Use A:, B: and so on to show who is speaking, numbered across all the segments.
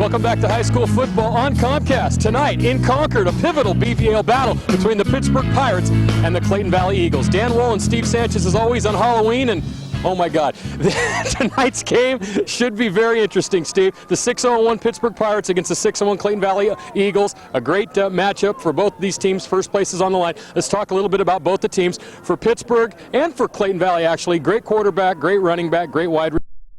A: Welcome back to high school football on Comcast. Tonight in Concord, a pivotal BVL battle between the Pittsburg Pirates and the Clayton Valley Eagles. Dan Woll and Steve Sanchez as always on Halloween, and oh my God, tonight's game should be very interesting, Steve. The 6-0-1 Pittsburg Pirates against the 6-0-1 Clayton Valley Eagles. A great matchup for both these teams. First place is on the line. Let's talk a little bit about both the teams. For Pittsburg and for Clayton Valley, actually, great quarterback, great running back, great wide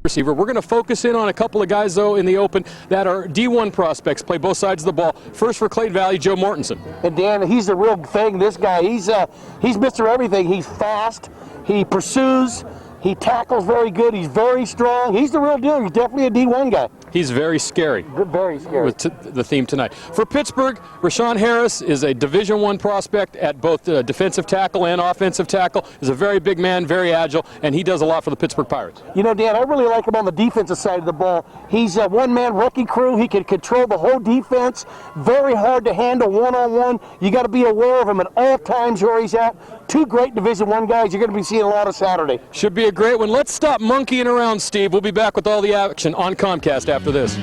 A: receiver. We're going to focus in on a couple of guys, though, in the open that are D1 prospects, play both sides of the ball. First for Clayton Valley, Joe Mortensen.
B: And Dan, he's the real thing. This guy, he's Mr. Everything. He's fast. He pursues. He tackles very good. He's very strong. He's the real deal. He's definitely a D1 guy.
A: He's very scary.
B: Very scary.
A: With the theme tonight. For Pittsburgh, Rashawn Harris is a Division I prospect at both defensive tackle and offensive tackle. He's a very big man, very agile, and he does a lot for the Pittsburgh Pirates.
B: You know, Dan, I really like him on the defensive side of the ball. He's a one-man rookie crew. He can control the whole defense. Very hard to handle one-on-one. You got to be aware of him at all times where he's at. Two great Division I guys you're going to be seeing a lot of Saturday.
A: Should be a great one. Let's stop monkeying around, Steve. We'll be back with all the action on Comcast after this.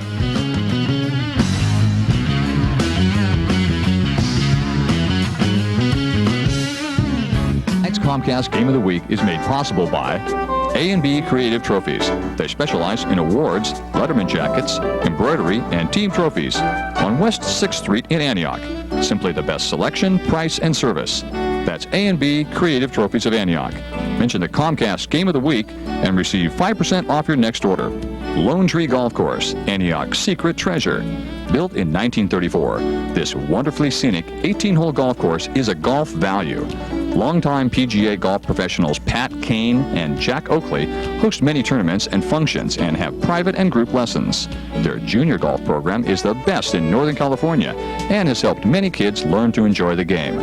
C: Next Comcast Game of the Week is made possible by A&B Creative Trophies. They specialize in awards, letterman jackets, embroidery, and team trophies on West 6th Street in Antioch. Simply the best selection, price, and service. That's A&B Creative Trophies of Antioch. Mention the Comcast Game of the Week and receive 5% off your next order. Lone Tree Golf Course, Antioch's secret treasure. Built in 1934, this wonderfully scenic 18-hole golf course is a golf value. Longtime PGA golf professionals Pat Kane and Jack Oakley host many tournaments and functions and have private and group lessons. Their junior golf program is the best in Northern California and has helped many kids learn to enjoy the game.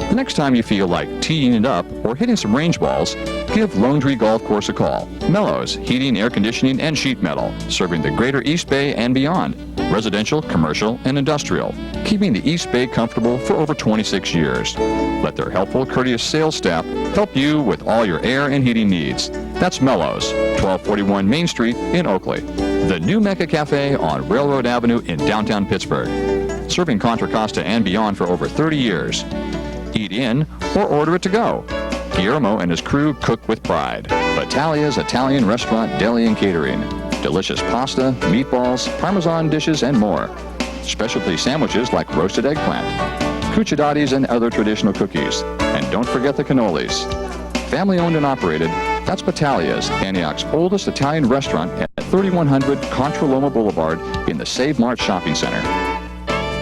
C: The next time you feel like teeing it up or hitting some range balls, give Lone Tree Golf Course a call. Mellows, heating, air conditioning, and sheet metal, serving the greater East Bay and beyond. Residential, commercial, and industrial, keeping the East Bay comfortable for over 26 years. Let their helpful, courteous sales staff help you with all your air and heating needs. That's Mellows, 1241 Main Street in Oakley. The New Mecca Cafe on Railroad Avenue in downtown Pittsburgh. Serving Contra Costa and beyond for over 30 years. Eat in or order it to go. Guillermo and his crew cook with pride. Battalia's Italian Restaurant, Deli and Catering. Delicious pasta, meatballs, Parmesan dishes, and more. Specialty sandwiches like roasted eggplant, cucciadatis and other traditional cookies. And don't forget the cannolis. Family owned and operated, that's Battalia's, Antioch's oldest Italian restaurant at 3100 Contra Loma Boulevard in the Save Mart Shopping Center.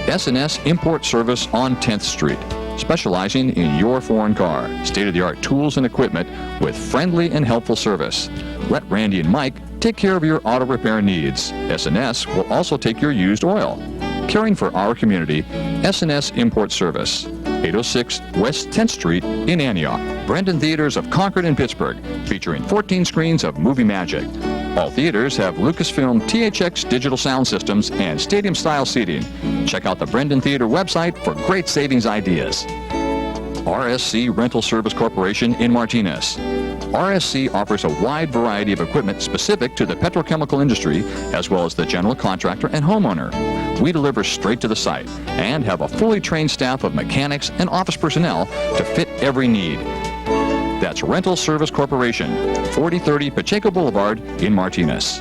C: S&S Import Service on 10th Street. Specializing in your foreign car. State-of-the-art tools and equipment with friendly and helpful service. Let Randy and Mike take care of your auto repair needs. S&S will also take your used oil. Caring for our community, S&S Import Service. 806 West 10th Street in Antioch. Brendan Theaters of Concord and Pittsburgh, featuring 14 screens of movie magic. All theaters have Lucasfilm THX digital sound systems and stadium-style seating. Check out the Brendan Theater website for great savings ideas. RSC Rental Service Corporation in Martinez. RSC offers a wide variety of equipment specific to the petrochemical industry, as well as the general contractor and homeowner. We deliver straight to the site and have a fully trained staff of mechanics and office personnel to fit every need. That's Rental Service Corporation, 4030 Pacheco Boulevard in Martinez.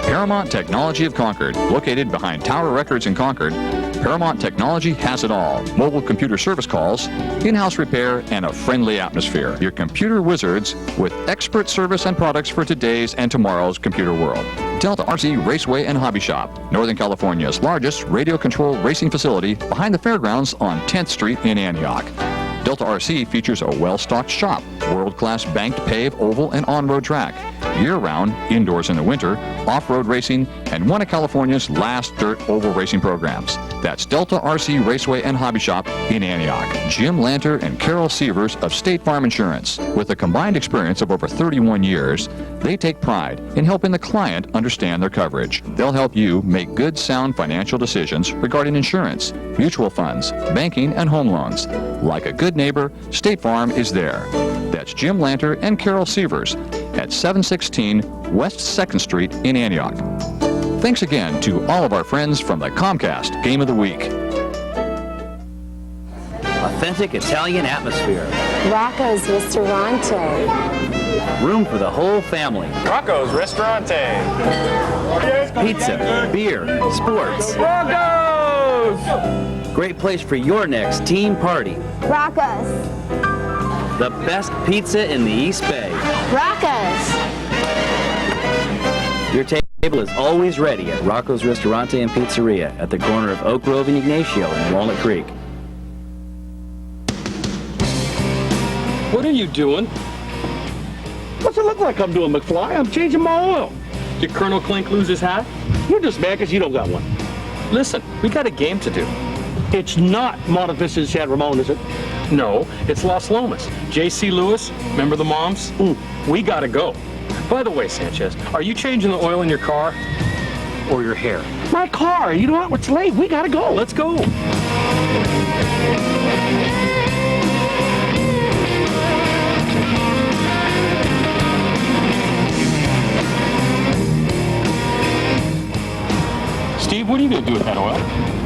C: Paramount Technology of Concord, located behind Tower Records in Concord. Paramount Technology has it all. Mobile computer service calls, in-house repair, and a friendly atmosphere. Your computer wizards with expert service and products for today's and tomorrow's computer world. Delta RC Raceway and Hobby Shop, Northern California's largest radio-controlled racing facility behind the fairgrounds on 10th Street in Antioch. Delta RC features a well-stocked shop, world-class banked pave, oval, and on-road track, year-round, indoors in the winter, off-road racing, and one of California's last dirt oval racing programs. That's Delta RC Raceway and Hobby Shop in Antioch. Jim Lanter and Carol Sievers of State Farm Insurance. With a combined experience of over 31 years, they take pride in helping the client understand their coverage. They'll help you make good, sound financial decisions regarding insurance, mutual funds, banking, and home loans. Like a good neighbor, State Farm is there. That's Jim Lanter and Carol Sievers at 716 West 2nd Street in Antioch. Thanks again to all of our friends from the Comcast Game of the Week.
D: Authentic Italian atmosphere.
E: Rocco's Ristorante.
D: Room for the whole family.
F: Rocco's Ristorante.
D: Pizza, beer, sports.
F: Rocco's!
D: Great place for your next team party.
E: Rocco's.
D: The best pizza in the East Bay.
E: Rocco's.
D: Your table is always ready at Rocco's Ristorante and Pizzeria at the corner of Oak Grove and Ignacio in Walnut Creek.
A: What are you doing?
B: What's it look like I'm doing, McFly? I'm changing my oil.
A: Did Colonel Clink lose his hat?
B: You're just mad because you don't got one.
A: Listen, we got a game to do.
B: It's not Monte Vista and San Ramon, is it?
A: No, it's Los Lomas. J.C. Lewis, remember the moms? We gotta go. By the way, Sanchez, are you changing the oil in your car or your hair?
B: My car. You know what? It's late. We gotta go.
A: Let's go. Steve, what are you going to do with that oil?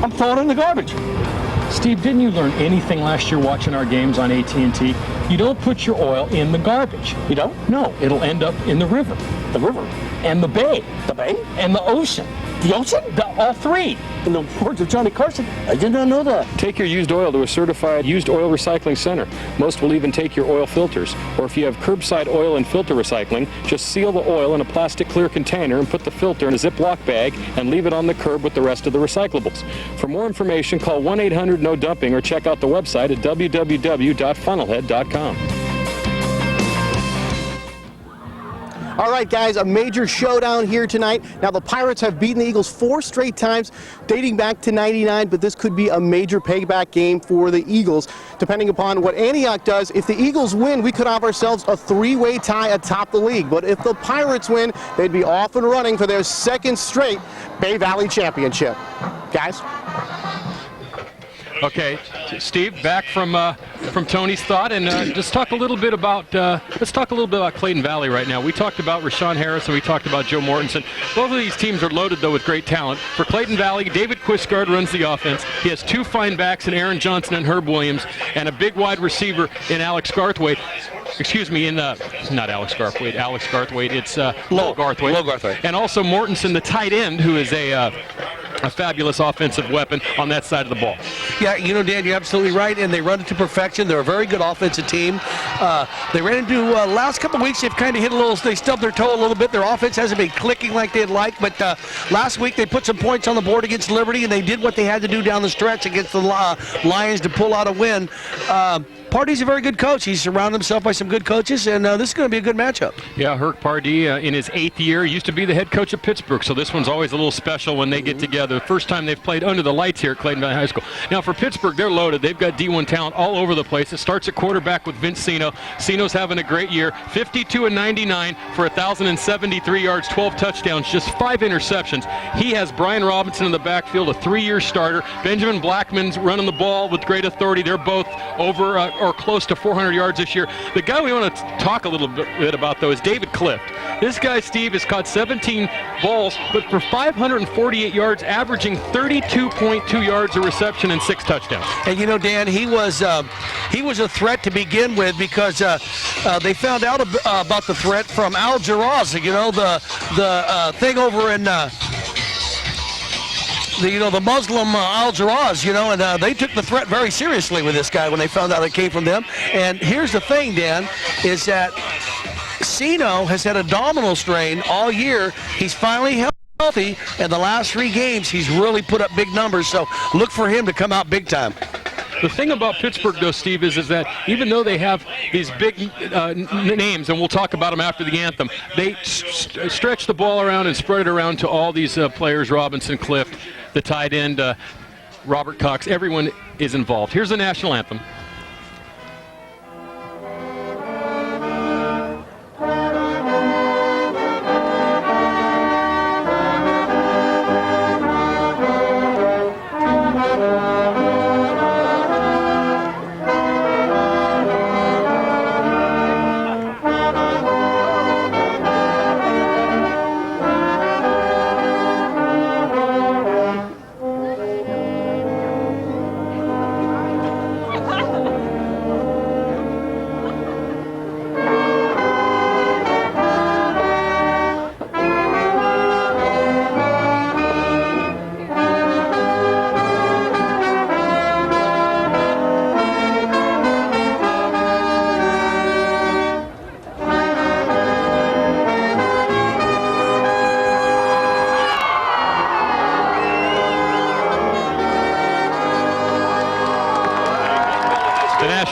B: I'm throwing it in the garbage.
A: Steve, didn't you learn anything last year watching our games on AT&T? You don't put your oil in the garbage.
B: You don't?
A: No, it'll end up in the river.
B: The river.
A: And the bay.
B: The bay?
A: And the ocean.
B: The ocean?
A: All three.
B: In the words of Johnny Carson, I did not know that.
A: Take your used oil to a certified used oil recycling center. Most will even take your oil filters. Or if you have curbside oil and filter recycling, just seal the oil in a plastic clear container and put the filter in a Ziploc bag and leave it on the curb with the rest of the recyclables. For more information, call 1-800-NO-DUMPING or check out the website at www.funnelhead.com.
G: All right, guys, a major showdown here tonight. Now, the Pirates have beaten the Eagles 4 straight times, dating back to '99, but this could be a major payback game for the Eagles. Depending upon what Antioch does, if the Eagles win, we could have ourselves a 3-way tie atop the league. But if the Pirates win, they'd be off and running for their 2nd straight Bay Valley Championship. Guys?
A: Okay, Steve, back from Tony's thought, and just talk a little bit about let's talk a little bit about Clayton Valley right now. We talked about Rashawn Harris and we talked about Joe Mortensen. Both of these teams are loaded though with great talent. For Clayton Valley, David Quisgard runs the offense. He has 2 fine backs in Aaron Johnson and Herb Williams, and a big wide receiver in Alex Garthwaite. Excuse me, not Alex Garthwaite. Alex Garthwaite. It's Lowell Garthwaite.
F: Lowell Garthwaite.
A: And also Mortensen, the tight end, who is a fabulous offensive weapon on that side of the ball.
H: Yeah, you know, Dan, you're absolutely right, and they run it to perfection. They're a very good offensive team. They ran into last couple of weeks. They've kind of hit a little. They stubbed their toe a little bit. Their offense hasn't been clicking like they'd like. But last week they put some points on the board against Liberty, and they did what they had to do down the stretch against the Lions to pull out a win. Pardee's a very good coach. He's surrounded himself by some good coaches, and this is going to be a good matchup.
A: Yeah, Herc Pardee in his 8th year used to be the head coach of Pittsburgh, so this one's always a little special when they get together. The first time they've played under the lights here at Clayton Valley High School. Now for Pittsburgh, they're loaded. They've got D1 talent all over the place. It starts at quarterback with Vince Sino. Sino's having a great year, 52-99 for 1,073 yards, 12 touchdowns, just 5 interceptions. He has Brian Robinson in the backfield, a 3-year starter. Benjamin Blackman's running the ball with great authority. They're both over or close to 400 yards this year. The guy we want to talk a little bit about, though, is David Clift. This guy, Steve, has caught 17 balls, but for 548 yards, averaging 32.2 yards a reception and 6 touchdowns.
H: And you know, Dan, he was a threat to begin with because they found out about the threat from Al Jaraz. You know, the thing over in the Muslim Al Jaraz, you know, and they took the threat very seriously with this guy when they found out it came from them. And here's the thing, Dan, is that Sino has had a abdominal strain all year. He's finally healthy, and the last 3 games he's really put up big numbers, so look for him to come out big time.
A: The thing about Pittsburgh, though, Steve, is that even though they have these big names, and we'll talk about them after the anthem, they stretch the ball around and spread it around to all these players, Robinson, Clift, the tight end, Robert Cox. Everyone is involved. Here's the national anthem.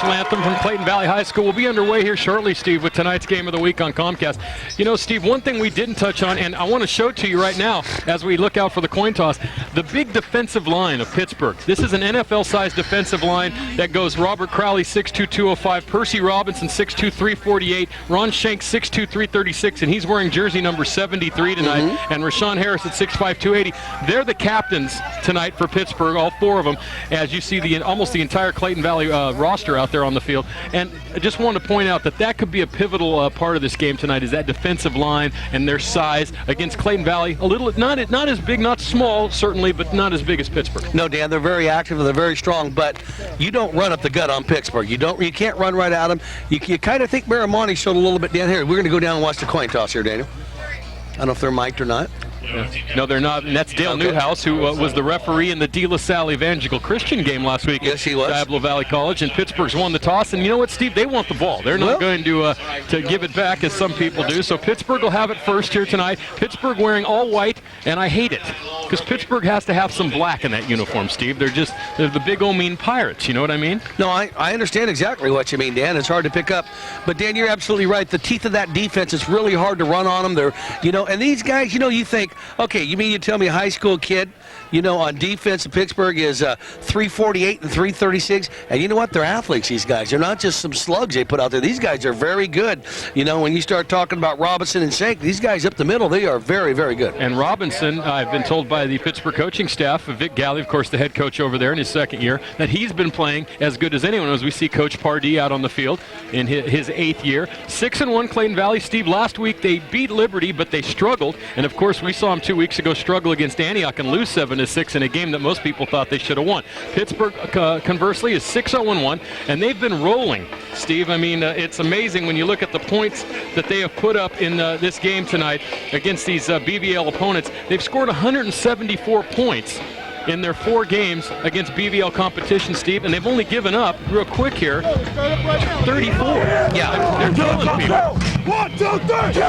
A: national anthem from Clayton Valley High School. We'll be underway here shortly, Steve, with tonight's game of the week on Comcast. You know, Steve, one thing we didn't touch on, and I want to show to you right now as we look out for the coin toss, the big defensive line of Pittsburgh. This is an NFL-sized defensive line that goes Robert Crowley, 6'2", 205, Percy Robinson, 6'2", 348, Ron Shank, 6'2", 336, and he's wearing jersey number 73 tonight, and Rashawn Harris at 6'5", 280. They're the captains tonight for Pittsburgh, all four of them, as you see almost the entire Clayton Valley roster out there on the field. And I just want to point out that could be a pivotal part of this game tonight, is that defensive line and their size against Clayton Valley. A little, not as big, not small, certainly, but not as big as Pittsburgh.
H: No, Dan, they're very active and they're very strong, but you don't run up the gut on Pittsburgh. You can't run right at them. You kind of think Miramonte showed a little bit down here. We're going to go down and watch the coin toss here, Daniel. I don't know if they're mic'd or not.
A: Yeah. No, they're not, and that's Dale Newhouse, who was the referee in the De La Salle Evangelical Christian game last week.
H: Yes, he was.
A: Diablo Valley College, and Pittsburgh's won the toss. And you know what, Steve? They want the ball. They're not going to give it back as some people do. So Pittsburgh will have it first here tonight. Pittsburgh wearing all white, and I hate it because Pittsburgh has to have some black in that uniform, Steve. They're the big old mean Pirates. You know what I mean?
H: No, I understand exactly what you mean, Dan. It's hard to pick up, but Dan, you're absolutely right. The teeth of that defense, it's really hard to run on them. And these guys, you think, okay, you mean you tell me a high school kid, on defense in Pittsburgh is 348 and 336, and you know what? They're athletes, these guys. They're not just some slugs they put out there. These guys are very good. When you start talking about Robinson and Shank, these guys up the middle, they are very, very good.
A: And Robinson, I've been told by the Pittsburgh coaching staff, Vic Galley, of course, the head coach over there in his second year, that he's been playing as good as anyone, as we see Coach Pardee out on the field in his 8th year. 6-1 Clayton Valley. Steve, last week they beat Liberty, but they struggled. And, of course, we saw them 2 weeks ago struggle against Antioch and lose 7-6 in a game that most people thought they should have won. Pittsburgh, conversely, is 6-0-1, and they've been rolling, Steve. I mean, it's amazing when you look at the points that they have put up in this game tonight against these BVL opponents. They've scored 174 points in their 4 games against BVL competition, Steve, and they've only given up, real quick here, 34.
H: Yeah.
A: They're killing people.
F: 1, 2, 3,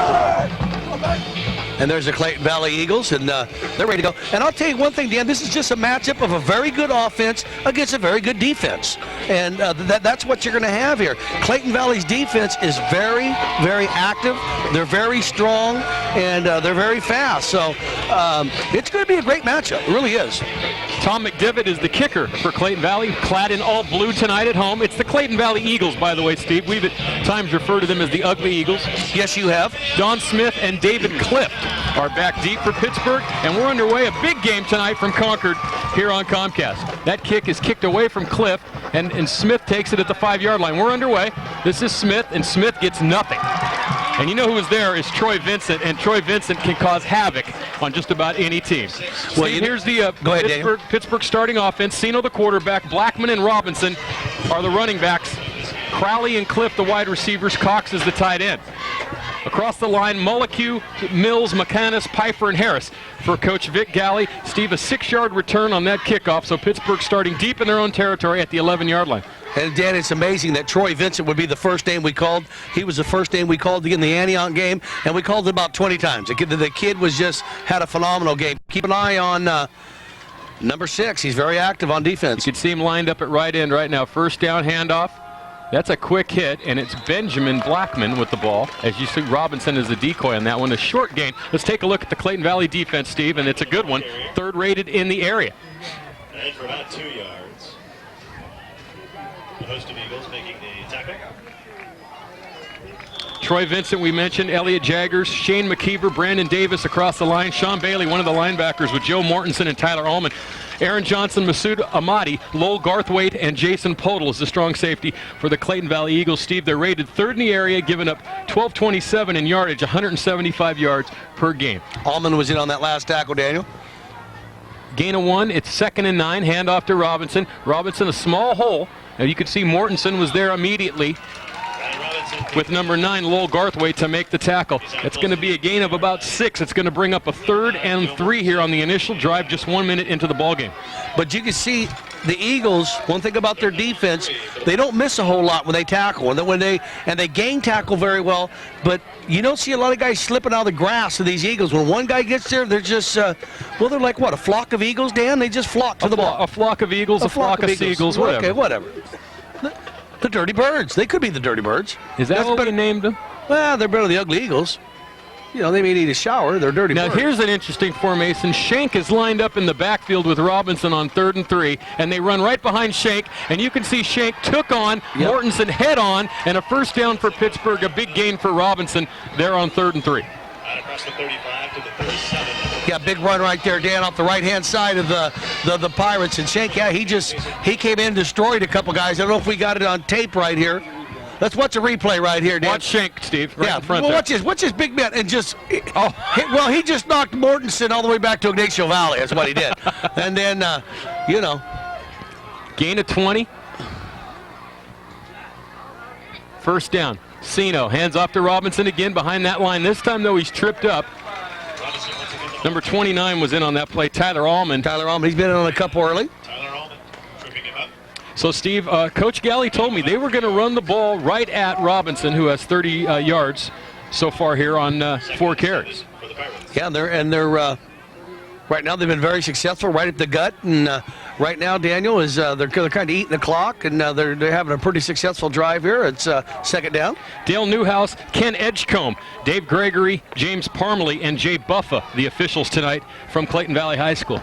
H: And there's the Clayton Valley Eagles, and they're ready to go. And I'll tell you one thing, Dan, this is just a matchup of a very good offense against a very good defense. And that's what you're going to have here. Clayton Valley's defense is very, very active. They're very strong, and they're very fast. So it's going to be a great matchup. It really is.
A: Tom McDivitt is the kicker for Clayton Valley, clad in all blue tonight at home. It's the Clayton Valley Eagles, by the way, Steve. We've at times referred to them as the Ugly Eagles.
H: Yes, you have.
A: Don Smith and David Clift are back deep for Pittsburgh, and we're underway. A big game tonight from Concord here on Comcast. That kick is kicked away from Clift, and Smith takes it at the 5-yard line. We're underway. This is Smith, and Smith gets nothing. And you know who was there is Troy Vincent, and Troy Vincent can cause havoc on just about any team. Well, here's the Pittsburgh starting offense. Sino the quarterback, Blackman and Robinson are the running backs. Crowley and Cliff the wide receivers, Cox is the tight end. Across the line, Mullique, Mills, McCannis, Piper, and Harris. For Coach Vic Galley, Steve, a 6-yard return on that kickoff, so Pittsburgh starting deep in their own territory at the 11-yard line.
H: And, Dan, it's amazing that Troy Vincent would be the first name we called. He was the first name we called in the Antioch game, and we called it about 20 times. The kid had a phenomenal game. Keep an eye on number 6. He's very active on defense.
A: You can see him lined up at right end right now. First down handoff. That's a quick hit, and it's Benjamin Blackman with the ball. As you see, Robinson is the decoy on that one. A short gain. Let's take a look at the Clayton Valley defense, Steve, and it's a good one. 3rd rated in the area.
I: And for about 2 yards. The host of Eagles making the tackle.
A: Troy Vincent, we mentioned, Elliot Jaggers, Shane McKeever, Brandon Davis across the line, Sean Bailey, one of the linebackers with Joe Mortensen and Tyler Allman, Aaron Johnson, Masood Ahmadi, Lowell Garthwaite, and Jason Podol is the strong safety for the Clayton Valley Eagles. Steve, they're rated 3rd in the area, giving up 1227 in yardage, 175 yards per game.
H: Allman was in on that last tackle, Daniel.
A: Gain of 1, it's 2nd and 9, handoff to Robinson. Robinson, a small hole. Now you could see Mortensen was there immediately with number 9, Lowell Garthwaite, to make the tackle. It's going to be a gain of about 6. It's going to bring up a 3rd and 3 here on the initial drive, just 1 minute into the ball game.
H: But you can see the Eagles, one thing about their defense, they don't miss a whole lot when they tackle, and they gang tackle very well. But you don't see a lot of guys slipping out of the grass of these Eagles. When one guy gets there, they're just they're like what, a flock of eagles, Dan? They just flock to the ball.
A: A flock of eagles, a flock of seagulls, whatever.
H: Okay, whatever. The Dirty Birds. They could be the Dirty Birds.
A: Is that what we named them?
H: Well, they're better than the Ugly Eagles. You know, they may need a shower. They're Dirty Birds.
A: Now, here's an interesting formation. Shank is lined up in the backfield with Robinson on 3rd and 3, and they run right behind Shank, and you can see Shank took on Mortensen head on, and a first down for Pittsburgh, a big gain for Robinson there on 3rd and 3.
I: Out across the 35 to the 37.
H: Yeah, big run right there, Dan, off the right-hand side of the Pirates. And Shank, yeah, he came in and destroyed a couple guys. I don't know if we got it on tape right here. Let's watch a replay right here, Dan.
A: Watch Shank, Steve, right in front
H: well,
A: there.
H: watch his big man, and just, he just knocked Mortensen all the way back to Ignacio Valley. That's what he did. And then, you know.
A: Gain of 20. First down. Sino hands off to Robinson again behind that line. This time, though, he's tripped up. Number 29 was in on that play, Tyler Allman.
H: He's been in on a couple early.
I: Tyler Allman tripping him up.
A: So, Steve, Coach Galley told me they were going to run the ball right at Robinson, who has 30 yards so far here on 4 carries.
H: Yeah, they're right now they've been very successful right at the gut, and right now, Daniel, is they're kind of eating the clock, and they're having a pretty successful drive here. It's 2nd down.
A: Dale Newhouse, Ken Edgecombe, Dave Gregory, James Parmalee, and Jay Buffa, the officials tonight from Clayton Valley High School.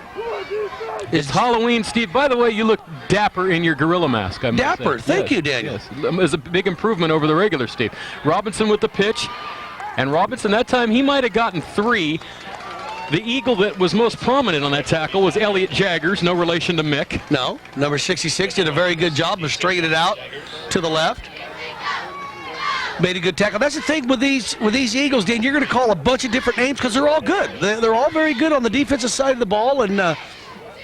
A: It's Halloween, Steve. By the way, you look dapper in your gorilla mask. I must
H: Dapper.
A: say.
H: Thank you, Daniel.
A: Yes. It was a big improvement over the regular Steve. Robinson with the pitch, and Robinson that time he might have gotten 3. The Eagle that was most prominent on that tackle was Elliot Jaggers, no relation to Mick.
H: No, number 66 did a very good job of straightening it out to the left. Made a good tackle. That's the thing with these Eagles, Dan. You're going to call a bunch of different names because they're all good. They're all very good on the defensive side of the ball, and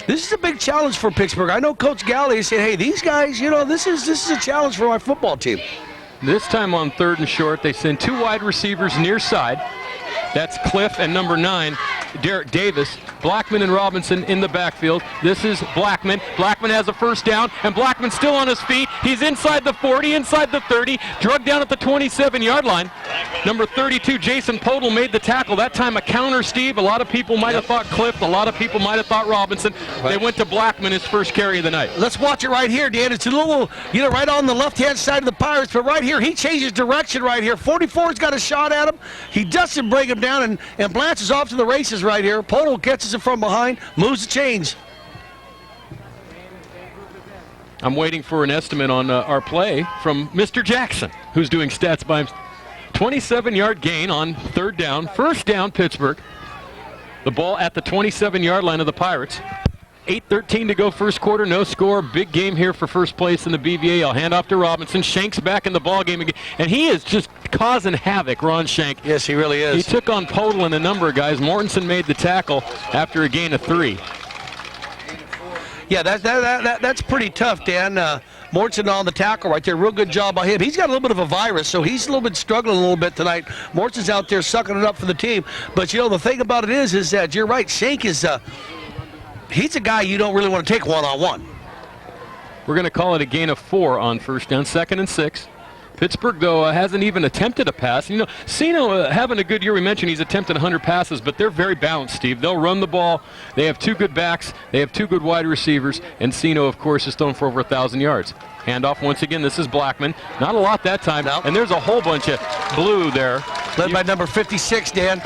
H: this is a big challenge for Pittsburgh. I know Coach Galley said, "Hey, these guys, you know, this is a challenge for my football team."
A: This time on 3rd and short, they send 2 wide receivers near side. That's Cliff and number 9, Derek Davis. Blackman and Robinson in the backfield. This is Blackman. Blackman has a first down, and Blackman's still on his feet. He's inside the 40, inside the 30, drugged down at the 27-yard line. Number 32, Jason Podel, made the tackle. That time a counter, Steve. A lot of people might have thought Cliff. A lot of people might have thought Robinson. They went to Blackman, his first carry of the night.
H: Let's watch it right here, Dan. It's a little, right on the left-hand side of the Pirates, but right here, he changes direction right here. 44's got a shot at him. He doesn't break him down, and Blanche is off to the races right here. Podel catches it from behind, moves the chains.
A: I'm waiting for an estimate on our play from Mr. Jackson, who's doing stats by him. 27-yard gain on 3rd down. First down, Pittsburgh. The ball at the 27-yard line of the Pirates. 8:13 to go first quarter, no score. Big game here for first place in the BVA. I'll hand off to Robinson. Shank's back in the ball game again, and he is just causing havoc, Ron Shank.
H: Yes, he really is.
A: He took on Podel and a number of guys. Mortensen made the tackle after a gain of 3.
H: Yeah, that's pretty tough, Dan. Mortensen on the tackle right there. Real good job by him. He's got a little bit of a virus, so he's a little bit struggling a little bit tonight. Mortensen's out there sucking it up for the team. But, the thing about it is that you're right. Shank is he's a guy you don't really want to take one-on-one.
A: We're going to call it a gain of 4 on first down, 2nd and 6. Pittsburgh, though, hasn't even attempted a pass. Sino having a good year. We mentioned he's attempted 100 passes, but they're very balanced, Steve. They'll run the ball. They have 2 good backs. They have 2 good wide receivers. And Sino, of course, is thrown for over 1,000 yards. Handoff once again. This is Blackman. Not a lot that time.
H: No.
A: And there's a whole bunch of blue there.
H: Led by number 56, Dan.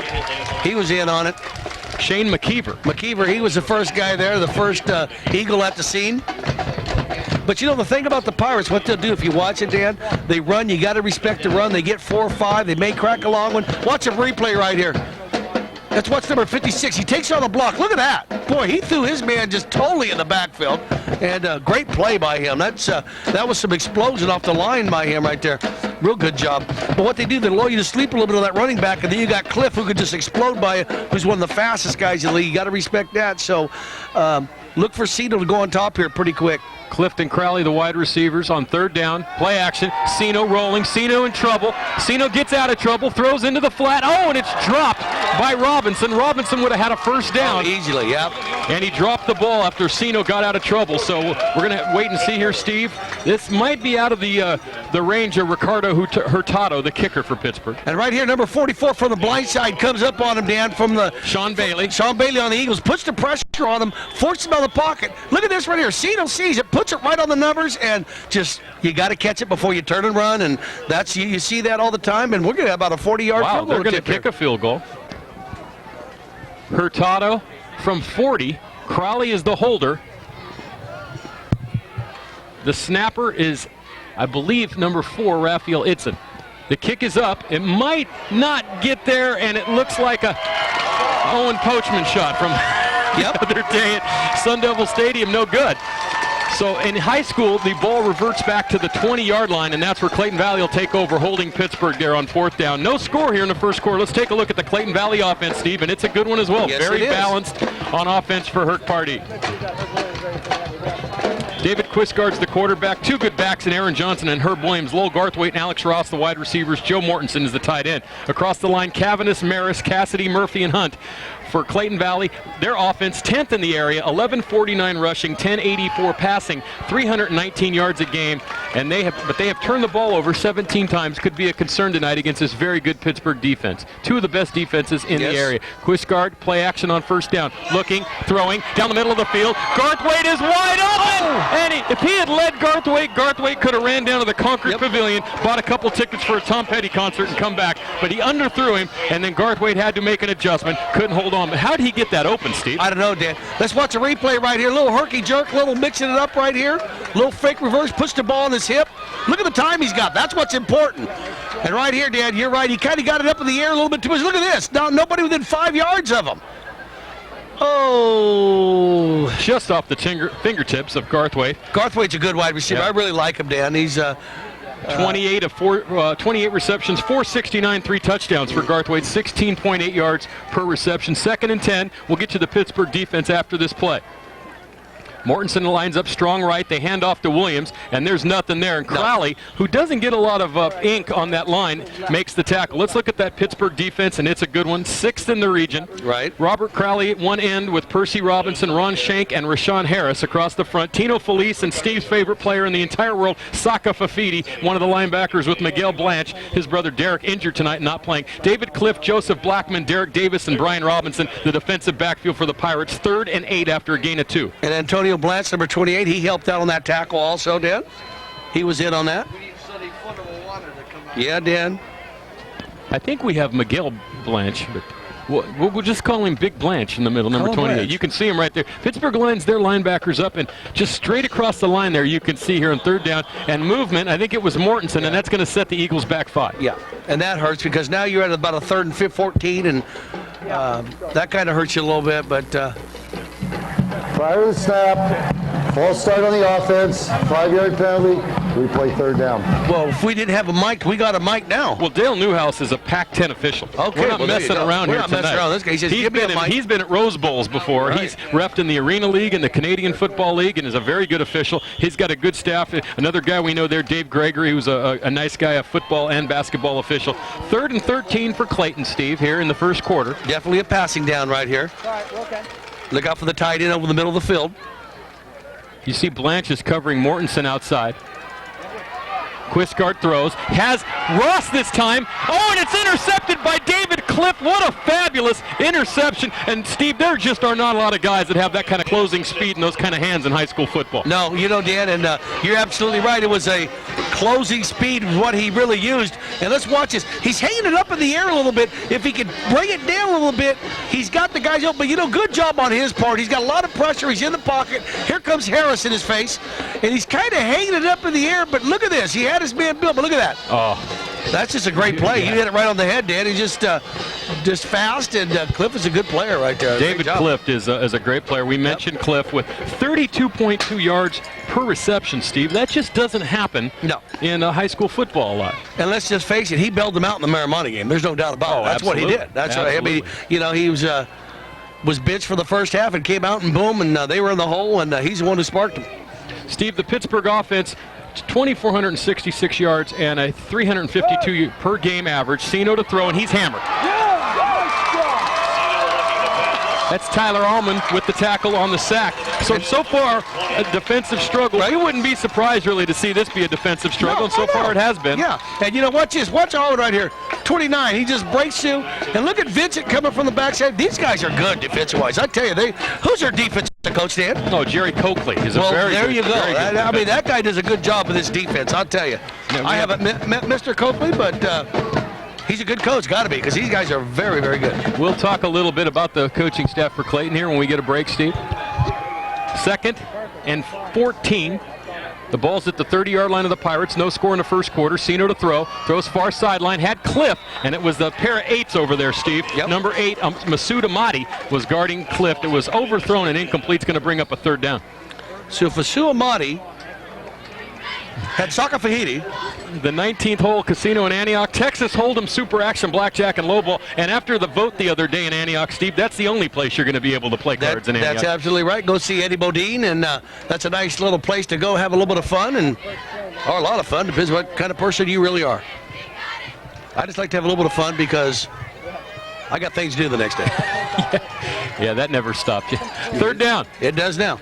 H: He was in on it.
A: Shane McKeever.
H: He was the first guy there, the first Eagle at the scene. But the thing about the Pirates, what they'll do if you watch it, Dan, they run. You got to respect the run. They get 4 or 5. They may crack a long one. Watch a replay right here. Let's watch number 56. He takes on the block. Look at that. Boy, he threw his man just totally in the backfield. And great play by him. That was some explosion off the line by him right there. Real good job. But what they do, they lull you to sleep a little bit on that running back, and then you got Cliff, who could just explode by you, who's one of the fastest guys in the league. You got to respect that. So look for Sino to go on top here pretty quick.
A: Clifton Crowley, the wide receivers on 3rd down. Play action. Sino rolling. Sino in trouble. Sino gets out of trouble. Throws into the flat. Oh, and it's dropped by Robinson. Robinson would have had a first down.
H: Oh, easily, yep.
A: And he dropped the ball after Sino got out of trouble. So we're going to wait and see here, Steve. This might be out of the range of Ricardo Hurtado, the kicker for Pittsburgh.
H: And right here, number 44 from the blind side comes up on him, Dan, from the
A: Sean Bailey.
H: Sean Bailey on the Eagles, puts the pressure on him, forces him out of the pocket. Look at this right here. Sino sees it, puts it right on the numbers, and just, you got to catch it before you turn and run, and that's, you see that all the time, and we're going to have about a 40-yard field goal.
A: They're going to kick a field goal. Hurtado from 40. Crowley is the holder. The snapper is, I believe, number 4, Raphael Itzen. The kick is up. It might not get there, and it looks like a Owen Poachman shot from the other day at Sun Devil Stadium. No good. So in high school, the ball reverts back to the 20-yard line, and that's where Clayton Valley will take over, holding Pittsburgh there on 4th down. No score here in the first quarter. Let's take a look at the Clayton Valley offense, Steve, and it's a good one as well.
H: Yes,
A: very balanced on offense for Herc Pardee. David Quisgard's the quarterback. 2 good backs in Aaron Johnson and Herb Williams. Lowell Garthwaite and Alex Ross, the wide receivers. Joe Mortensen is the tight end. Across the line, Cavanis, Maris, Cassidy, Murphy, and Hunt. For Clayton Valley, their offense 10th in the area, 1149 rushing, 1084 passing, 319 yards a game, and they have turned the ball over 17 times. Could be a concern tonight against this very good Pittsburgh defense. 2 of the best defenses in the area. Quisgard, play action on 1st down, looking, throwing down the middle of the field. Garthwaite is wide open, and if he had led Garthwaite could have ran down to the Concord Pavilion, bought a couple tickets for a Tom Petty concert, and come back. But he underthrew him, and then Garthwaite had to make an adjustment. Couldn't hold on. But how did he get that open, Steve?
H: I don't know, Dan. Let's watch a replay right here. A little herky jerk, little mixing it up right here. Little fake reverse, puts the ball on his hip. Look at the time he's got. That's what's important. And right here, Dan, you're right. He kind of got it up in the air a little bit too much. Look at this. Now nobody within 5 yards of him. Oh.
A: Just off the fingertips of Garthwaite.
H: Garthwaite's a good wide receiver. I really like him, Dan. He's
A: 28 receptions, 469, 3 touchdowns for Garthwaite, 16.8 yards per reception. 2nd and 10. We'll get to the Pittsburgh defense after this play. Mortensen lines up strong right. They hand off to Williams, and there's nothing there. And Crowley, who doesn't get a lot of ink on that line, makes the tackle. Let's look at that Pittsburgh defense, and it's a good one. 6th in the region.
H: Right.
A: Robert Crowley at one end with Percy Robinson, Ron Shank, and Rashawn Harris across the front. Tino Felice and Steve's favorite player in the entire world, Saka Fafidi, one of the linebackers with Miguel Blanche, his brother Derek, injured tonight, not playing. David Cliff, Joseph Blackman, Derek Davis, and Brian Robinson, the defensive backfield for the Pirates. 3rd and 8 after a gain of 2.
H: And Antonio Blanche, number 28, he helped out on that tackle also, Dan. He was in on that. Yeah, Dan.
A: I think we have Miguel Blanche, but we'll just call him Big Blanche in the middle, number 28.
H: Blanche.
A: You can see him right there. Pittsburgh lines their linebackers up, and just straight across the line there, you can see here on 3rd down. And movement, I think it was Mortensen, and that's going to set the Eagles back 5.
H: Yeah, and that hurts because now you're at about a 3rd and 14, and that kind of hurts you a little bit, but...
F: Prior to the snap, false start on the offense, 5-yard penalty, replay 3rd down.
H: Well, if we didn't have a mic, we got a mic now.
A: Well, Dale Newhouse is a Pac-10 official.
H: Okay,
A: we're not messing around here tonight.
H: Messing around. This guy, he says, give me a mic.
A: He's been at Rose Bowls before.
H: Right.
A: He's reffed in the Arena League and the Canadian Football League and is a very good official. He's got a good staff. Another guy we know there, Dave Gregory, who's a nice guy, a football and basketball official. 3rd and 13 for Clayton, Steve, here in the first quarter.
H: Definitely a passing down right here.
F: All right, okay.
H: Look out for the tight end over the middle of the field.
A: You see Blanche is covering Mortensen outside. Quisgard throws, has Ross this time. Oh, and it's intercepted by David Cliff. What a fabulous interception. And Steve, there just are not a lot of guys that have that kind of closing speed and those kind of hands in high school football.
H: No, you know, Dan, and you're absolutely right. It was a closing speed, what he really used. And let's watch this. He's hanging it up in the air a little bit. If he could bring it down a little bit, he's got the guys open. But, you know, good job on his part. He's got a lot of pressure. He's in the pocket. Here comes Harris in his face. And he's kind of hanging it up in the air. But look at this. He had his man built, but look at that.
A: Oh.
H: That's just a great play. You hit it right on the head, Dan. He's just fast, and Cliff is a good player right there.
A: David Cliff is a great player. We mentioned Cliff with 32.2 yards per reception, Steve. That just doesn't happen in high school football a lot. And
H: let's just face it, he bailed them out in the Marimani game. There's no doubt about it. That's
A: absolutely.
H: What he did. That's right. I mean, you know, he was benched for the first half and came out and boom, and they were in the hole, and he's the one who sparked them.
A: Steve, the Pittsburgh offense, 2,466 yards and a 352 per game average. Sino to throw, and he's hammered. That's Tyler Allman with the tackle on the sack. So far, a defensive struggle.
H: Right.
A: We wouldn't be surprised really to see this be a defensive struggle, and so far it has been.
H: Yeah, and you know, watch Allman right here. 29, he just breaks through. And look at Vincent coming from the backside. These guys are good defensive-wise. I tell you, who's their defensive coach, Dan?
A: Oh, Jerry Coakley is a very
H: there
A: good,
H: you go.
A: very good
H: I mean, that guy does a good job with his defense, I'll tell you. I haven't met Mr. Coakley, but he's a good coach, got to be, because these guys are very, very good.
A: We'll talk a little bit about the coaching staff for Clayton here when we get a break, Steve. 2nd and 14. The ball's at the 30-yard line of the Pirates. No score in the first quarter. Sino to throw. Throws far sideline. Had Cliff, and it was the pair of 8s over there, Steve.
H: Yep.
A: Number 8, Masood Ahmadi, was guarding Cliff. It was overthrown and incomplete. It's going to bring up a 3rd down.
H: So Fasu Ahmadi had Saka Fahidi.
A: The 19th hole casino in Antioch. Texas Hold'em Super Action Blackjack and Lowball. And after the vote the other day in Antioch, Steve, that's the only place you're going to be able to play cards in Antioch.
H: That's absolutely right. Go see Eddie Bodine, and that's a nice little place to go have a little bit of fun, or a lot of fun. Depends what kind of person you really are. I just like to have a little bit of fun because I got things to do the next day.
A: Yeah, that never stopped you. 3rd down.
H: It does now.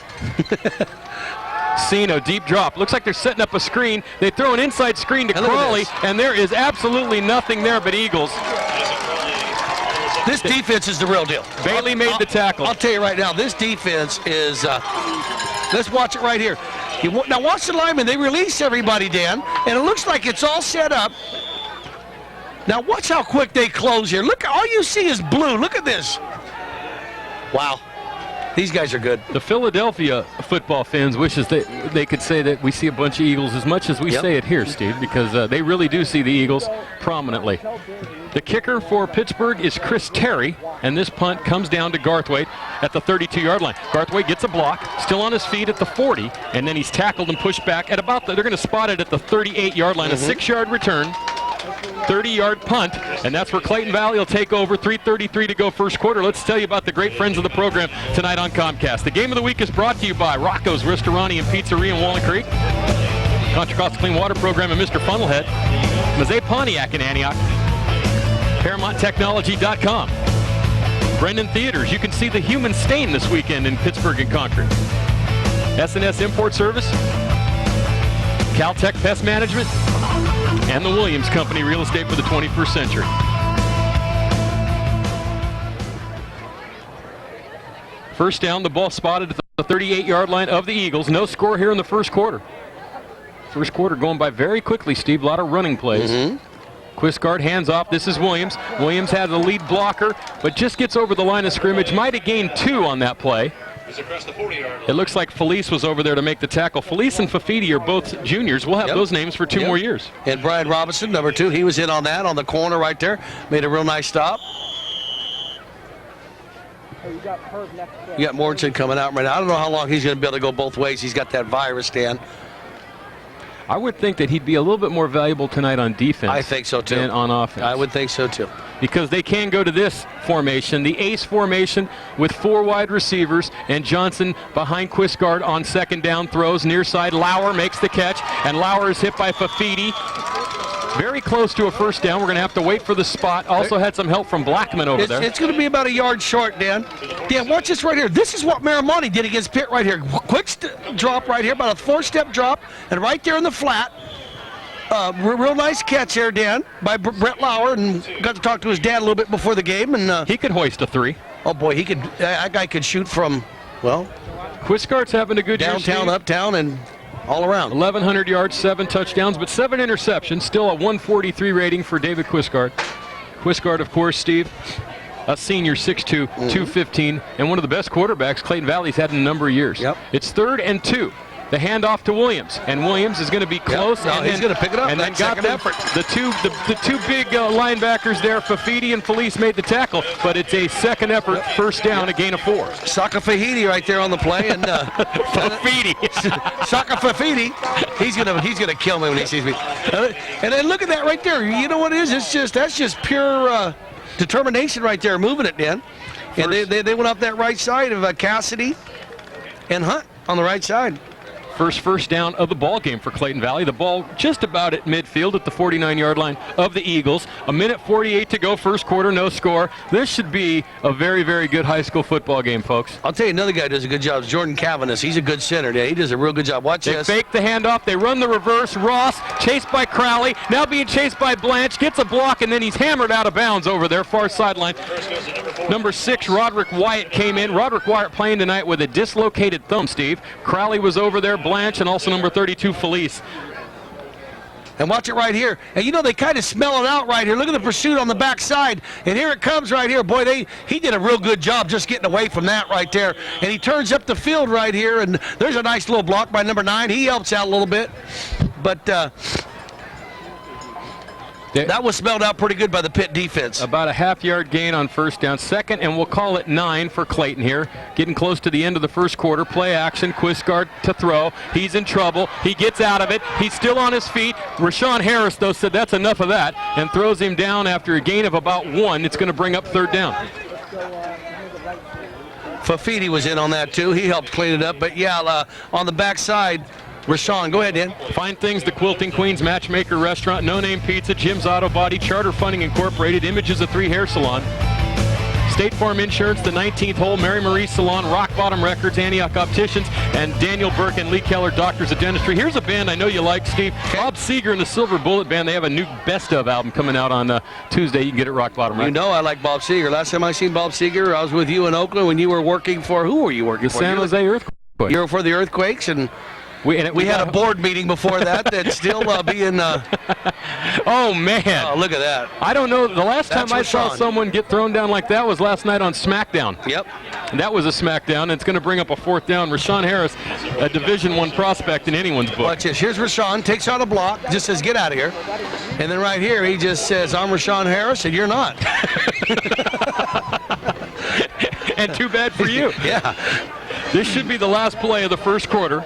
A: Sino, deep drop. Looks like they're setting up a screen. They throw an inside screen to Crawley, and there is absolutely nothing there but Eagles.
H: This defense is the real deal.
A: Bailey made the tackle.
H: I'll tell you right now, this defense is, let's watch it right here. Now watch the linemen. They release everybody, Dan, and it looks like it's all set up. Now watch how quick they close here. Look, all you see is blue. Look at this. Wow. These guys are good.
A: The Philadelphia football fans wishes they could say that we see a bunch of Eagles as much as we say it here, Steve, because they really do see the Eagles prominently. The kicker for Pittsburgh is Chris Terry, and this punt comes down to Garthwaite at the 32-yard line. Garthwaite gets a block, still on his feet at the 40, and then he's tackled and pushed back at about they're going to spot it at the 38-yard line, a 6-yard return. 30-yard punt, and that's where Clayton Valley will take over. 3:33 to go first quarter. Let's tell you about the great friends of the program tonight on Comcast. The game of the week is brought to you by Rocco's Ristorani and Pizzeria in Walnut Creek, Contra Costa Clean Water Program and Mr. Funnelhead, Mazet Pontiac in Antioch, ParamountTechnology.com, Brendan Theaters. You can see The Human Stain this weekend in Pittsburgh and Concord, S&S Import Service, Caltech Pest Management, and the Williams Company, real estate for the 21st century. First down, the ball spotted at the 38-yard line of the Eagles. No score here in the first quarter. First quarter going by very quickly, Steve. A lot of running plays. Quisgard hands off. This is Williams. Williams has a lead blocker, but just gets over the line of scrimmage. Might have gained 2 on that play. It looks like Felice was over there to make the tackle. Felice and Fafidi are both juniors. We'll have those names for 2 more years.
H: And Brian Robinson, number 2, he was in on that, on the corner right there. Made a real nice stop. You got Mortensen coming out right now. I don't know how long he's going to be able to go both ways. He's got that virus, Dan.
A: I would think that he'd be a little bit more valuable tonight on defense.
H: I think so, too.
A: Than on offense.
H: I would think so, too.
A: Because they can go to this formation, the ace formation with 4 wide receivers, and Johnson behind Quisgard on 2nd down throws. Near side, Lauer makes the catch, and Lauer is hit by Fafidi. Very close to a first down. We're going to have to wait for the spot. Also had some help from Blackman over there.
H: It's going to be about a yard short, Dan. Dan, watch this right here. This is what Marimoni did against Pitt right here. Quick drop right here, about a 4-step drop, and right there in the flat. Real nice catch there, Dan, by Brett Lauer, and got to talk to his dad a little bit before the game. And
A: he could hoist a 3.
H: Oh boy, he could. That guy could shoot from, well,
A: Quisgard's having a good year,
H: downtown, uptown, and all around.
A: 1,100 yards, 7 touchdowns, but 7 interceptions. Still a 143 rating for David Quisgard. Quisgard, of course, Steve, a senior, 6'2", 215, and one of the best quarterbacks Clayton Valley's had in a number of years. It's 3rd and 2. The handoff to Williams, and Williams is going to be close.
H: And he's going to pick it up.
A: And then got the two big linebackers there. Fafidi and Felice made the tackle, but it's a 2nd effort, first down, a gain of 4.
H: Saka Fahidi right there on the play, and
A: Fafidi,
H: Saka Fafidi, he's gonna kill me when he sees me. And then look at that right there. You know what it is? That's just pure determination right there, moving it, Dan. And they went up that right side of Cassidy and Hunt on the right side.
A: First down of the ball game for Clayton Valley. The ball just about at midfield at the 49-yard line of the Eagles. 1:48 to go, first quarter, no score. This should be a very, very good high school football game, folks.
H: I'll tell you another guy who does a good job, Jordan Cavanis. He's a good center. Yeah, he does a real good job. Watch this.
A: They fake the handoff. They run the reverse. Ross chased by Crowley. Now being chased by Blanche. Gets a block, and then he's hammered out of bounds over there, far sideline. Number 6, Roderick Wyatt came in. Roderick Wyatt playing tonight with a dislocated thumb, Steve. Crowley was over there, Blanche, and also number 32, Felice.
H: And watch it right here. And you know, they kind of smell it out right here. Look at the pursuit on the backside. And here it comes right here. Boy, he did a real good job just getting away from that right there. And he turns up the field right here. And there's a nice little block by number 9. He helps out a little bit. But that was smelled out pretty good by the Pitt defense.
A: About a half-yard gain on first down. Second, and we'll call it 9 for Clayton here. Getting close to the end of the first quarter. Play action. Quisgard to throw. He's in trouble. He gets out of it. He's still on his feet. Rashawn Harris, though, said that's enough of that and throws him down after a gain of about 1. It's going to bring up third down.
H: Fafiti was in on that, too. He helped clean it up. But, yeah, on the backside, Rashawn, go ahead, Dan.
A: Fine Things, the Quilting Queens Matchmaker Restaurant, No Name Pizza, Jim's Auto Body, Charter Funding Incorporated, Images of 3 Hair Salon, State Farm Insurance, the 19th Hole, Mary Marie Salon, Rock Bottom Records, Antioch Opticians, and Daniel Burke and Lee Keller, Doctors of Dentistry. Here's a band I know you like, Steve. Okay. Bob Seger and the Silver Bullet Band. They have a new Best Of album coming out on Tuesday. You can get it at Rock Bottom Records.
H: You know I like Bob Seger. Last time I seen Bob Seger, I was with you in Oakland when you were working for, who were you working for?
A: San Jose Earthquakes.
H: You were for the Earthquakes, and we had a board meeting before that that's still being...
A: Oh, man.
H: Oh, look at that.
A: I don't know. The last time I saw someone get thrown down like that was last night on SmackDown.
H: Yep.
A: And that was a SmackDown. And it's going to bring up a fourth down. Rashawn Harris, a Division I prospect in anyone's book.
H: Watch this. Here's Rashawn. Takes out a block. Just says, get out of here. And then right here, he just says, I'm Rashawn Harris, and you're not.
A: And too bad for you.
H: Yeah.
A: This should be the last play of the first quarter.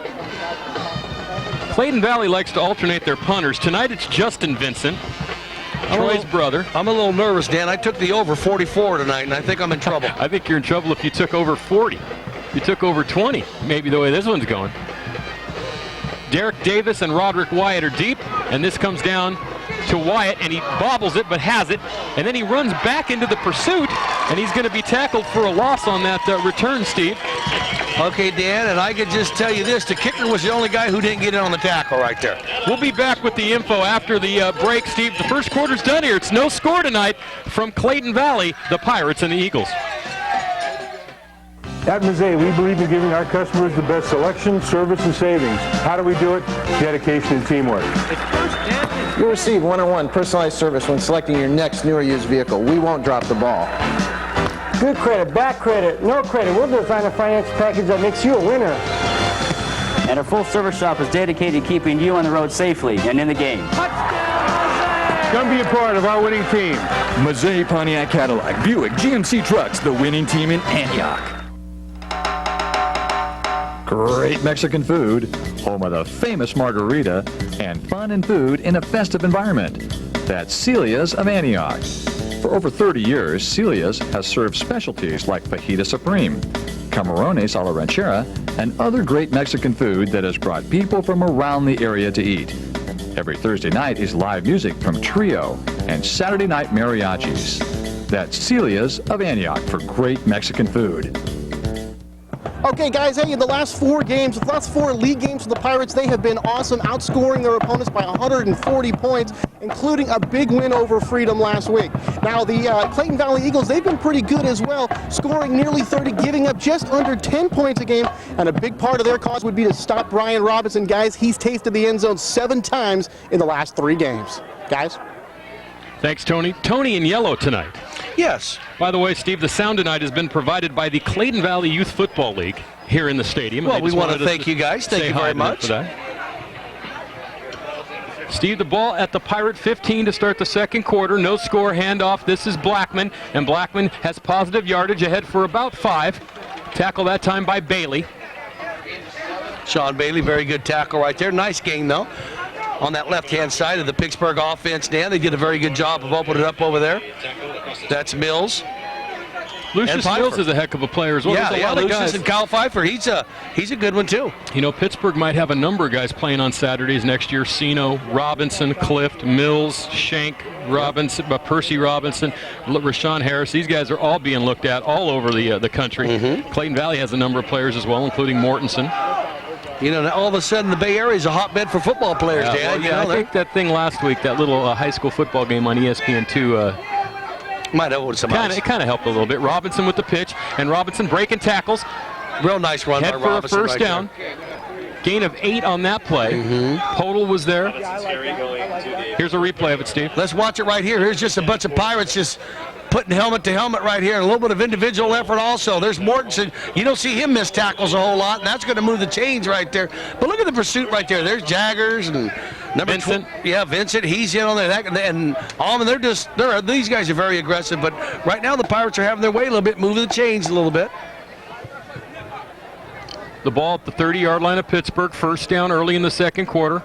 A: Clayton Valley likes to alternate their punters. Tonight it's Justin Vincent, Troy's brother.
H: I'm a little nervous, Dan. I took the over 44 tonight, and I think I'm in trouble.
A: I think you're in trouble if you took over 40. You took over 20, maybe the way this one's going. Derek Davis and Roderick Wyatt are deep, and this comes down to Wyatt, and he bobbles it but has it, and then he runs back into the pursuit, and he's going to be tackled for a loss on that return, Steve.
H: Okay, Dan, and I could just tell you this, the kicker was the only guy who didn't get in on the tackle right there.
A: We'll be back with the info after the break, Steve. The first quarter's done here. It's no score tonight from Clayton Valley, the Pirates and the Eagles.
J: At Mazet, we believe in giving our customers the best selection, service, and savings. How do we do it? Dedication and teamwork.
K: You'll receive one-on-one personalized service when selecting your next new or used vehicle. We won't drop the ball.
B: Good credit, bad credit, no credit. We'll design a finance package that makes you a winner.
L: And our full service shop is dedicated to keeping you on the road safely and in the game.
J: Come be a part of our winning team.
C: Mazet Pontiac Cadillac, Buick, GMC Trucks, the winning team in Antioch. Great Mexican food, home of the famous margarita, and fun and food in a festive environment. That's Celia's of Antioch. For over 30 years, Celia's has served specialties like fajita supreme, camarones a la ranchera, and other great Mexican food that has brought people from around the area to eat. Every Thursday night is live music from Trio and Saturday night mariachis. That's Celia's of Antioch for great Mexican food.
G: Okay, guys, hey, the last 4 league games for the Pirates, they have been awesome, outscoring their opponents by 140 points, including a big win over Freedom last week. Now, the Clayton Valley Eagles, they've been pretty good as well, scoring nearly 30, giving up just under 10 points a game, and a big part of their cause would be to stop Brian Robinson. Guys, he's tasted the end zone 7 times in the last 3 games. Guys?
A: Thanks, Tony. Tony in yellow tonight.
H: Yes.
A: By the way, Steve, the sound tonight has been provided by the Clayton Valley Youth Football League here in the stadium.
H: Well, we want to thank you guys. Thank you very much.
A: For that. Steve, the ball at the Pirate 15 to start the second quarter. No score, handoff. This is Blackman, and Blackman has positive yardage ahead for about 5. Tackle that time by Bailey.
H: Sean Bailey, very good tackle right there. Nice game, though. On that left-hand side of the Pittsburg offense, Dan, they did a very good job of opening it up over there. That's Mills.
A: Lucius Mills is a heck of a player as well.
H: Yeah, Lucius and Kyle Pfeiffer. He's a good one too.
A: You know, Pittsburgh might have a number of guys playing on Saturdays next year. Sino, Robinson, Clift, Mills, Shank, Robinson, Percy Robinson, Rashawn Harris. These guys are all being looked at all over the country. Clayton Valley has a number of players as well, including Mortensen.
H: You know, all of a sudden the Bay Area is a hotbed for football players, Dan.
A: I think that thing last week, that little high school football game on ESPN2,
H: might have some eyes.
A: It kind of helped a little bit. Robinson with the pitch, and Robinson breaking tackles.
H: Real nice run by Robinson.
A: For a first down. Gain of 8 on that play. Total was there. Here's a replay of it, Steve.
H: Let's watch it right here. Here's just a bunch of Pirates just putting helmet to helmet right here. And a little bit of individual effort also. There's Mortensen. You don't see him miss tackles a whole lot, and that's going to move the chains right there. But look at the pursuit right there. There's Jaggers and
A: Vincent.
H: Vincent. He's in on there. And Almond, these guys are very aggressive. But right now the Pirates are having their way a little bit, moving the chains a little bit.
A: The ball at the 30-yard line of Pittsburgh. First down early in the second quarter.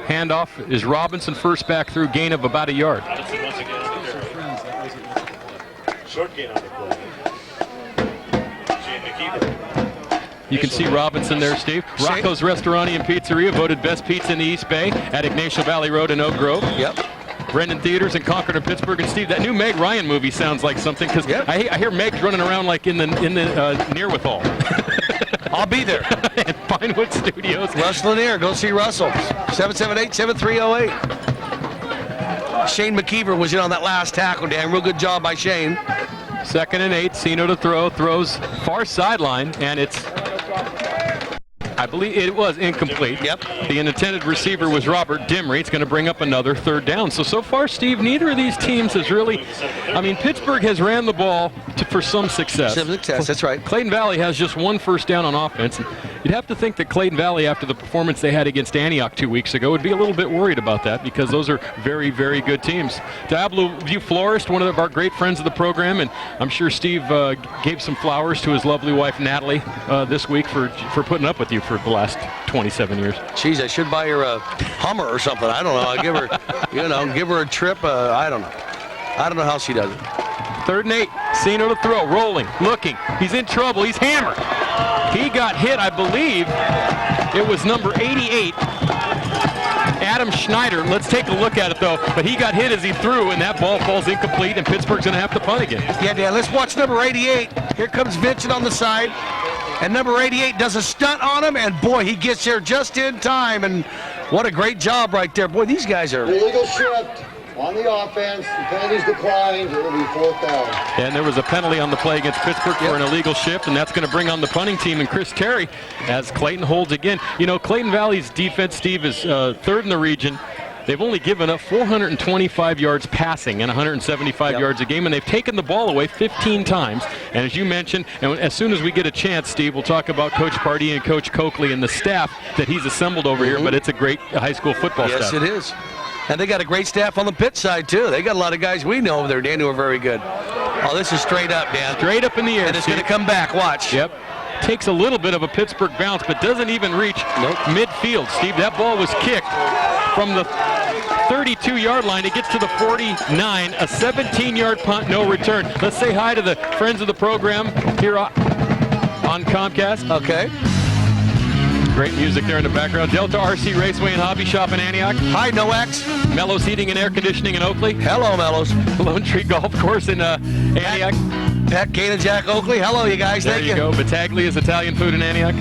A: Handoff is Robinson, first back through, gain of about a yard.
I: Short gain on the play. Shane McKeever.
A: You can see Robinson there, Steve. Rocco's Restaurant and Pizzeria, voted best pizza in the East Bay at Ignacio Valley Road in Oak Grove.
H: Yep.
A: Brendan Theaters in Concord and Pittsburgh. And Steve, that new Meg Ryan movie sounds like something, because I hear Meg's running around like in the Nearwithal.
H: I'll be there.
A: At Pinewood Studios.
H: Russ Lanier, go see Russell. 778-7308. Shane McKeever was in on that last tackle, Dan. Real good job by Shane.
A: 2nd and 8. Sino to throw. Throws far sideline, and it's, I believe it was incomplete.
H: Yep.
A: The intended receiver was Robert Dimry. It's going to bring up another third down. So far, Steve, neither of these teams has really, I mean, Pittsburgh has ran the ball for some success.
H: Some success, that's right.
A: Clayton Valley has just one first down on offense. You'd have to think that Clayton Valley, after the performance they had against Antioch 2 weeks ago, would be a little bit worried about that, because those are very, very good teams. Diablo View Florist, one of our great friends of the program, and I'm sure Steve gave some flowers to his lovely wife Natalie this week for putting up with you for the last 27 years.
H: Jeez, I should buy her a Hummer or something. I don't know. I'll give her, give her a trip. I don't know. I don't know how she does it.
A: 3rd and 8. Sino to throw. Rolling. Looking. He's in trouble. He's hammered. He got hit, I believe. It was number 88. Adam Schneider. Let's take a look at it, though. But he got hit as he threw, and that ball falls incomplete, and Pittsburgh's going to have to punt again.
H: Yeah, Dan, let's watch number 88. Here comes Vincent on the side. And number 88 does a stunt on him, and boy, he gets there just in time. And what a great job right there. Boy, these guys are...
F: Illegal shift on the offense. The penalty's declined. It will be 4th down.
A: And there was a penalty on the play against Pittsburgh for an illegal shift, and that's going to bring on the punting team and Chris Terry as Clayton holds again. You know, Clayton Valley's defense, Steve, is 3rd in the region. They've only given up 425 yards passing and 175 yards a game, and they've taken the ball away 15 times. And as you mentioned, and as soon as we get a chance, Steve, we'll talk about Coach Pardee and Coach Coakley and the staff that he's assembled over here, but it's a great high school football staff.
H: Yes, it is. And they got a great staff on the Pitt side, too. They got a lot of guys we know over there, Dan, who are very good. Oh, this is straight up, Dan.
A: Straight up in the air.
H: And it's going to come back. Watch.
A: Yep. Takes a little bit of a Pittsburgh bounce, but doesn't even reach midfield. Steve, that ball was kicked from the 32-yard line. It gets to the 49, a 17-yard punt, no return. Let's say hi to the friends of the program here on Comcast.
H: Okay.
A: Great music there in the background. Delta RC Raceway and Hobby Shop in Antioch.
H: Hi, Noax.
A: Mellows Heating and Air Conditioning in Oakley.
H: Hello, Mellows.
A: Lone Tree Golf Course in Antioch.
H: Pat, Kane, and Jack Oakley. Hello, you guys.
A: There you go. Battaglia's Italian Food in Antioch.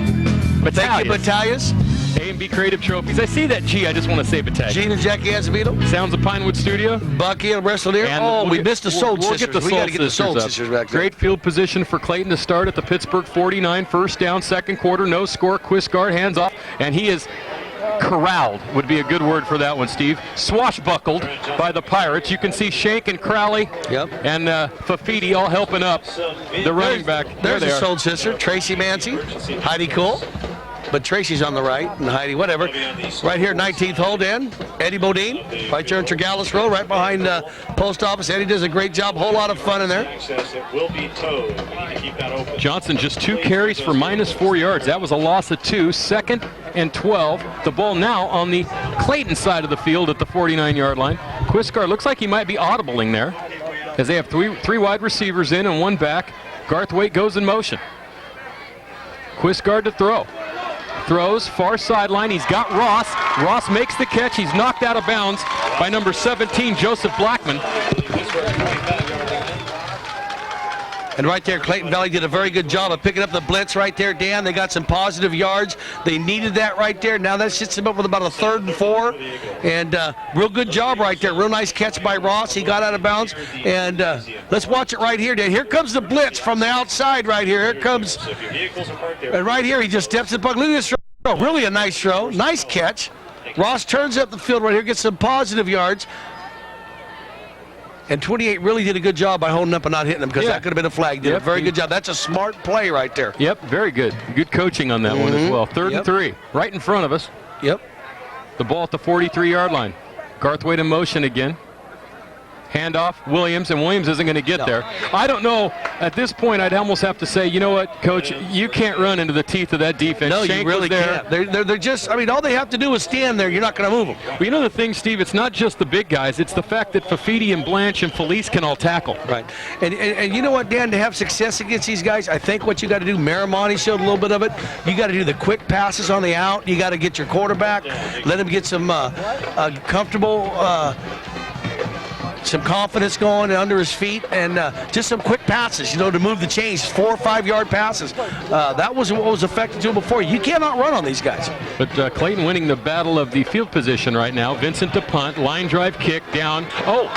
H: Thank you, Battalias.
A: A&B Creative Trophies. I see that G. I just want to say Battaglia.
H: Gene and Jackie Azevedo.
A: Sounds of Pinewood Studio.
H: Bucky and Wrestler. Oh, we missed the Soul Sisters.
A: We'll get the Soul Sisters
H: back there.
A: Great field position for Clayton to start at the Pittsburgh 49. First down, second quarter, no score. Quisgard hands off, and he is corralled, would be a good word for that one, Steve. Swashbuckled by the Pirates. You can see Shank and Crowley and Fafiti all helping up the running back.
H: There's a Soul Sister, Tracy Mancy, Heidi Cole. But Tracy's on the right, and Heidi, whatever. Right here, 19th hole, Dan. Eddie Bodine, right there in Tregallis Road, right behind Post Office. Eddie does a great job. Whole lot of fun in there.
A: Johnson just 2 carries for -4 yards. That was a loss of 2. 2nd and 12. The ball now on the Clayton side of the field at the 49-yard line. Quisgard looks like he might be audibling there. as they have three wide receivers in and one back. Garthwaite goes in motion. Quistgaard to throw. Throws, far sideline. He's got Ross. Ross makes the catch. He's knocked out of bounds by number 17, Joseph Blackman.
H: And right there, Clayton Valley did a very good job of picking up the blitz right there, Dan. They got some positive yards. They needed that right there. Now that sits them up with about a 3rd and 4. And real good job right there. Real nice catch by Ross. He got out of bounds. And let's watch it right here, Dan. Here comes the blitz from the outside right here. Here comes. And right here, he just steps in the puck. Look at this throw. Really a nice throw. Nice catch. Ross turns up the field right here, gets some positive yards. And 28 really did a good job by holding up and not hitting them, because that could have been a flag. Did a very good job. That's a smart play right there.
A: Yep, very good. Good coaching on that one as well. 3rd and 3, right in front of us.
H: Yep.
A: The ball at the 43-yard line. Garthwaite in motion again. Handoff, Williams, and Williams isn't going to get there. I don't know. At this point, I'd almost have to say, you know what, Coach, you can't run into the teeth of that defense.
H: No,
A: Shank
H: you really can't. They're just, I mean, all they have to do is stand there. You're not going to move them.
A: Well, you know the thing, Steve, it's not just the big guys. It's the fact that Fafiti and Blanche and Felice can all tackle.
H: Right. And you know what, Dan, to have success against these guys, I think what you got to do, Marimani showed a little bit of it. You got to do the quick passes on the out. You got to get your quarterback, let him get some comfortable some confidence going under his feet, and just some quick passes, you know, to move the chains, 4 or 5 yard passes. That was what was effective to him before. You cannot run on these guys.
A: But Clayton winning the battle of the field position right now. Vincent to punt, line drive kick down. Oh,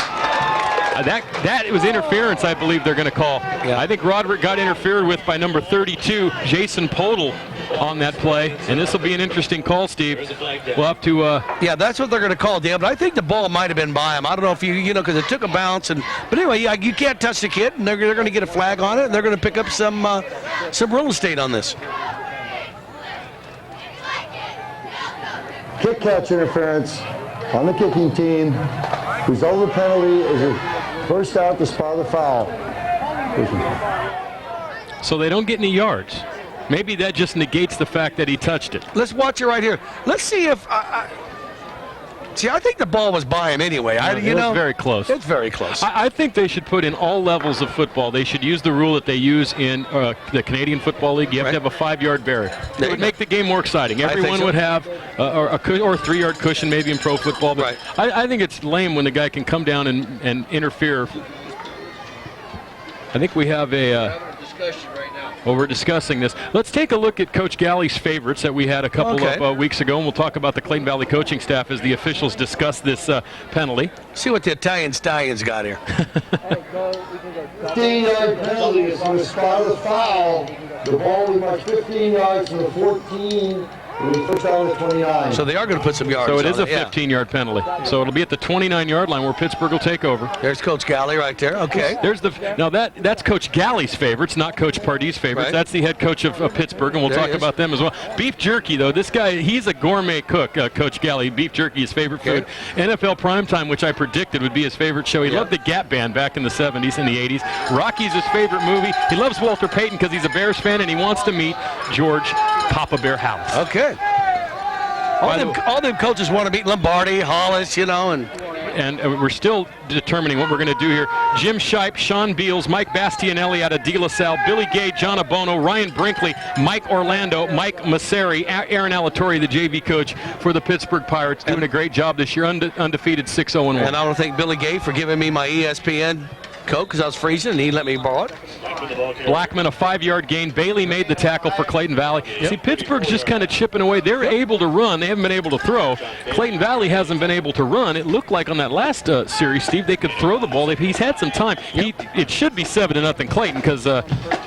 A: that was interference, I believe they're going to call. Yeah. I think Roderick got interfered with by number 32, Jason Podel, on that play, and this will be an interesting call, Steve. We'll have to.
H: Yeah, that's what they're going to call, Dan. But I think the ball might have been by him. I don't know if you know, because it took a bounce. But anyway, you can't touch the kid, and they're going to get a flag on it, and they're going to pick up some real estate on this.
F: Kick catch interference on the kicking team. Result of the penalty is a first out to spot the foul.
A: So they don't get any yards. Maybe that just negates the fact that he touched it.
H: Let's watch it right here. Let's see if. See, I think the ball was by him anyway.
A: It's very close.
H: It's very close.
A: I think they should put in all levels of football. They should use the rule that they use in the Canadian Football League. You have to have a 5-yard barrier. It would make the game more exciting. Everyone would have a 3-yard cushion maybe in pro football. But I think it's lame when the guy can come down and interfere. I think we have a discussion right now. Well, we're discussing this. Let's take a look at Coach Galley's favorites that we had a couple of weeks ago, and we'll talk about the Clayton Valley coaching staff as the officials discuss this penalty.
H: See what the Italian Stallions got here.
F: 15-yard penalty is on the spot of the foul. The ball will march 15 yards from the 14. First down at 29.
H: So they are going to put some yards.
A: So it is
H: on
A: a 15-yard penalty. So it'll be at the 29-yard line where Pittsburgh will take over.
H: There's Coach Galley right there. Okay.
A: There's that's Coach Galley's favorites, not Coach Pardee's favorites.
H: Right.
A: That's the head coach of Pittsburgh, and we'll talk about them as well. Beef jerky, though, this guy, he's a gourmet cook. Coach Galley, beef jerky, his favorite food. NFL Primetime, which I predicted would be his favorite show. He loved the Gap Band back in the 70s and the 80s. Rocky's his favorite movie. He loves Walter Payton because he's a Bears fan, and he wants to meet George Papa Bear Hallis.
H: Okay. All them coaches want to meet Lombardi, Hollis, you know,
A: and we're still determining what we're going to do here. Jim Shipe, Sean Beals, Mike Bastianelli out of De La Salle, Billy Gay, John Abono, Ryan Brinkley, Mike Orlando, Mike Masseri, Aaron Alatorre, the JV coach for the Pittsburgh Pirates, doing a great job this year, undefeated 6-0-1.
H: And I want to thank Billy Gay for giving me my ESPN Coke because I was freezing and he let me borrow it.
A: Blackman, a 5-yard gain. Bailey made the tackle for Clayton Valley. See, Pittsburgh's just kind of chipping away. They're able to run. They haven't been able to throw. Clayton Valley hasn't been able to run. It looked like on that last series, Steve, they could throw the ball. He's had some time. It should be 7-0 Clayton because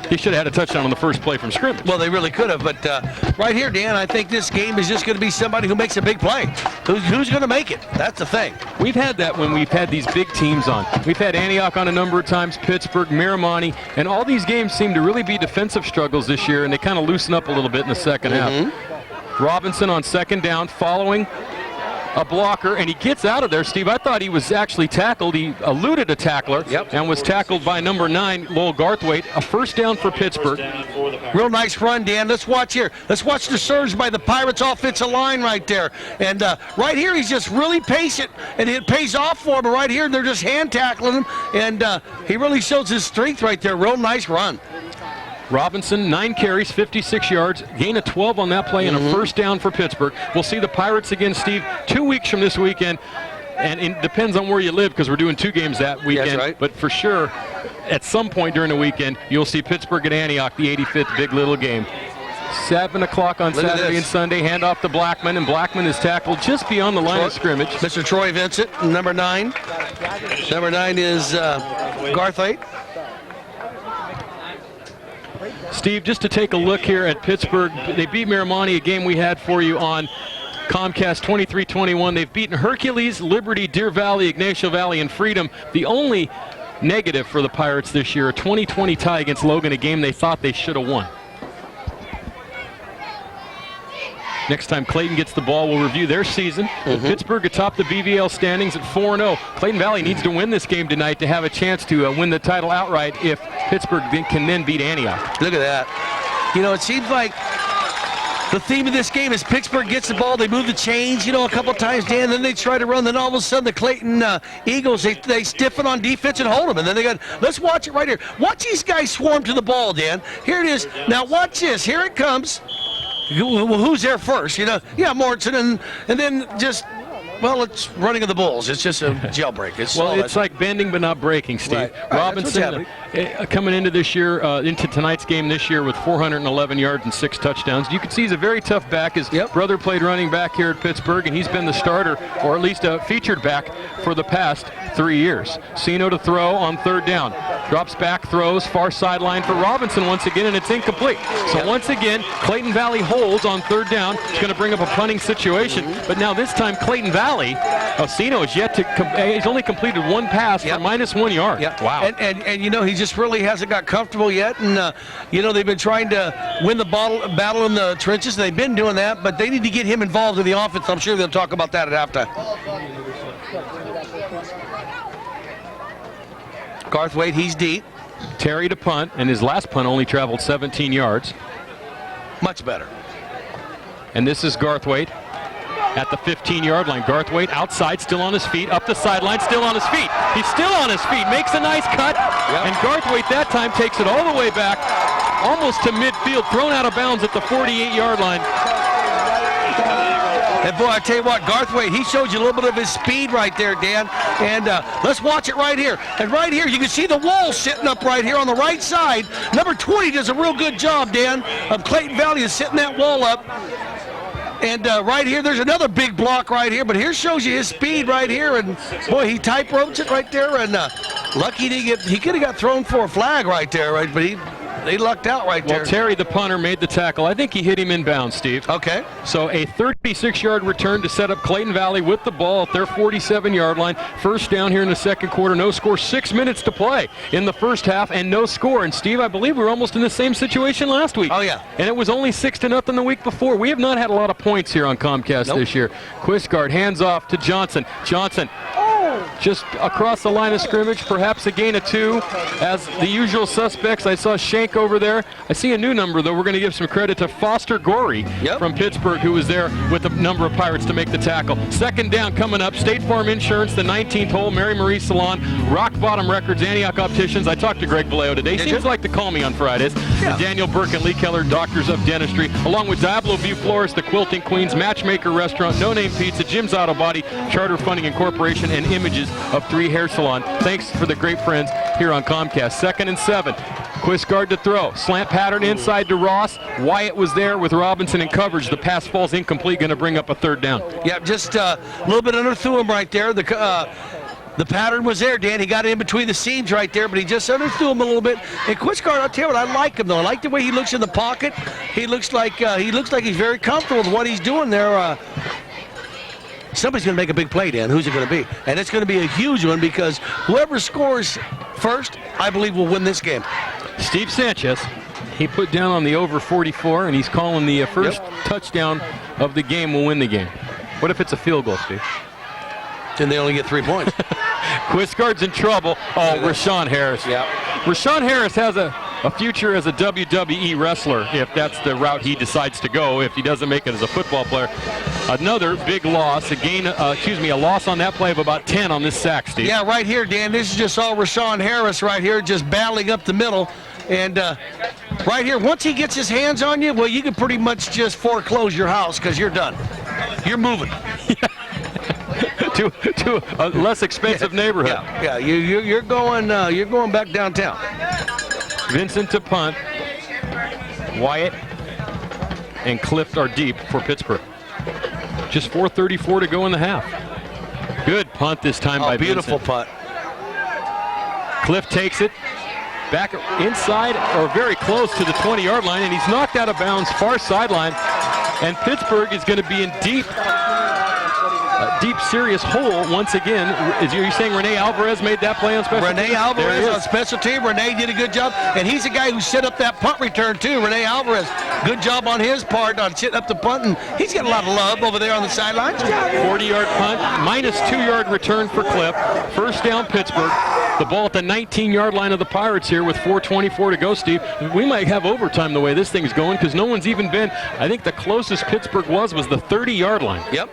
A: he should have had a touchdown on the first play from scrimmage.
H: Well, they really could have. But right here, Dan, I think this game is just going to be somebody who makes a big play. Who's going to make it? That's the thing.
A: We've had that when we've had these big teams on. We've had Antioch on a number of times, Pittsburgh, Miramani, and all these games seem to really be defensive struggles this year, and they kind of loosen up a little bit in the second half. Robinson on second down, following a blocker, and he gets out of there. Steve, I thought he was actually tackled. He eluded a tackler and was tackled by number 9, Lowell Garthwaite. A first down for Pittsburgh.
H: Real nice run, Dan. Let's watch here. Let's watch the surge by the Pirates offensive line right there. And right here, he's just really patient, and it pays off for him. Right here, they're just hand tackling him, and he really shows his strength right there. Real nice run.
A: Robinson, 9 carries, 56 yards, gain of 12 on that play, and a first down for Pittsburgh. We'll see the Pirates again, Steve, 2 weeks from this weekend. And it depends on where you live, because we're doing 2 games that weekend.
H: That's right.
A: But for sure, at some point during the weekend, you'll see Pittsburgh at Antioch, the 85th Big Little game. 7 o'clock on Saturday and Sunday. Hand off to Blackman, and Blackman is tackled just beyond the line of scrimmage.
H: Mr. Troy Vincent, number 9. Number 9 is Garthwaite.
A: Steve, just to take a look here at Pittsburgh, they beat Miramani, a game we had for you on Comcast, 23-21. They've beaten Hercules, Liberty, Deer Valley, Ignacio Valley, and Freedom. The only negative for the Pirates this year, a 20-20 tie against Logan, a game they thought they should have won. Next time Clayton gets the ball, we'll review their season. Pittsburgh atop the BVL standings at 4-0. Clayton Valley needs to win this game tonight to have a chance to win the title outright if Pittsburgh can then beat Antioch.
H: Look at that. You know, it seems like the theme of this game is Pittsburgh gets the ball, they move the chains, a couple times, Dan, then they try to run, then all of a sudden the Clayton Eagles, they stiffen on defense and hold them, and then they got, let's watch it right here. Watch these guys swarm to the ball, Dan. Here it is. Now watch this. Here it comes. Well, who's there first? Yeah, Mortensen, and then just, well, it's running of the bulls. It's just a jailbreak.
A: It's like bending but not breaking, Steve.
H: Right.
A: Robinson coming into this year, into tonight's game this year with 411 yards and 6 touchdowns. You can see he's a very tough back. His brother played running back here at Pittsburgh, and he's been the starter, or at least a featured back, for the past 3 years. Sino to throw on 3rd down. Drops back, throws, far sideline for Robinson once again, and it's incomplete. So once again, Clayton Valley holds on 3rd down. It's going to bring up a punting situation, but now this time Clayton Valley, Sino is yet to, he's only completed 1 pass for -1 yard. Wow.
H: And he just really hasn't got comfortable yet, and they've been trying to win the battle in the trenches. They've been doing that, but they need to get him involved in the offense. I'm sure they'll talk about that at halftime. Garthwaite, he's deep.
A: Terry to punt, and his last punt only traveled 17 yards.
H: Much better.
A: And this is Garthwaite at the 15-yard line. Garthwaite outside, still on his feet, up the sideline, still on his feet. He's still on his feet, makes a nice cut, and Garthwaite that time takes it all the way back, almost to midfield, thrown out of bounds at the 48-yard line.
H: And boy, I tell you what, Garthwaite, he showed you a little bit of his speed right there, Dan. And let's watch it right here. And right here, you can see the wall sitting up right here on the right side. Number 20 does a real good job, Dan, of Clayton Valley is sitting that wall up. And right here, there's another big block right here, but here shows you his speed right here. And boy, he tight ropes it right there. And lucky he could have got thrown for a flag right there, right? But they lucked out right there.
A: Well, Terry, the punter, made the tackle. I think he hit him inbounds, Steve.
H: Okay.
A: So a 36-yard return to set up Clayton Valley with the ball at their 47-yard line. First down here in the second quarter. No score. 6 minutes to play in the first half, and no score. And Steve, I believe we were almost in the same situation last week.
H: Oh yeah.
A: And it was only 6-0 the week before. We have not had a lot of points here on Comcast this year. Quistgaard hands off to Johnson. Johnson. Just across the line of scrimmage, perhaps a gain of 2. As the usual suspects, I saw Shank over there. I see a new number, though. We're going to give some credit to Foster Gorey from Pittsburgh, who was there with a number of Pirates to make the tackle. Second down coming up. State Farm Insurance, the 19th hole, Mary Marie Salon, Rock Bottom Records, Antioch Opticians. I talked to Greg Vallejo today. Seems like to call me on Fridays. And Daniel Burke and Lee Keller, Doctors of Dentistry, along with Diablo View Florist, the Quilting Queens, Matchmaker Restaurant, No Name Pizza, Jim's Auto Body, Charter Funding Incorporation, and Images of 3 Hair Salon. Thanks for the great friends here on Comcast. 2nd and 7. Quistgaard to throw. Slant pattern inside to Ross. Wyatt was there with Robinson in coverage. The pass falls incomplete, going to bring up a 3rd down.
H: Yeah, just a little bit under threw him right there. The pattern was there, Dan. He got in between the seams right there, but he just underthrew him a little bit. And Quistgaard, I'll tell you what, I like him though. I like the way he looks in the pocket. He looks like he's very comfortable with what he's doing there. Somebody's going to make a big play, Dan. Who's it going to be? And it's going to be a huge one because whoever scores first, I believe, will win this game.
A: Steve Sanchez, he put down on the over 44, and he's calling the first touchdown of the game will win the game. What if it's a field goal, Steve?
H: Then they only get 3 points.
A: Quisgard's in trouble. Oh, Rashawn Harris.
H: Yeah.
A: Rashawn Harris has a future as a WWE wrestler if that's the route he decides to go, if he doesn't make it as a football player. Another big loss, a loss on that play of about 10 on this sack, Steve.
H: Yeah, right here, Dan. This is just all Rashawn Harris right here, just battling up the middle. And right here, once he gets his hands on you, well, you can pretty much just foreclose your house because you're done. You're moving.
A: to a less expensive neighborhood.
H: Yeah, you're going back downtown.
A: Vincent to punt. Wyatt and Clift are deep for Pittsburgh. Just 4:34 to go in the half. Good punt this time by
H: beautiful
A: Vincent.
H: punt.
A: Clift takes it back inside or very close to the 20-yard line, and he's knocked out of bounds far sideline. And Pittsburgh is going to be in deep, serious hole once again. Are you saying Rene Alvarez made that play on special teams?
H: Rene Alvarez on special team. Rene did a good job, and he's the guy who set up that punt return too. Rene Alvarez, good job on his part on setting up the punt, and he's got a lot of love over there on the sidelines.
A: 40-yard punt, minus 2-yard return for Cliff. First down, Pittsburgh. The ball at the 19-yard line of the Pirates here with 4:24 to go, Steve. We might have overtime the way this thing's going because no one's even been. I think the closest Pittsburgh was the 30-yard line.
H: Yep.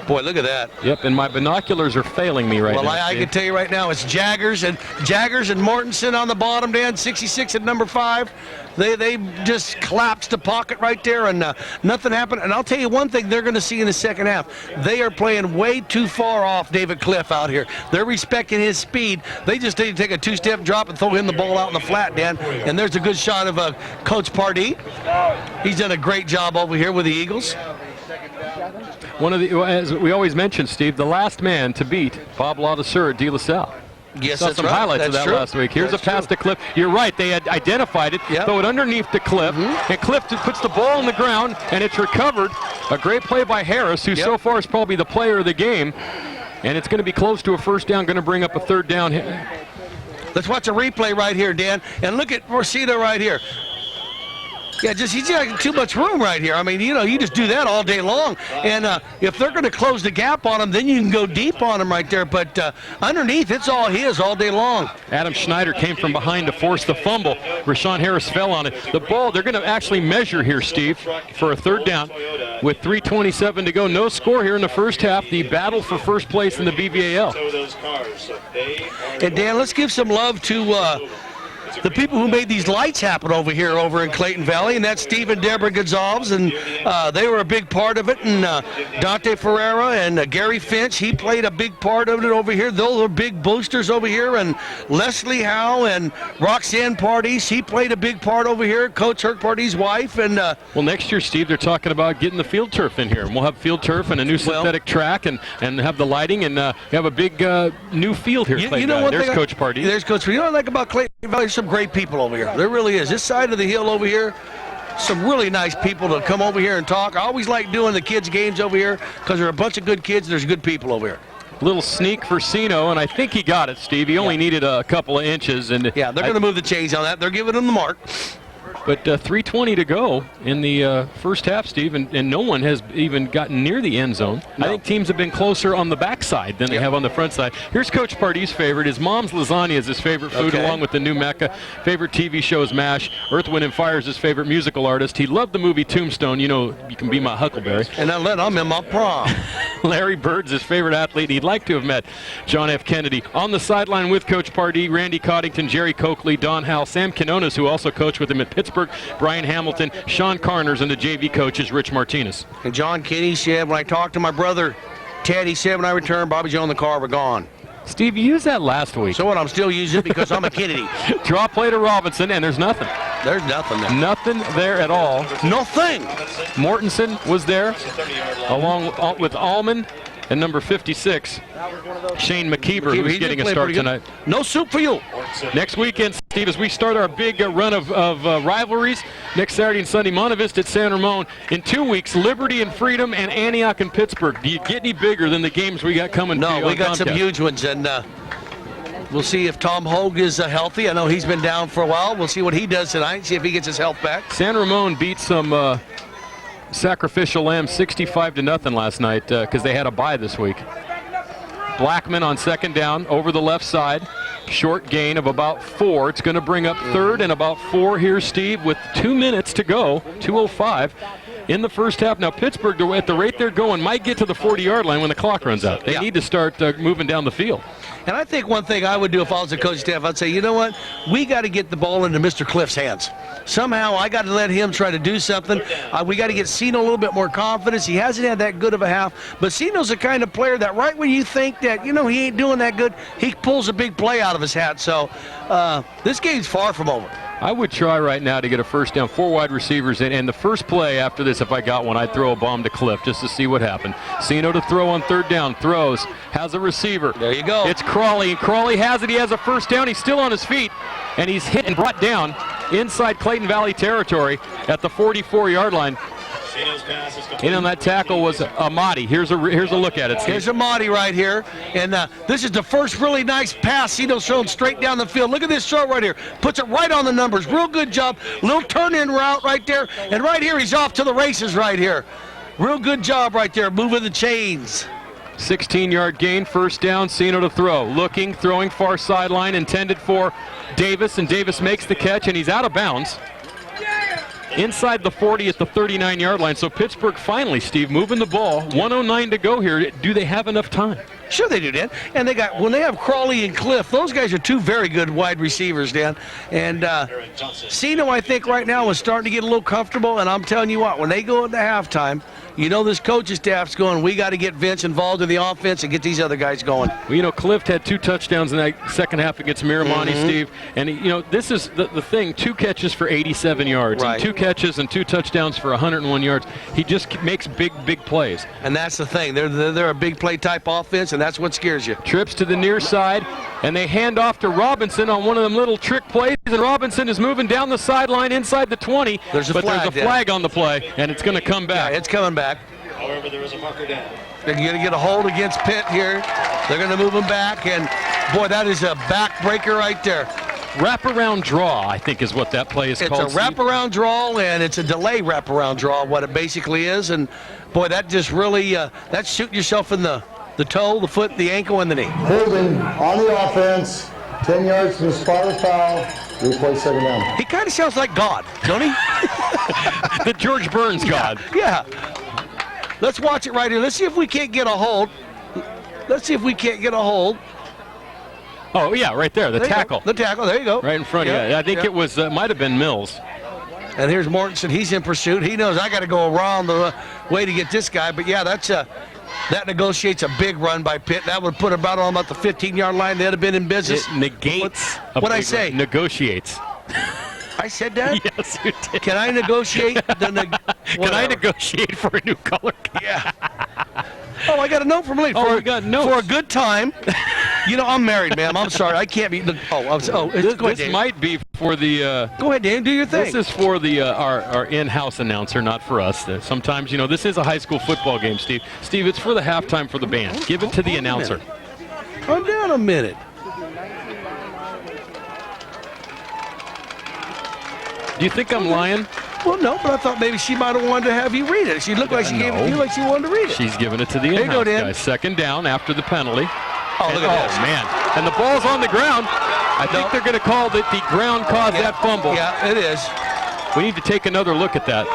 H: Boy, look at that.
A: Yep, and my binoculars are failing me right now.
H: Well, I can tell you right now, it's Jaggers and Mortensen on the bottom, Dan, 66 at number 5. They just collapsed the pocket right there, and nothing happened. And I'll tell you one thing they're going to see in the second half. They are playing way too far off David Cliff out here. They're respecting his speed. They just need to take a 2-step drop and throw him the ball out in the flat, Dan. And there's a good shot of Coach Pardee. He's done a great job over here with the Eagles.
A: One of the, as we always mention, Steve, the last man to beat Bob Ladouceur at De La Salle.
H: Yes,
A: saw
H: that's
A: some
H: right.
A: highlights
H: That's
A: of that
H: true.
A: last week. Here's a pass to Cliff. You're right. They had identified it.
H: Yep.
A: Throw it underneath the Cliff. And Cliff puts the ball on the ground, and it's recovered. A great play by Harris, who so far is probably the player of the game. And it's going to be close to a first down, going to bring up a third down.
H: Let's watch a replay right here, Dan. And look at Morcito right here. Yeah, he's got too much room right here. I mean, you just do that all day long. And if they're going to close the gap on him, then you can go deep on him right there. But underneath, it's all his all day long.
A: Adam Schneider came from behind to force the fumble. Rashawn Harris fell on it. The ball, they're going to actually measure here, Steve, for a third down with 3:27 to go. No score here in the first half. The battle for first place in the BVAL.
H: And Dan, let's give some love to the people who made these lights happen over in Clayton Valley, and that's Steve and Deborah Gonzalez, and they were a big part of it, and Dante Ferreira and Gary Finch, he played a big part of it over here. Those are big boosters over here, and Leslie Howe and Roxanne Pardee, he played a big part over here, Coach Herc Pardee's wife. And
A: well, next year, Steve, they're talking about getting the field turf in here, and we'll have field turf and a new synthetic track and have the lighting, and have a big new field here. There's Coach Pardee.
H: There's Coach Pardee. You know what I like about Clayton Valley? There's some great people over here. There really is. This side of the hill over here, some really nice people to come over here and talk. I always like doing the kids' games over here because there are a bunch of good kids. There's good people over here.
A: Little sneak for Sino, and I think he got it, Steve. He only needed a couple of inches. And
H: yeah, they're going to move the chains on that. They're giving him the mark.
A: But 3:20 to go in the first half, Steve, and no one has even gotten near the end zone. No. I think teams have been closer on the backside than they have on the front side. Here's Coach Pardee's favorite. His mom's lasagna is his favorite food, along with the new Mecca. Favorite TV show is MASH. Earth, Wind & Fire is his favorite musical artist. He loved the movie Tombstone. You know, You Can Be My Huckleberry.
H: And I'm in my prom.
A: Larry Bird's his favorite athlete. He'd like to have met John F. Kennedy. On the sideline with Coach Pardee, Randy Coddington, Jerry Coakley, Don Howell, Sam Quinones, who also coached with him at Pittsburgh, Brian Hamilton, Sean Carners, and the JV coaches, Rich Martinez.
H: And John Kinney said, when I talked to my brother Ted, he said when I returned, Bobby Joe and the car were gone.
A: Steve, you used that last week.
H: So what? I'm still using it because I'm a Kennedy.
A: Draw play to Robinson, and there's nothing.
H: There's nothing there.
A: Nothing there at all.
H: Nothing.
A: Mortensen was there, along with Allman and number 56, Shane McKeever, who's getting a start tonight.
H: No soup for you.
A: Next weekend, Steve, as we start our big run of rivalries, next Saturday and Sunday, Monta Vista at San Ramon. In 2 weeks, Liberty and Freedom and Antioch and Pittsburgh. Do you get any bigger than the games we got coming?
H: No, we got some huge ones, and We'll see if Tom Hogue is healthy. I know he's been down for a while. We'll see what he does tonight, see if he gets his health back.
A: San Ramon beat some sacrificial lamb 65-0 last night because they had a bye this week. Blackman on second down over the left side. Short gain of about 4. It's going to bring up third and about 4 here, Steve, with 2 minutes to go, 2:05 in the first half. Now, Pittsburgh, at the rate they're going, might get to the 40-yard line when the clock runs out. They need to start moving down the field.
H: And I think one thing I would do if I was the coach staff, I'd say, you know what? We got to get the ball into Mr. Cliff's hands. Somehow I got to let him try to do something. We got to get Cino a little bit more confidence. He hasn't had that good of a half, but Cino's the kind of player that right when you think that, you know, he ain't doing that good, he pulls a big play out of his hat. So this game's far from over.
A: I would try right now to get a first down, 4 wide receivers, and the first play after this, if I got one, I'd throw a bomb to Cliff just to see what happened. Cino to throw on third down, throws, has a receiver.
H: There you go.
A: It's Crawley, and Crawley has it. He has a first down. He's still on his feet, and he's hit and brought down inside Clayton Valley territory at the 44-yard line. In on that tackle was Amati. Here's a look at it, Steve.
H: Here's Amati right here, and this is the first really nice pass Cino's thrown straight down the field. Look at this throw right here. Puts it right on the numbers. Real good job. Little turn-in route right there, and right here he's off to the races right here. Real good job right there, moving the chains.
A: 16-yard gain, first down, Cino to throw. Looking, throwing far sideline, intended for Davis, and Davis makes the catch, and he's out of bounds. Inside the 40 at the 39-yard line. So Pittsburgh finally, Steve, moving the ball. 1:09 to go here. Do they have enough time?
H: Sure they do, Dan. And they got, when they have Crawley and Cliff, those guys are two very good wide receivers, Dan. And Cino, I think, right now is starting to get a little comfortable. And I'm telling you what, when they go into halftime, you know this coaching staff's going, we got to get Vince involved in the offense and get these other guys going.
A: Well, you know, Cliff had 2 touchdowns in that second half against Miramani, Steve. And, you know, this is the thing, 2 catches for 87 yards.
H: Right.
A: And 2 catches and 2 touchdowns for 101 yards. He just makes big plays.
H: And that's the thing. They're a big play type offense, and that's what scares you.
A: Trips to the near side, and they hand off to Robinson on one of them little trick plays, and Robinson is moving down the sideline inside the 20. There's a flag on the play, and it's going to come back.
H: Yeah, it's coming back.
I: However, there is a marker down.
H: They're going to get a hold against Pitt here. They're going to move him back, and boy, that is a backbreaker right there.
A: Wraparound draw, I think, is what that play is called.
H: It's a wraparound draw, and it's a delay wraparound draw, what it basically is. And boy, that just really, that's shooting yourself in the toe, the foot, the ankle, and the knee.
F: Holding on the offense, 10 yards from the spot of the foul. Replay second down.
H: He kind of sounds like God, don't he?
A: The George Burns God.
H: Yeah. Let's watch it right here. Let's see if we can't get a hold. Let's see if we can't get a hold.
A: Oh, yeah, right there, the tackle.
H: The tackle, there you go.
A: Right in front of you. I think it was, might have been Mills.
H: And here's Mortensen. He's in pursuit. He knows I got to go around the way to get this guy. But, yeah, that negotiates a big run by Pitt. That would put about on about the 15-yard line. They'd have been in business.
A: It negates.
H: What'd I say?
A: Negotiates.
H: I said that?
A: Yes, you did.
H: Can I negotiate?
A: Can I negotiate for a new color?
H: Yeah. Oh, I got a note from Lee.
A: We got notes.
H: For a good time. You know, I'm married, ma'am. I'm sorry. I can't be.
A: This might be for the.
H: Go ahead, Dan. Do your thing.
A: This is for the our in-house announcer, not for us. Sometimes, you know, this is a high school football game, Steve. Steve, it's for the halftime for the band. Give it to the announcer.
H: Calm down a minute.
A: Do you think I'm lying?
H: Well, no, but I thought maybe she might have wanted to have you read it. She looked like she gave it to you like she wanted to read it.
A: She's giving it to the in-house guy. Second down after the penalty.
H: Oh, look at this.
A: Man. And the ball's on the ground. I think they're going to call that the ground caused that fumble.
H: Yeah, it is.
A: We need to take another look at that.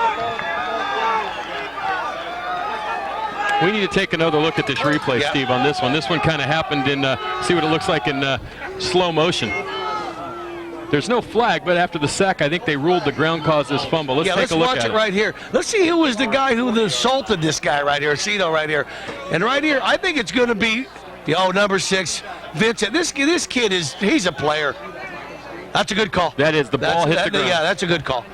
A: We need to take another look at this replay, Steve, on this one. This one kind of happened in, see what it looks like in slow motion. There's no flag, but after the sack, I think they ruled the ground caused this fumble. Let's take a look at it.
H: Let's watch it right here. Let's see who was the guy who assaulted this guy right here, Cino right here. And right here, I think it's going to be, number 6, Vincent. This kid he's a player. That's a good call.
A: That is, the ball hit the ground.
H: Yeah, that's a good call.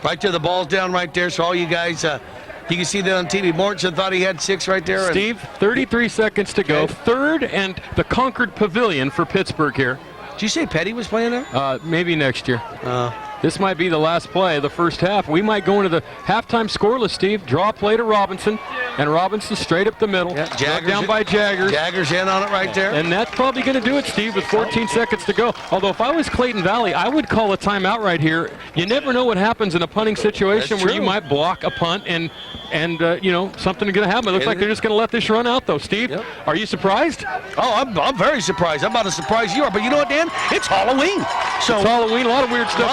H: Right there, the ball's down right there, so all you guys, you can see that on TV. Mortensen thought he had 6 right there.
A: Steve, 33 seconds to go. Third and the Concord Pavilion for Pittsburgh here.
H: Did you say Petty was playing there?
A: Maybe next year. This might be the last play of the first half. We might go into the halftime scoreless, Steve. Draw play to Robinson, and Robinson straight up the middle.
H: Yeah, Jaggers
A: down by Jaggers.
H: Jaggers in on it right there.
A: And that's probably going to do it, Steve, with 14 seconds to go. Although if I was Clayton Valley, I would call a timeout right here. You never know what happens in a punting situation where you might block a punt and you know, something is going to happen. It looks like they're just going to let this run out, though. Steve, are you surprised?
H: Oh, I'm very surprised. I'm about as surprised you are. But you know what, Dan? It's Halloween. So
A: it's Halloween. A lot of weird stuff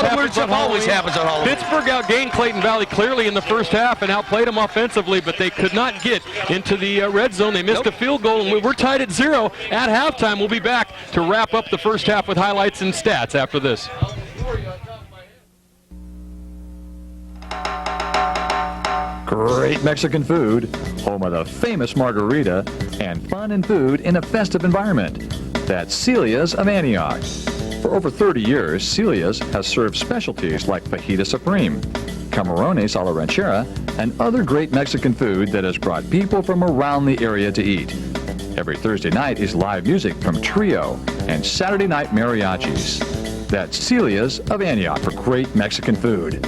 H: always happens on Halloween.
A: Pittsburgh outgained Clayton Valley clearly in the first half and outplayed them offensively, but they could not get into the red zone. They missed a field goal, and we're tied at 0 at halftime. We'll be back to wrap up the first half with highlights and stats after this.
C: Great Mexican food, home of the famous margarita, and fun and food in a festive environment. That's Celia's of Antioch. For over 30 years, Celia's has served specialties like fajita supreme, camarones a la ranchera, and other great Mexican food that has brought people from around the area to eat. Every Thursday night is live music from Trio and Saturday night mariachis. That's Celia's of Antioch for great Mexican food.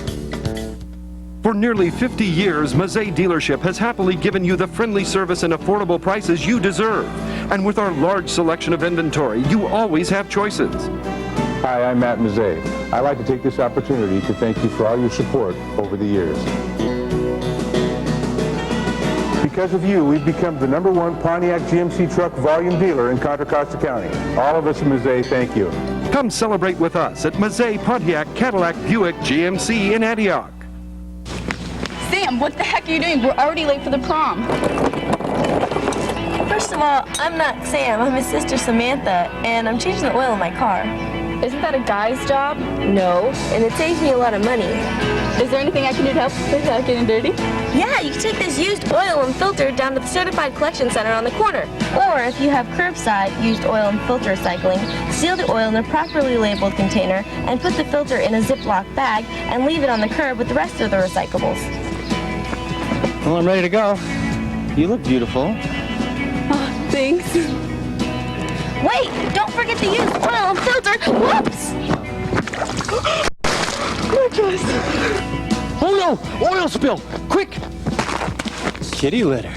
M: For nearly 50 years, Mazay Dealership has happily given you the friendly service and affordable prices you deserve. And with our large selection of inventory, you always have choices.
J: Hi, I'm Matt Mazay. I'd like to take this opportunity to thank you for all your support over the years. Because of you, we've become the #1 Pontiac GMC truck volume dealer in Contra Costa County. All of us at Mazay, thank you.
M: Come celebrate with us at Mazay Pontiac Cadillac Buick GMC in Antioch.
N: Sam, what the heck are you doing? We're already late for the prom.
O: First of all, I'm not Sam. I'm his sister Samantha, and I'm changing the oil in my car.
N: Isn't that a guy's job?
O: No, and it saves me a lot of money.
N: Is there anything I can do to help without getting dirty?
O: Yeah, you can take this used oil and filter down to the Certified Collection Center on the corner. Or if you have curbside used oil and filter recycling, seal the oil in a properly labeled container and put the filter in a Ziploc bag and leave it on the curb with the rest of the recyclables.
P: Well, I'm ready to go. You look beautiful.
N: Oh, thanks.
O: Wait, don't forget to use oil and filter. Whoops!
B: Oh no! Oil spill! Quick!
P: Kitty litter.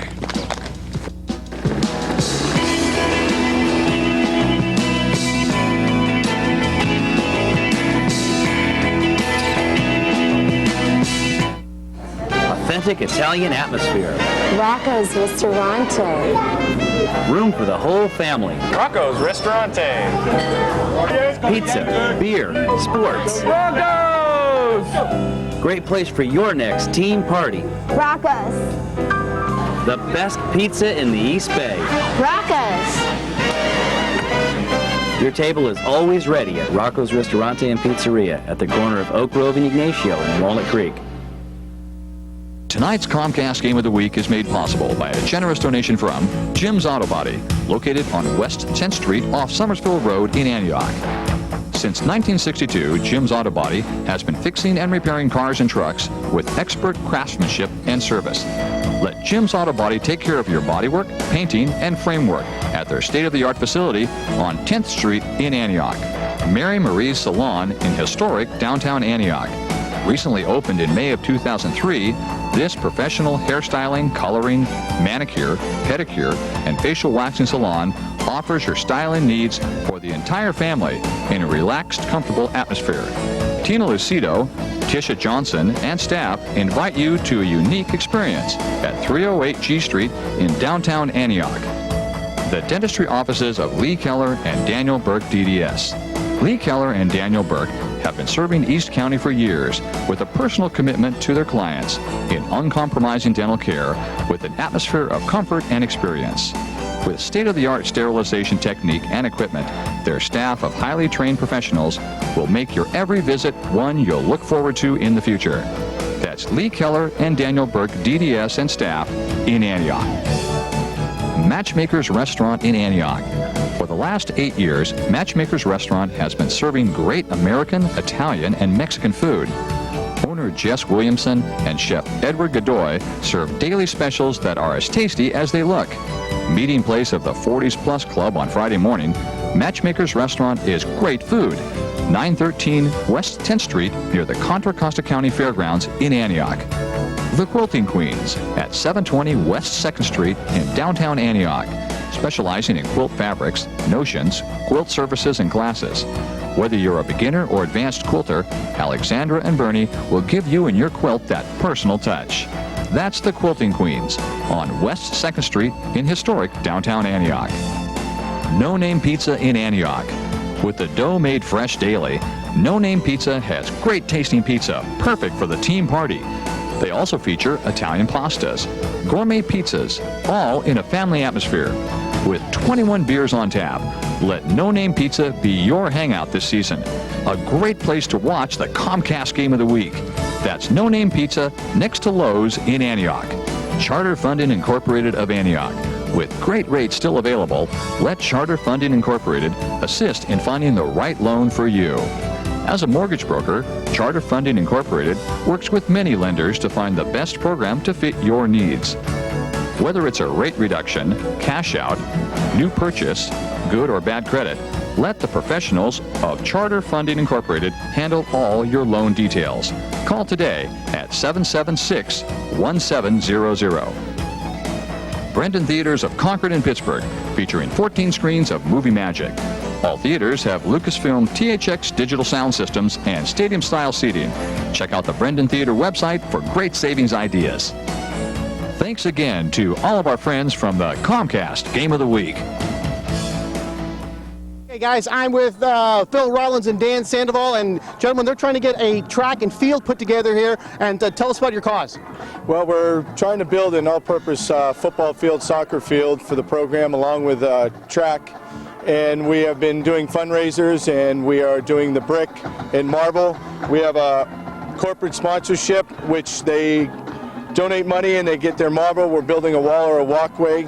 D: Authentic Italian atmosphere.
E: Rocco's Ristorante.
D: Room for the whole family.
Q: Rocco's Ristorante.
D: Pizza, beer, sports.
Q: Rocco's!
D: Great place for your next team party.
E: Rocco's.
D: The best pizza in the East Bay.
E: Rocco's.
D: Your table is always ready at Rocco's Ristorante and Pizzeria at the corner of Oak Grove and Ignacio in Walnut Creek.
C: Tonight's Comcast Game of the Week is made possible by a generous donation from Jim's Auto Body, located on West 10th Street off Summersville Road in Antioch. Since 1962, Jim's Auto Body has been fixing and repairing cars and trucks with expert craftsmanship and service. Let Jim's Auto Body take care of your bodywork, painting, and framework at their state-of-the-art facility on 10th Street in Antioch. Mary Marie's Salon in historic downtown Antioch. Recently opened in May of 2003, this professional hairstyling, coloring, manicure, pedicure, and facial waxing salon offers your styling needs for the entire family in a relaxed, comfortable atmosphere. Tina Lucido, Tisha Johnson, and staff invite you to a unique experience at 308 G Street in downtown Antioch. The dentistry offices of Lee Keller and Daniel Burke DDS. Lee Keller and Daniel Burke have been serving East County for years with a personal commitment to their clients in uncompromising dental care with an atmosphere of comfort and experience. With state-of-the-art sterilization technique and equipment, their staff of highly trained professionals will make your every visit one you'll look forward to in the future. That's Lee Keller and Daniel Burke DDS and staff in Antioch. Matchmaker's Restaurant in Antioch. For the last 8 years, Matchmaker's Restaurant has been serving great American, Italian, and Mexican food. Owner Jess Williamson and Chef Edward Godoy serve daily specials that are as tasty as they look. Meeting place of the 40s Plus Club on Friday morning, Matchmaker's Restaurant is great food. 913 West 10th Street near the Contra Costa County Fairgrounds in Antioch. The Quilting Queens at 720 West 2nd Street in downtown Antioch, specializing in quilt fabrics, notions, quilt surfaces, and classes. Whether you're a beginner or advanced quilter, Alexandra and Bernie will give you and your quilt that personal touch. That's the Quilting Queens on West 2nd Street in historic downtown Antioch. No Name Pizza in Antioch. With the dough made fresh daily, No Name Pizza has great tasting pizza, perfect for the team party. They also feature Italian pastas, gourmet pizzas, all in a family atmosphere. With 21 beers on tap, let No Name Pizza be your hangout this season. A great place to watch the Comcast Game of the Week. That's No Name Pizza next to Lowe's in Antioch. Charter Funding Incorporated of Antioch. With great rates still available, let Charter Funding Incorporated assist in finding the right loan for you. As a mortgage broker, Charter Funding Incorporated works with many lenders to find the best program to fit your needs. Whether it's a rate reduction, cash out, new purchase, good or bad credit, let the professionals of Charter Funding Incorporated handle all your loan details. Call today at 776-1700. Brendan Theaters of Concord and Pittsburg, featuring 14 screens of movie magic. All theaters have Lucasfilm THX digital sound systems and stadium-style seating. Check out the Brendan Theater website for great savings ideas. Thanks again to all of our friends from the Comcast Game of the Week.
G: Hey guys, I'm with Phil Rollins and Dan Sandoval, and gentlemen, they're trying to get a track and field put together here, and tell us about your cause.
R: Well, we're trying to build an all-purpose football field, soccer field for the program, along with track, and we have been doing fundraisers, and we are doing the brick and marble. We have a corporate sponsorship, which they donate money and they get their marble. We're building a wall or a walkway.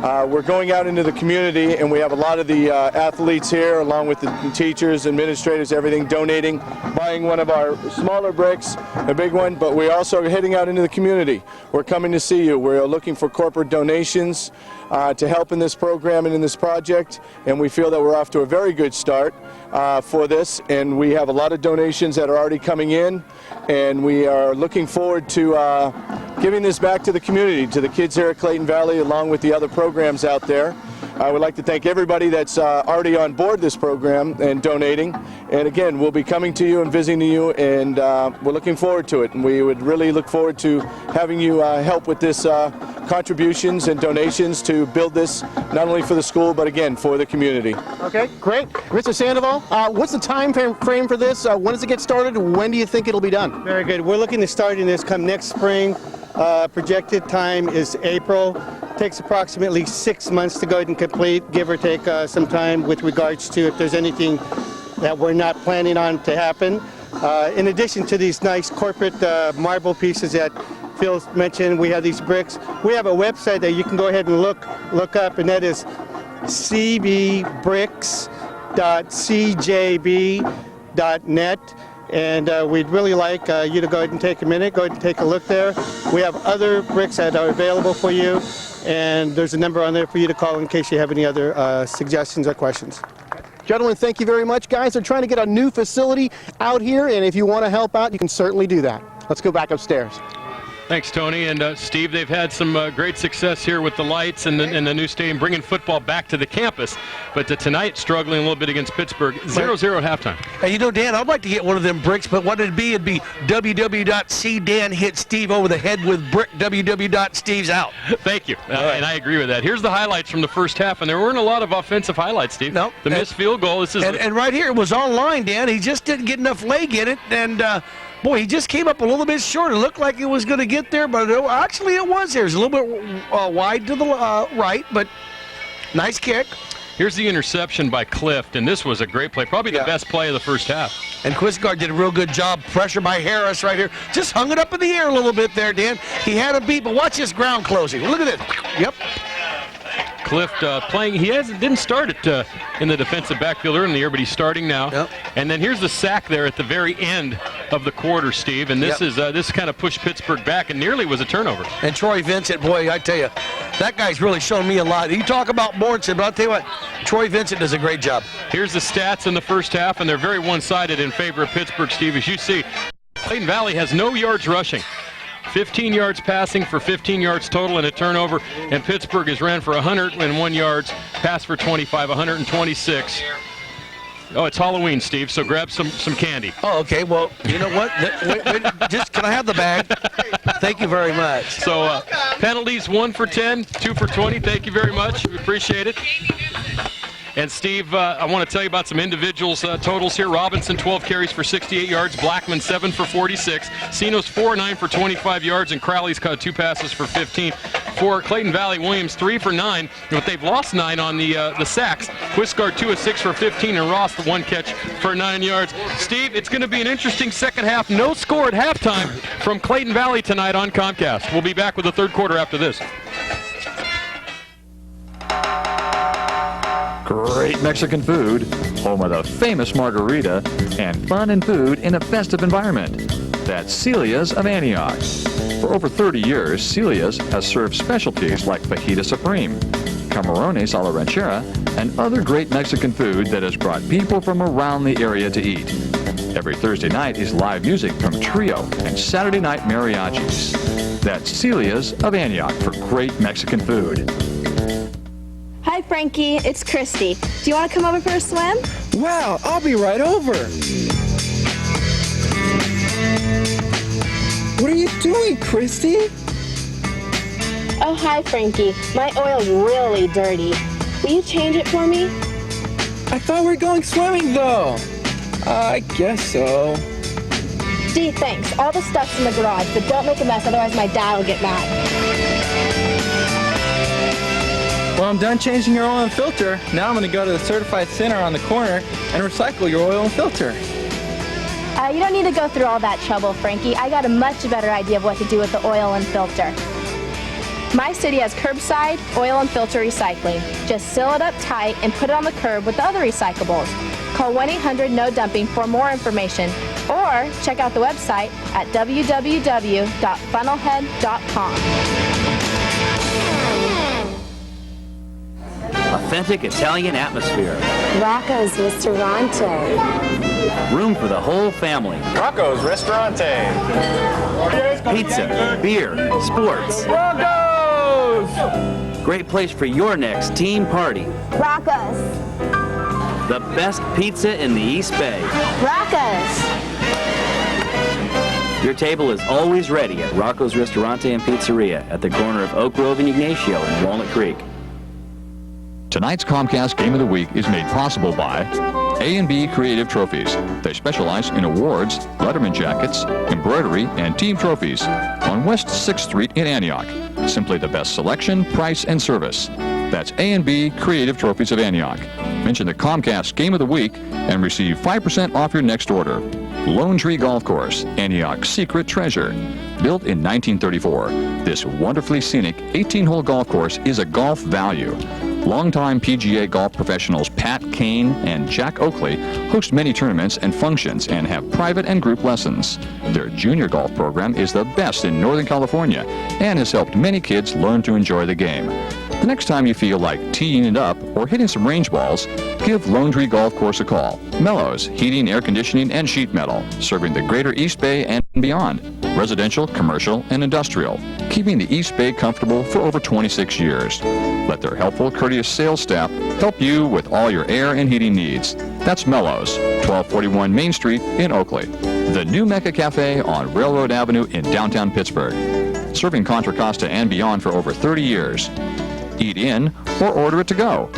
R: We're going out into the community, and we have a lot of the athletes here, along with the teachers, administrators, everything, donating, buying one of our smaller bricks, a big one, but we're also heading out into the community. We're coming to see you. We're looking for corporate donations to help in this program and in this project, and we feel that we're off to a very good start for this, and we have a lot of donations that are already coming in, and we are looking forward to giving this back to the community, to the kids here at Clayton Valley, along with the other programs out there. I would like to thank everybody that's already on board this program and donating. And again, we'll be coming to you and visiting you, and we're looking forward to it. And we would really look forward to having you help with this contributions and donations to build this, not only for the school, but again, for the community.
G: Okay, great. Mr. Sandoval, what's the time frame for this? When does it get started? When do you think it'll be done?
P: Very good. We're looking to start in this come next spring. Projected time is April. Takes approximately 6 months to go ahead and complete, give or take some time with regards to if there's anything that we're not planning on to happen. In addition to these nice corporate marble pieces that Phil mentioned, we have these bricks. We have a website that you can go ahead and look up, and that is cbbricks.cjb.net. And we'd really like you to go ahead and take a minute, go ahead and take a look there. We have other bricks that are available for you, and there's a number on there for you to call in case you have any other suggestions or questions.
G: Gentlemen, thank you very much. Guys, they're trying to get a new facility out here, and if you want to help out, you can certainly do that. Let's go back upstairs.
A: Thanks, Tony. And Steve, they've had some great success here with the lights and the new stadium, bringing football back to the campus. But tonight, struggling a little bit against Pittsburgh. 0-0 at halftime.
H: And you know, Dan, I'd like to get one of them bricks, but what it'd be www.cdan hit Steve over the head with brick, www.steve's out.
A: Thank you. And I agree with that. Here's the highlights from the first half, and there weren't a lot of offensive highlights, Steve.
H: No.
A: The missed field goal. This is
H: and right here, it was online, Dan. He just didn't get enough leg in it, and boy, he just came up a little bit short. It looked like it was going to get there, but actually it was there. It was a little bit wide to the right, but nice kick.
A: Here's the interception by Clift, and this was a great play, probably the best play of the first half.
H: And Quisgard did a real good job. Pressure by Harris right here. Just hung it up in the air a little bit there, Dan. He had a beat, but watch this ground closing. Look at this. Yep.
A: Clift playing. He didn't start it in the defensive backfield early in the year, but he's starting now.
H: Yep.
A: And then here's the sack there at the very end of the quarter, Steve. And this is this kind of pushed Pittsburgh back and nearly was a turnover.
H: And Troy Vincent, boy, I tell you, That guy's really shown me a lot. You talk about Morrison, but I'll tell you what, Troy Vincent does a great job.
A: Here's the stats in the first half, and they're very one-sided in favor of Pittsburgh, Steve. As you see, Clayton Valley has no yards rushing. 15 yards passing for 15 yards total and a turnover, and Pittsburgh has ran for 101 yards, passed for 25, 126. Oh, it's Halloween, Steve, so grab some candy.
H: Oh, okay. Well, you know what? Wait, just can I have the bag? Thank you very much.
A: So penalties, 1 for 10, 2 for 20. Thank you very much. We appreciate it. And Steve, I want to tell you about some individuals totals here. Robinson, 12 carries for 68 yards. Blackman, 7 for 46. Sino's 4-9 for 25 yards. And Crowley's caught 2 passes for 15. For Clayton Valley, Williams, 3 for 9. But they've lost 9 on the sacks. Quisgard, 2 of 6 for 15. And Ross, the 1 catch for 9 yards. Steve, it's going to be an interesting second half. No score at halftime from Clayton Valley tonight on Comcast. We'll be back with the third quarter after this.
C: Great Mexican food, home of the famous margarita, and fun and food in a festive environment. That's Celia's of Antioch. For over 30 years, Celia's has served specialties like fajita supreme, camarones a la ranchera, and other great Mexican food that has brought people from around the area to eat. Every Thursday night is live music from Trio and Saturday night mariachis. That's Celia's of Antioch for great Mexican food.
O: Hi, Frankie. It's Christy. Do you want to come over for a swim?
K: Wow, I'll be right over. What are you doing, Christy?
O: Oh, hi, Frankie. My oil's really dirty. Will you change it for me?
K: I thought we were going swimming, though. I guess so.
O: Gee, thanks. All the stuff's in the garage, but don't make a mess, otherwise my dad will get mad.
K: Well, I'm done changing your oil and filter. Now I'm going to go to the certified center on the corner and recycle your oil and filter.
O: You don't need to go through all that trouble, Frankie. I got a much better idea of what to do with the oil and filter. My city has curbside oil and filter recycling. Just seal it up tight and put it on the curb with the other recyclables. Call 1-800-NO-DUMPING for more information, or check out the website at www.funnelhead.com.
D: Authentic Italian atmosphere.
E: Rocco's Ristorante.
D: Room for the whole family.
Q: Rocco's Ristorante.
D: Pizza, beer, sports.
Q: Rocco's!
D: Great place for your next team party.
E: Rocco's.
D: The best pizza in the East Bay.
E: Rocco's.
D: Your table is always ready at Rocco's Ristorante and Pizzeria at the corner of Oak Grove and Ignacio in Walnut Creek.
C: Tonight's Comcast Game of the Week is made possible by A&B Creative Trophies. They specialize in awards, letterman jackets, embroidery, and team trophies on West 6th Street in Antioch. Simply the best selection, price, and service. That's A&B Creative Trophies of Antioch. Mention the Comcast Game of the Week and receive 5% off your next order. Lone Tree Golf Course, Antioch's secret treasure. Built in 1934, this wonderfully scenic 18-hole golf course is a golf value. Longtime PGA golf professionals Pat Kane and Jack Oakley host many tournaments and functions and have private and group lessons. Their junior golf program is the best in Northern California and has helped many kids learn to enjoy the game. The next time you feel like teeing it up or hitting some range balls, give Lone Tree Golf Course a call. Mellows, heating, air conditioning, and sheet metal, serving the greater East Bay and beyond. Residential, commercial, and industrial, keeping the East Bay comfortable for over 26 years. Let their helpful, courteous sales staff help you with all your air and heating needs. That's Mellows, 1241 Main Street in Oakley. The New Mecca Cafe on Railroad Avenue in downtown Pittsburgh. Serving Contra Costa and beyond for over 30 years. Eat in or order it to go.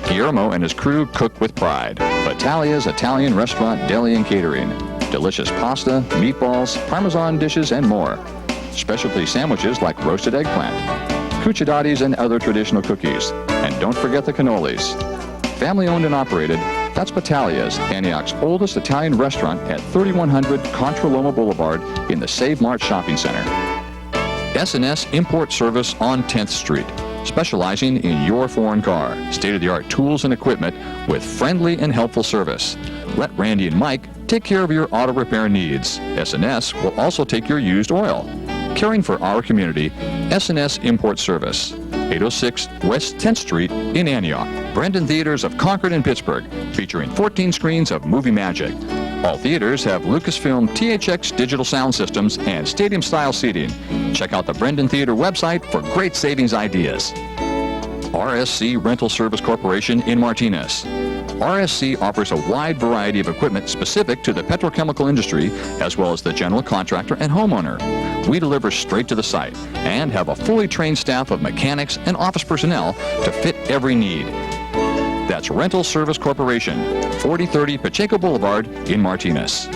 C: Guillermo and his crew cook with pride. Battalia's Italian Restaurant, Deli, and Catering. Delicious pasta, meatballs, Parmesan dishes, and more. Specialty sandwiches like roasted eggplant, cucciadatis, and other traditional cookies. And don't forget the cannolis. Family owned and operated, that's Battalia's, Antioch's oldest Italian restaurant at 3100 Contra Loma Boulevard in the Save Mart Shopping Center. S&S Import Service on 10th Street, specializing in your foreign car. State-of-the-art tools and equipment with friendly and helpful service. Let Randy and Mike take care of your auto repair needs. S&S will also take your used oil. Caring for our community, S&S Import Service. 806 West 10th Street in Antioch. Brendan Theaters of Concord and Pittsburgh, featuring 14 screens of movie magic. All theaters have Lucasfilm THX digital sound systems and stadium-style seating. Check out the Brendan Theater website for great savings ideas. RSC Rental Service Corporation in Martinez. RSC offers a wide variety of equipment specific to the petrochemical industry, as well as the general contractor and homeowner. We deliver straight to the site and have a fully trained staff of mechanics and office personnel to fit every need. That's Rental Service Corporation, 4030 Pacheco Boulevard in Martinez.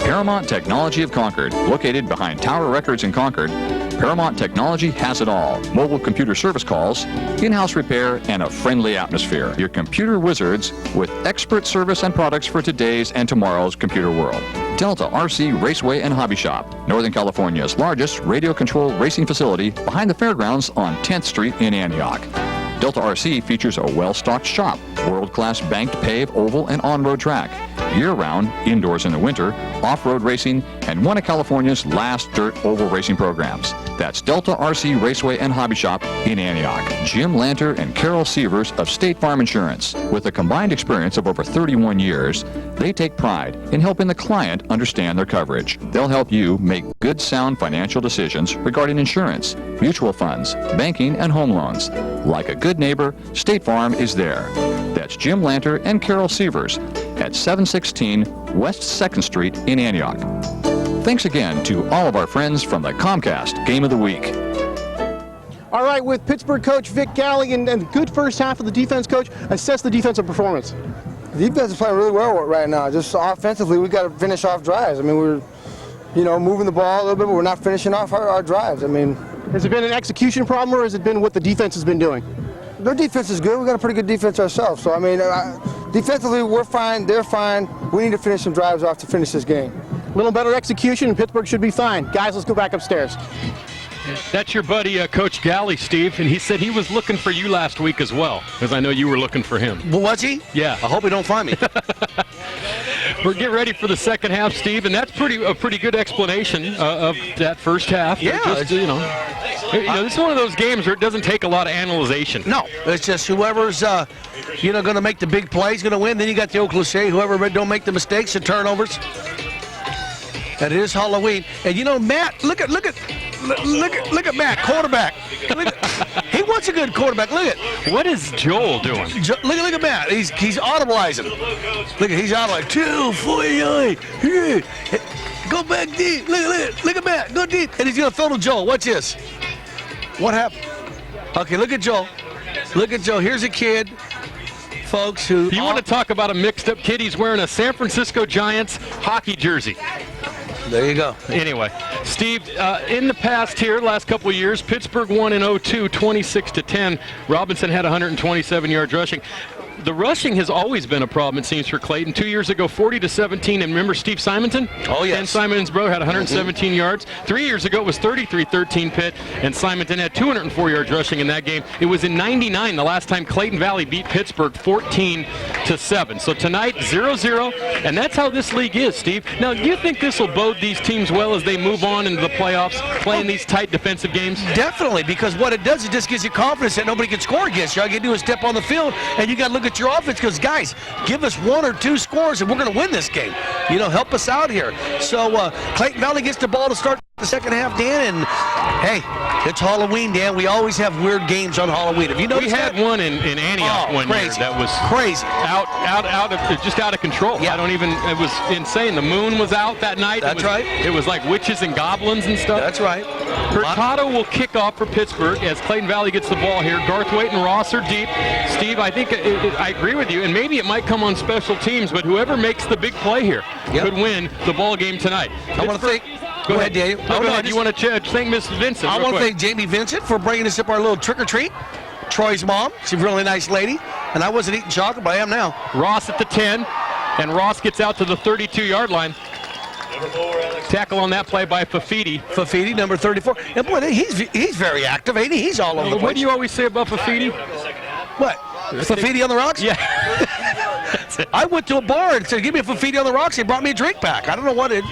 C: Paramount Technology of Concord, located behind Tower Records in Concord. Paramount Technology has it all. Mobile computer service calls, in-house repair, and a friendly atmosphere. Your computer wizards with expert service and products for today's and tomorrow's computer world. Delta RC Raceway and Hobby Shop, Northern California's largest radio-controlled racing facility behind the fairgrounds on 10th Street in Antioch. Delta RC features a well-stocked shop, world-class banked pave, oval, and on-road track, year-round, indoors in the winter, off-road racing, and one of California's last dirt oval racing programs. That's Delta RC Raceway and Hobby Shop in Antioch. Jim Lanter and Carol Sievers of State Farm Insurance. With a combined experience of over 31 years, they take pride in helping the client understand their coverage. They'll help you make good, sound financial decisions regarding insurance, mutual funds, banking, and home loans. Like a good neighbor, State Farm is there. That's Jim Lanter and Carol Sievers at 716 West 2nd Street in Antioch. Thanks again to all of our friends from the Comcast Game of the Week.
G: All right, with Pittsburgh coach Vic Galley and good first half of the defense, coach, assess the defensive performance.
K: The defense is playing really well right now. Just offensively, we got to finish off drives. I mean, we're, moving the ball a little bit, but we're not finishing off our drives. I mean,
G: has it been an execution problem, or has it been what the defense has been doing?
K: Their defense is good. We got a pretty good defense ourselves. So I mean, defensively, we're fine. They're fine. We need to finish some drives off to finish this game.
G: A little better execution, and Pittsburgh should be fine. Guys, let's go back upstairs.
A: That's your buddy, Coach Galley, Steve, and he said he was looking for you last week as well, because I know you were looking for him.
H: Well, was he?
A: Yeah.
H: I hope he don't find me.
A: We're getting ready for the second half, Steve, and that's a pretty good explanation of that first half.
H: Yeah.
A: Just, this is one of those games where it doesn't take a lot of analyzation.
H: No, it's just whoever's going to make the big plays going to win. Then you got the old cliche: whoever don't make the mistakes and turnovers. And it is Halloween. And Matt, look at Matt, quarterback. He wants a good quarterback. Look at
A: what is Joel doing?
H: Look at Matt. He's audibilizing. He's audibilizing. 249. Go back deep. Look at Matt. Go deep. And he's gonna throw to Joel. Watch this. What happened? Okay, look at Joel. Look at Joel. Here's a kid, folks, who.
A: You want to talk about a mixed-up kid? He's wearing a San Francisco Giants hockey jersey.
H: There you go.
A: Anyway, Steve, in the past here, last couple of years, Pittsburgh won in 02, 26-10. Robinson had 127 yards rushing. The rushing has always been a problem, it seems, for Clayton. 2 years ago, 40-17, and remember Steve Simonton?
H: Oh, yes.
A: And Simonton's brother had 117 yards. 3 years ago, it was 33-13 Pitt, and Simonton had 204 yards rushing in that game. It was in 99, the last time Clayton Valley beat Pittsburgh 14-7. So tonight, 0-0, and that's how this league is, Steve. Now, do you think this will bode these teams well as they move on into the playoffs, playing these tight defensive games?
H: Definitely, because what it does, it just gives you confidence that nobody can score against you. All you can do is step on the field, and you got to look at your offense, because guys, give us 1 or 2 scores and we're going to win this game. Help us out here. So Clayton Valley gets the ball to start the second half, Dan, and hey, it's Halloween, Dan. We always have weird games on Halloween. Have you noticed
A: We had one in Antioch one year that was
H: crazy,
A: out of control.
H: Yeah.
A: It was insane. The moon was out that night.
H: That's right.
A: It was like witches and goblins and stuff.
H: That's right.
A: Hurtado will kick off for Pittsburgh as Clayton Valley gets the ball here. Garthwaite and Ross are deep. Steve, I think I agree with you, and maybe it might come on special teams, but whoever makes the big play here could win the ball game tonight.
H: I want to thank. Go ahead, Daniel.
A: Go ahead. You want to thank Miss Vincent?
H: I want to thank Jamie Vincent for bringing us up our little trick or treat. Troy's mom, she's a really nice lady, and I wasn't eating chocolate, but I am now.
A: Ross at the 10, and Ross gets out to the 32-yard line. Tackle on that play by Fafiti.
H: Fafiti, number 34. And boy, he's very active, ain't he? He's all over the place.
A: What do you always say about Fafiti?
H: What? Fafiti on the rocks?
A: Yeah.
H: I went to a bar and said, give me a Fafiti on the rocks. They brought me a drink back. I don't know what it.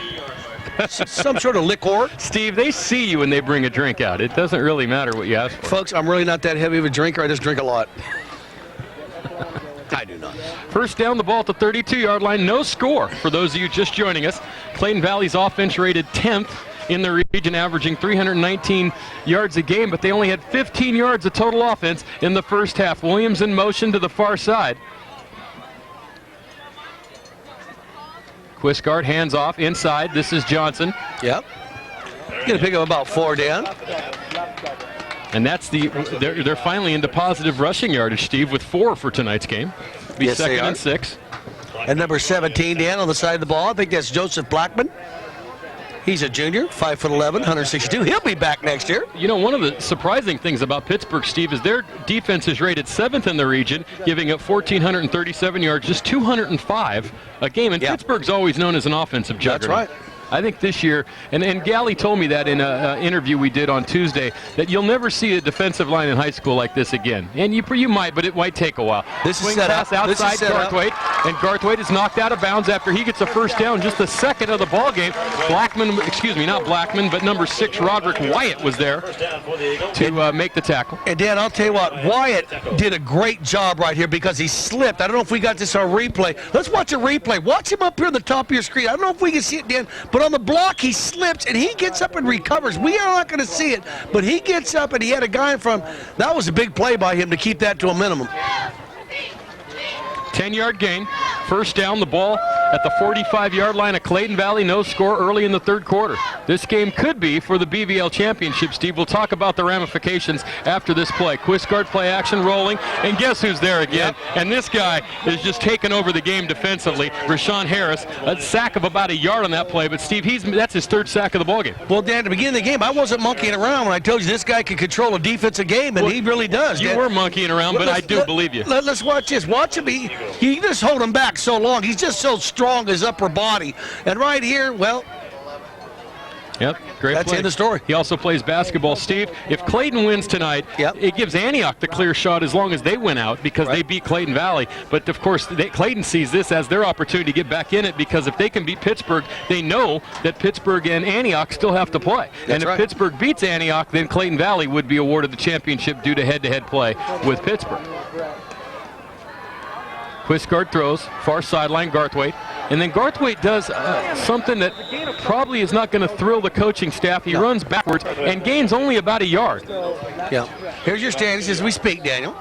H: some sort of liquor.
A: Steve, they see you when they bring a drink out. It doesn't really matter what you ask for.
H: Folks, I'm really not that heavy of a drinker. I just drink a lot. I do not.
A: First down, the ball at the 32-yard line. No score for those of you just joining us. Clayton Valley's offense rated 10th in the region, averaging 319 yards a game, but they only had 15 yards of total offense in the first half. Williams in motion to the far side. Quisgard hands off inside. This is Johnson.
H: Yep. Going to pick up about 4 down.
A: And that's they're finally into positive rushing yardage, Steve, with 4 for tonight's game. Be
H: yes,
A: second and 6.
H: And number 17 down on the side of the ball. I think that's Joseph Blackman. He's a junior, 5'11", 162. He'll be back next year.
A: You know, one of the surprising things about Pittsburgh, Steve, is their defense is rated 7th in the region, giving up 1,437 yards, just 205 a game. And Pittsburgh's always known as an offensive juggernaut.
H: That's right.
A: I think this year, and Gally told me that in an interview we did on Tuesday, that you'll never see a defensive line in high school like this again. And you might, but it might take a while.
H: This is
A: Swing
H: set
A: pass
H: up.
A: outside Garthwaite, and Garthwaite is knocked out of bounds after he gets a first down, just the second of the ball game. Not Blackman, but number 6, Roderick Wyatt was there to make the tackle.
H: And Dan, I'll tell you what, Wyatt did a great job right here because he slipped. I don't know if we got this on replay. Let's watch a replay. Watch him up here on the top of your screen. I don't know if we can see it, Dan, but on the block, he slips, and he gets up and recovers. We are not going to see it, but he gets up, and he had a guy in front. That was a big play by him to keep that to a minimum.
A: 10-yard gain. First down, the ball at the 45-yard line of Clayton Valley. No score early in the third quarter. This game could be for the BVL championship, Steve. We'll talk about the ramifications after this play. Quisgard play action rolling, and guess who's there again? Yep. And this guy is just taking over the game defensively. Rashawn Harris, a sack of about a yard on that play, but Steve, that's his 3rd sack of the ball game.
H: Well, Dan, at the beginning of the game, I wasn't monkeying around when I told you this guy can control a defensive game, and he really does.
A: You were monkeying around, but I do believe you.
H: Let's watch this. Watch him. He just hold him back so long. He's just so strong, his upper body. And right here, well,
A: yep, great
H: that's
A: play.
H: in the story.
A: He also plays basketball. Steve, if Clayton wins tonight, it gives Antioch the clear shot as long as they win out because they beat Clayton Valley. But, of course, Clayton sees this as their opportunity to get back in it because if they can beat Pittsburgh, they know that Pittsburgh and Antioch still have to play. And if Pittsburgh beats Antioch, then Clayton Valley would be awarded the championship due to head-to-head play with Pittsburgh. Quisgard throws, far sideline, Garthwaite. And then Garthwaite does something that probably is not going to thrill the coaching staff. He runs backwards and gains only about a yard.
H: Yeah. Here's your standings as we speak, Daniel.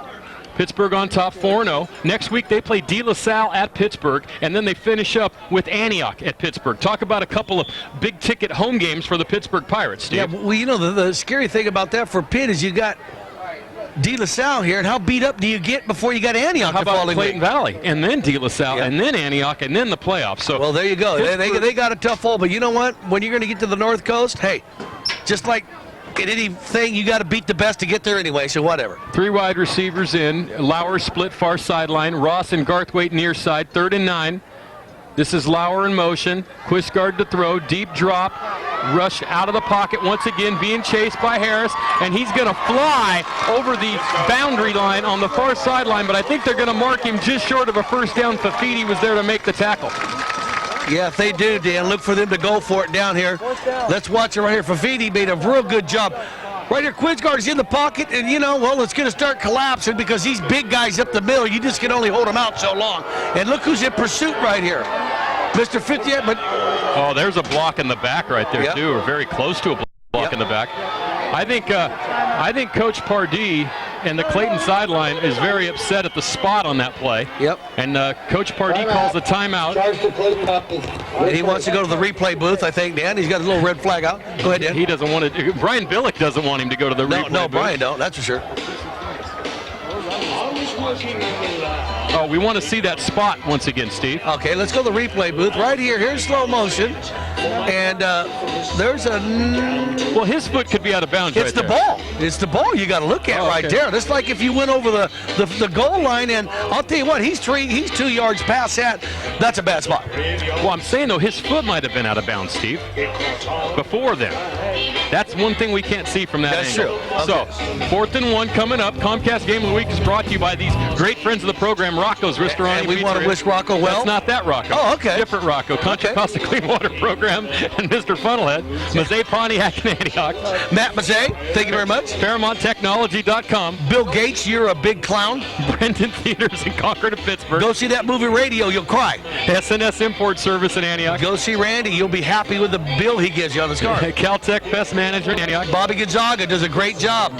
A: Pittsburgh on top, 4-0. Next week they play De La Salle at Pittsburgh, and then they finish up with Antioch at Pittsburgh. Talk about a couple of big-ticket home games for the Pittsburgh Pirates, Steve.
H: Yeah, well, you know, the scary thing about that for Pitt is you got De La Salle here, and how beat up do you get before you got Antioch?
A: How about Clayton Valley, and then De La Salle, and then Antioch, and then the playoffs? So
H: well, there you go. They got a tough hole, but you know what? When you're going to get to the North Coast, hey, just like in anything, you got to beat the best to get there anyway, so whatever.
A: 3 wide receivers in. Lauer split far sideline. Ross and Garthwaite near side. 3rd and 9. This is Lauer in motion. Quisgard to throw. Deep drop. Rush out of the pocket once again, being chased by Harris, and he's going to fly over the boundary line on the far sideline, but I think they're going to mark him just short of a first down. Fafiti was there to make the tackle.
H: Yeah, if they do, Dan, look for them to go for it down here. Let's watch it right here. Fafiti made a real good job. Right here, Quisgard is in the pocket, and you know, well, it's going to start collapsing because these big guys up the middle, you just can only hold them out so long. And look who's in pursuit right here. Mr. 58, but...
A: Oh, there's a block in the back right there, too, or very close to a block in the back. I think Coach Pardee and the Clayton sideline is very upset at the spot on that play.
H: Yep.
A: And Coach Pardee calls the timeout.
H: And he wants to go to the replay booth, I think, Dan. He's got a little red flag out. Go ahead, Dan.
A: He doesn't want to. Brian Billick doesn't want him to go to the replay booth.
H: No, Brian don't. That's for sure.
A: Oh, we want to see that spot once again, Steve.
H: Okay, let's go to the replay booth. Right here. Here's slow motion. And there's a...
A: Well, his foot could be out of bounds right there.
H: It's the ball. It's the ball you got to look at right there. That's like if you went over the goal line, and I'll tell you what, he's 2 yards past that. That's a bad spot.
A: Well, I'm saying, though, his foot might have been out of bounds, Steve, before then. That's one thing we can't see from that angle.
H: That's true. Okay.
A: So, 4th and 1 coming up. Comcast Game of the Week is brought to you by these great friends of the program, Rocco's Restaurant.
H: And we want to wish Rocco well.
A: That's not that Rocco.
H: Oh, okay.
A: Different Rocco. Contra Costa Clean Water Program and Mr. Funnelhead. Mazzei Pontiac in Antioch.
H: Matt Mazzei, thank you very much.
A: ParamountTechnology.com.
H: Bill Gates, you're a big clown.
A: Brendan Theaters in Concord and Pittsburgh.
H: Go see that movie Radio, you'll cry.
A: SNS Import Service in Antioch.
H: Go see Randy, you'll be happy with the bill he gives you on his car.
A: Caltech Pest Management in Antioch.
H: Bobby Gonzaga does a great job.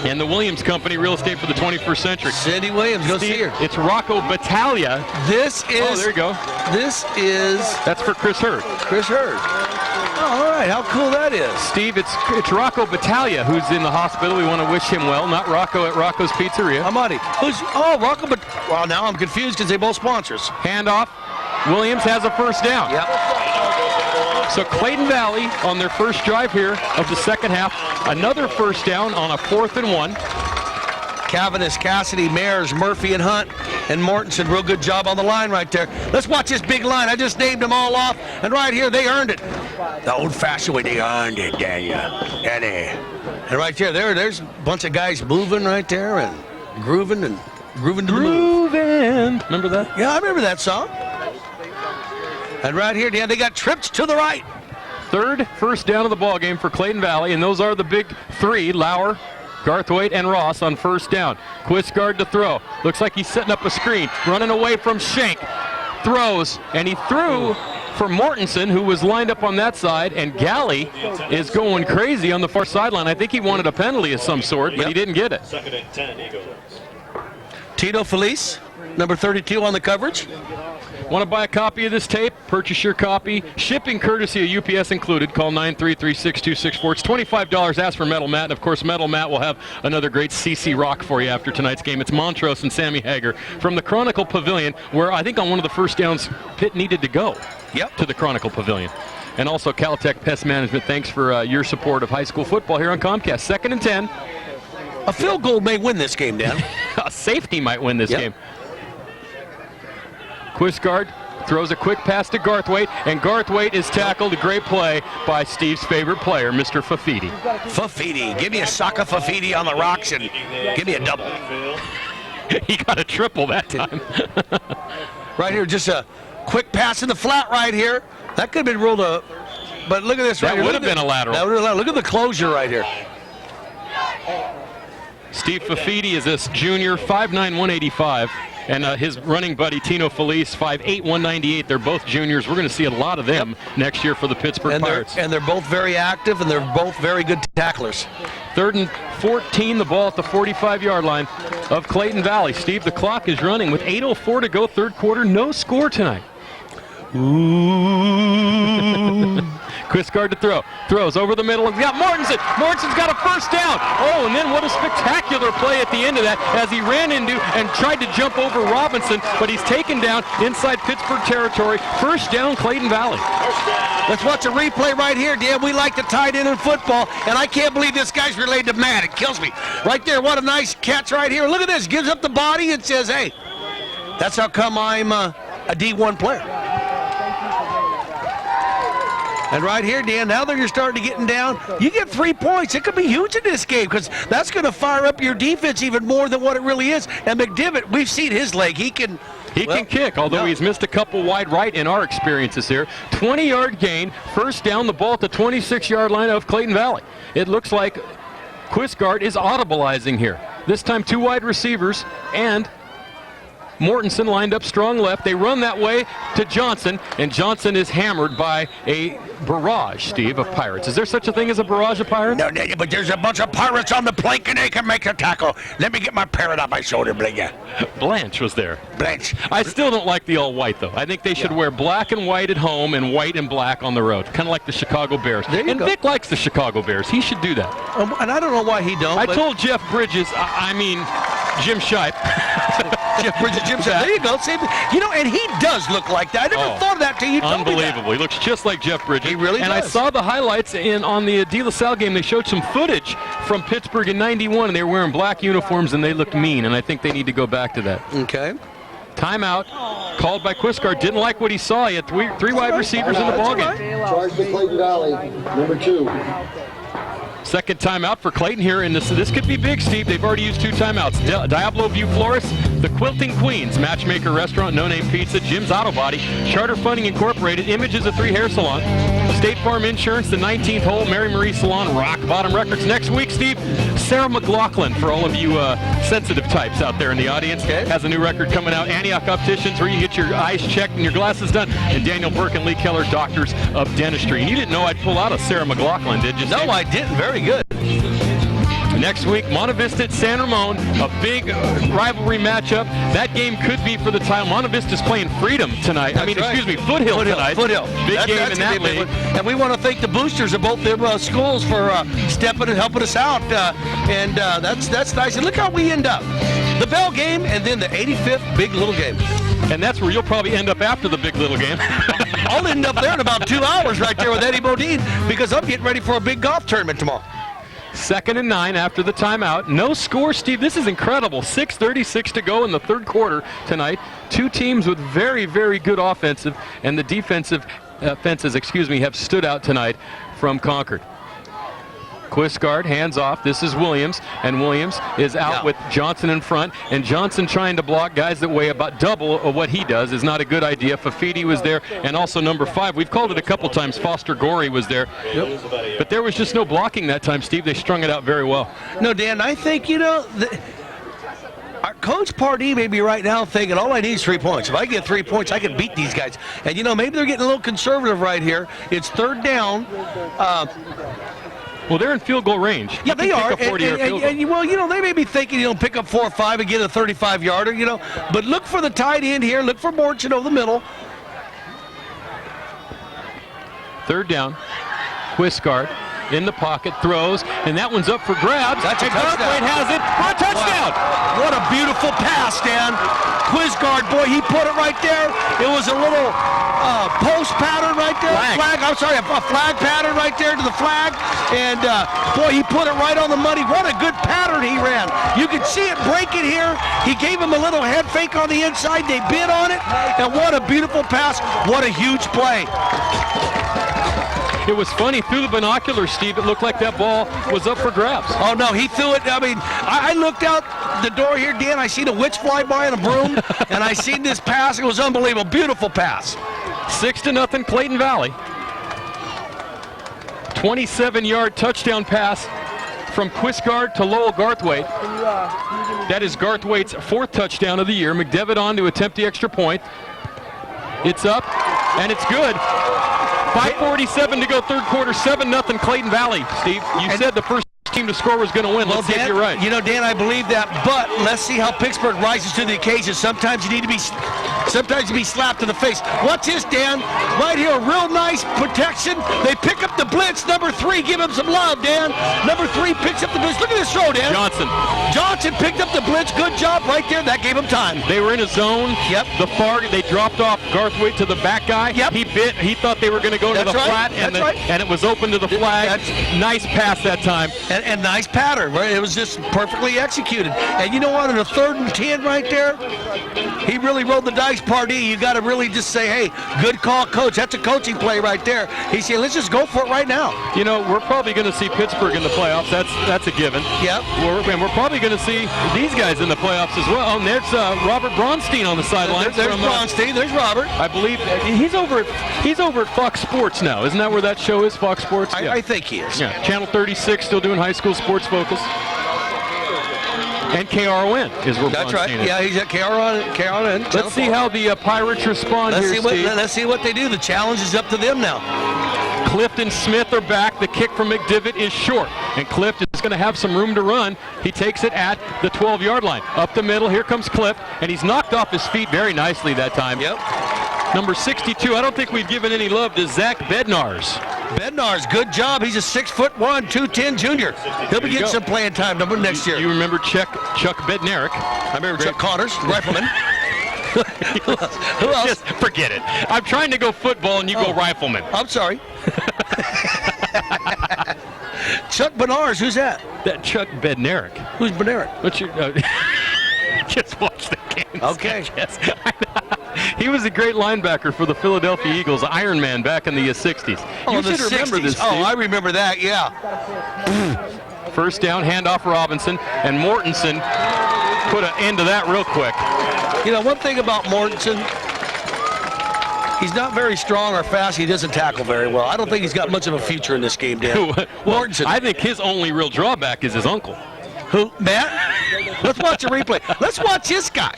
A: And the Williams Company, Real Estate for the 21st Century.
H: Cindy Williams, go see her.
A: It's Rocco Battaglia.
H: This is...
A: Oh, there you go.
H: This is...
A: That's for Chris Hurd.
H: Chris Hurd. Oh, all right, how cool that is.
A: Steve, it's Rocco Battaglia who's in the hospital. We want to wish him well, not Rocco at Rocco's Pizzeria.
H: Amadi. Rocco, but well, now I'm confused because they both sponsors.
A: Handoff. Williams has a first down.
H: Yep.
A: So Clayton Valley on their first drive here of the second half, another first down on a 4th and 1.
H: Cavanis, Cassidy, Mayers, Murphy, and Hunt, and Mortensen. Real good job on the line right there. Let's watch this big line. I just named them all off, and right here, they earned it. The old-fashioned way, they earned it, Daniel. And right there's a bunch of guys moving right there and grooving to the move.
A: Remember that?
H: Yeah, I remember that song. And right here, Dan, they got tripped to the right.
A: Third first down of the ball game for Clayton Valley, and those are the big three, Lauer, Garthwaite, and Ross on first down. Quistguard to throw. Looks like he's setting up a screen. Running away from Schenk. Throws, and he threw for Mortensen, who was lined up on that side, and Galley is going crazy on the far sideline. I think he wanted a penalty of some sort, but he didn't get it.
I: 2nd and 10, Eagles.
H: Tito Felice, number 32 on the coverage.
A: Want to buy a copy of this tape? Purchase your copy. Shipping courtesy of UPS included. Call 933-6264. It's $25. Ask for Metal Matt. And, of course, Metal Matt will have another great CC Rock for you after tonight's game. It's Montrose and Sammy Hager from the Chronicle Pavilion, where I think on one of the first downs, Pitt needed to go to the Chronicle Pavilion. And also Caltech Pest Management. Thanks for your support of high school football here on Comcast. 2nd and 10.
H: A field goal may win this game, Dan.
A: A safety might win this game. Quistguard throws a quick pass to Garthwaite, and Garthwaite is tackled. A great play by Steve's favorite player, Mr. Fafiti.
H: Fafiti. Give me a sock of Fafiti on the rocks and give me a double.
A: He got a triple that time.
H: Right here, just a quick pass in the flat right here. That could have been ruled a... But look at this right here.
A: That would have been a lateral.
H: That would have been a lateral. Look at the closure right here.
A: Steve Fafiti is this junior, 5'9", 185. And his running buddy, Tino Felice, 5'8", 198. They're both juniors. We're going to see a lot of them next year for the Pittsburgh Pirates.
H: And they're both very active, and they're both very good tacklers.
A: 3rd and 14, the ball at the 45-yard line of Clayton Valley. Steve, the clock is running with 8:04 to go, third quarter. No score tonight. Ooh. Quistguard to throw. Throws over the middle. He's got Mortensen. Mortensen's got a first down. Oh, and then what a spectacular play at the end of that as he ran into and tried to jump over Robinson, but he's taken down inside Pittsburgh territory. First down, Clayton Valley.
H: Let's watch a replay right here, Dan. We like the tight end in football, and I can't believe this guy's related to Matt. It kills me. Right there, what a nice catch right here. Look at this. Gives up the body and says, hey, that's how come I'm a D1 player. And right here, Dan, now that you're starting to getting down, you get 3 points. It could be huge in this game because that's going to fire up your defense even more than what it really is. And McDivitt, we've seen his leg. He can
A: kick, although he's missed a couple wide right in our experiences here. 20-yard gain, first down, the ball at the 26-yard line of Clayton Valley. It looks like Quistguard is audibleizing here. This time 2 wide receivers and Mortensen lined up strong left. They run that way to Johnson, and Johnson is hammered by a barrage, Steve, of Pirates. Is there such a thing as a barrage of Pirates?
H: No, but there's a bunch of Pirates on the plank, and they can make a tackle. Let me get my parrot on my shoulder, Blinga.
A: Blanche was there.
H: Blanche.
A: I still don't like the all-white, though. I think they should wear black and white at home and white and black on the road, kind of like the Chicago Bears. And
H: go.
A: Vic likes the Chicago Bears. He should do that.
H: And I don't know why he don't.
A: I told Jeff Bridges, Jim Shipe.
H: Jeff Bridges, Jim Shipe. There you go. You know, and he does look like that. I never thought of that till you told me that.
A: Unbelievable. He looks just like Jeff Bridges.
H: He really does.
A: And I saw the highlights on the De La Salle game. They showed some footage from Pittsburgh in '91, and they were wearing black uniforms, and they looked mean, and I think they need to go back to that.
H: Okay.
A: Timeout called by Quistguard. Didn't like what he saw. He had three wide receivers in the ballgame.
F: Charge to Clayton Valley, number 2.
A: Second timeout for Clayton here, and this could be big, Steve. They've already used 2 timeouts. Diablo View Florist, the Quilting Queens, Matchmaker Restaurant, No Name Pizza, Jim's Auto Body, Charter Funding Incorporated, Images of 3 Hair Salon, State Farm Insurance, the 19th Hole, Mary Marie Salon, Rock Bottom Records. Next week, Steve, Sarah McLaughlin, for all of you sensitive types out there in the audience, has a new record coming out, Antioch Opticians, where you get your eyes checked and your glasses done, and Daniel Burke and Lee Keller, Doctors of Dentistry. And you didn't know I'd pull out a Sarah McLaughlin, did you, Steve?
H: No, I didn't. Very good.
A: Next week, Monte Vista at San Ramon, a big rivalry matchup. That game could be for the title. Monte Vista's playing Freedom tonight. Excuse me, Foothill tonight.
H: Foothill.
A: Big game in that league.
H: And we want to thank the boosters of both them schools for stepping and helping us out. That's nice. And look how we end up. The Bell game and then the 85th Big Little game.
A: And that's where you'll probably end up after the Big Little game.
H: I'll end up there in about 2 hours right there with Eddie Bodine because I'm getting ready for a big golf tournament tomorrow.
A: 2nd and 9 after the timeout. No score, Steve. This is incredible. 6:36 to go in the third quarter tonight. 2 teams with very, very good offensive, and the defensive fences, have stood out tonight from Concord. Quisgard hands off. This is Williams, and Williams is out with Johnson in front, and Johnson trying to block guys that weigh about double of what he does is not a good idea. Fafiti was there, and also number 5. We've called it a couple times. Foster Gorey was there. Yep. But there was just no blocking that time, Steve. They strung it out very well.
H: No, Dan, I think, our coach Pardee may be right now thinking, all I need is 3 points. If I get 3 points, I can beat these guys. And, maybe they're getting a little conservative right here. It's 3rd down.
A: Well, they're in field goal range.
H: Yeah, they are. They may be thinking, pick up 4 or 5 and get a 35-yarder, But look for the tight end here. Look for Morchin over the middle.
A: 3rd down. Quisgard in the pocket, throws, and that one's up for grabs.
H: That's a touchdown.
A: Garthwaite has it for a touchdown.
H: Wow. What a beautiful pass, Dan. Quisgard, boy, he put it right there. It was a little post pattern right there. A flag pattern right there to the flag. And, boy, he put it right on the money. What a good pattern he ran. You can see it breaking here. He gave him a little head fake on the inside. They bid on it. And what a beautiful pass. What a huge play.
A: It was funny, through the binoculars, Steve, it looked like that ball was up for grabs.
H: Oh, no, he threw it. I mean, I looked out the door here, Dan. I seen a witch fly by in a broom, and I seen this pass. It was unbelievable. Beautiful pass.
A: 6-0 Clayton Valley. 27-yard touchdown pass from Quisgard to Lowell Garthwaite. That is Garthwaite's 4th touchdown of the year. McDevitt on to attempt the extra point. It's up, and it's good. 5:47 to go, third quarter, 7-0 Clayton Valley. Steve, you said the first team to score was going to win. Let's see if you're right.
H: Dan, I believe that, but let's see how Pittsburgh rises to the occasion. Sometimes you need to be slapped in the face. Watch this, Dan. Right here, real nice protection. They pick up the blitz. Number 3, give him some love, Dan. Number 3 picks up the blitz. Look at this throw, Dan. Johnson picked up the blitz. Good job right there. That gave him time.
A: They were in a zone.
H: Yep.
A: They dropped off Garthwaite to the back guy.
H: Yep.
A: He bit. He thought they were going to go to the flat, and it was open to the flag. Nice pass that time.
H: And nice pattern, right? It was just perfectly executed. And you know what? In a 3rd and 10 right there, he really rolled the dice. Pardee, you got to really just say, hey, good call, coach. That's a coaching play right there. He said, let's just go for it right now.
A: We're probably going to see Pittsburgh in the playoffs. That's a given.
H: Yep.
A: And we're probably going to see these guys in the playoffs as well. And there's Robert Bronstein on the sidelines.
H: There's Bronstein. There's Robert.
A: I believe he's over at Fox Sports now. Isn't that where that show is, Fox Sports?
H: I think he is.
A: Yeah. Channel 36, still doing high school sports focus. And KRON is where
H: That's right.
A: is.
H: Yeah, he's at KRON.
A: Let's see how the Pirates respond here, Steve.
H: Let's see what they do. The challenge is up to them now.
A: Clifton Smith are back. The kick from McDevitt is short, and Clift is going to have some room to run. He takes it at the 12-yard line. Up the middle, here comes Clift, and he's knocked off his feet very nicely that time.
H: Yep.
A: Number 62, I don't think we've given any love to Zach Bednars.
H: Bednars, good job. He's a 6'1", 210 junior. He'll be getting some playing time next year.
A: You remember Chuck Bednarik?
H: I remember Chuck Connors, rifleman. Who else?
A: Just forget it. I'm trying to go football and you go rifleman.
H: I'm sorry. Chuck Bednars, who's that?
A: That Chuck Bednarik.
H: Who's Bednarik?
A: What's your? Just watch the game.
H: Okay.
A: He was a great linebacker for the Philadelphia Eagles, Iron Man back in the 60s.
H: Oh,
A: You
H: the
A: should remember
H: 60s.
A: this, Steve.
H: Oh, I remember that, yeah.
A: First down, handoff Robinson, and Mortensen put an end to that real quick.
H: You know, one thing about Mortensen, he's not very strong or fast. He doesn't tackle very well. I don't think he's got much of a future in this game, Dan. Mortensen.
A: I think his only real drawback is his uncle.
H: Who, Matt? Let's watch a replay. Let's watch this guy.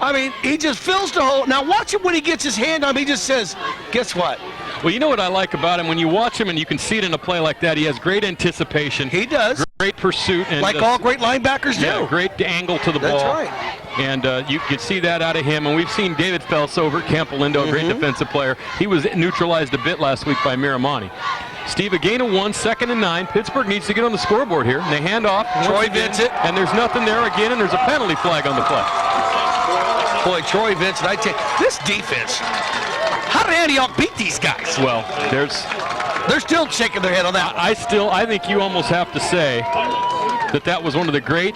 H: I mean, he just fills the hole. Now watch him when he gets his hand on him. He just says, guess what?
A: Well, you know what I like about him? When you watch him and you can see it in a play like that, he has great anticipation.
H: He does.
A: Great pursuit. And
H: like all great linebackers do.
A: Yeah, great angle to the ball.
H: That's right.
A: And you can see that out of him. And we've seen David Phelps over at Camp Lindo, a great defensive player. He was neutralized a bit last week by Miramani. Steve, a gain of 1, 2nd and 9. Pittsburgh needs to get on the scoreboard here. And they hand off.
H: Troy Vincent.
A: And there's nothing there again, and there's a penalty flag on the play.
H: Boy, Troy Vincent, I tell you, this defense, how did Antioch beat these guys?
A: Well, they're
H: still shaking their head on that.
A: I think you almost have to say that was one of the great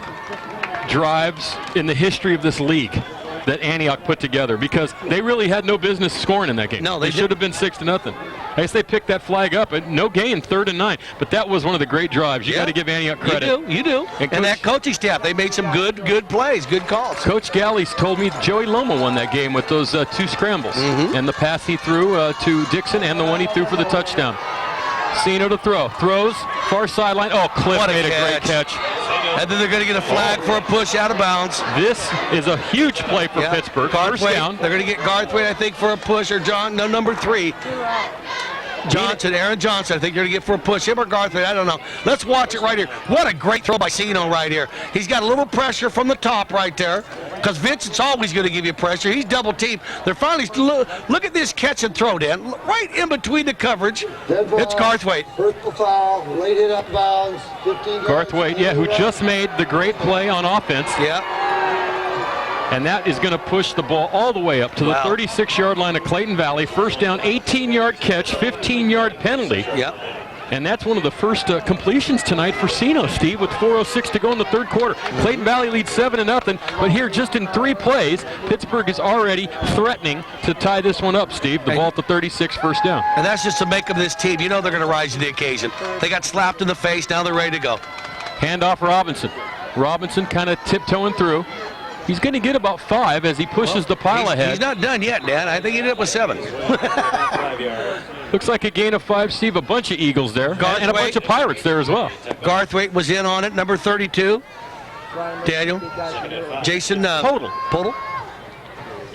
A: drives in the history of this league that Antioch put together, because they really had no business scoring in that game.
H: No,
A: they should have been 6-0. I guess they picked that flag up, and no gain, 3rd and 9. But that was one of the great drives. You got to give Antioch credit.
H: You do. And that coaching staff, they made some good plays, good calls.
A: Coach Galli's told me Joey Loma won that game with those 2 scrambles, and the pass he threw to Dixon and the one he threw for the touchdown. Sino to throw. Throws, far sideline. Oh, Cliff made a great catch.
H: And then they're going to get a flag for a push out of bounds.
A: This is a huge play for Pittsburgh. First down.
H: They're going to get Garthwaite, I think, for a push, or number 3. Aaron Johnson, I think you're going to get for a push. Him or Garthwaite, I don't know. Let's watch it right here. What a great throw by Sino right here. He's got a little pressure from the top right there, because Vincent's always going to give you pressure. He's double teamed. They're finally, look at this catch and throw, Dan. Right in between the coverage. It's Garthwaite.
F: Personal foul, late hit up bounds, 15 yards.
A: Garthwaite, who just made the great play on offense.
H: Yeah.
A: And that is going to push the ball all the way up to the 36-yard line of Clayton Valley. First down, 18-yard catch, 15-yard penalty.
H: Yep.
A: And that's one of the first completions tonight for Sino, Steve, with 4:06 to go in the 3rd quarter. Clayton Valley leads 7-0, but here just in 3 plays, Pittsburgh is already threatening to tie this one up, Steve. The ball at the 36, first down.
H: And that's just to make of this team. You know they're going to rise to the occasion. They got slapped in the face. Now they're ready to go.
A: Handoff Robinson. Robinson kind of tiptoeing through. He's going to get about 5 as he pushes the pile ahead.
H: He's not done yet, Dan. I think he ended up with 7.
A: Looks like a gain of 5, Steve. A bunch of Eagles there, and a bunch of Pirates there as well.
H: Garthwaite was in on it, number 32. Daniel. Jason Podel.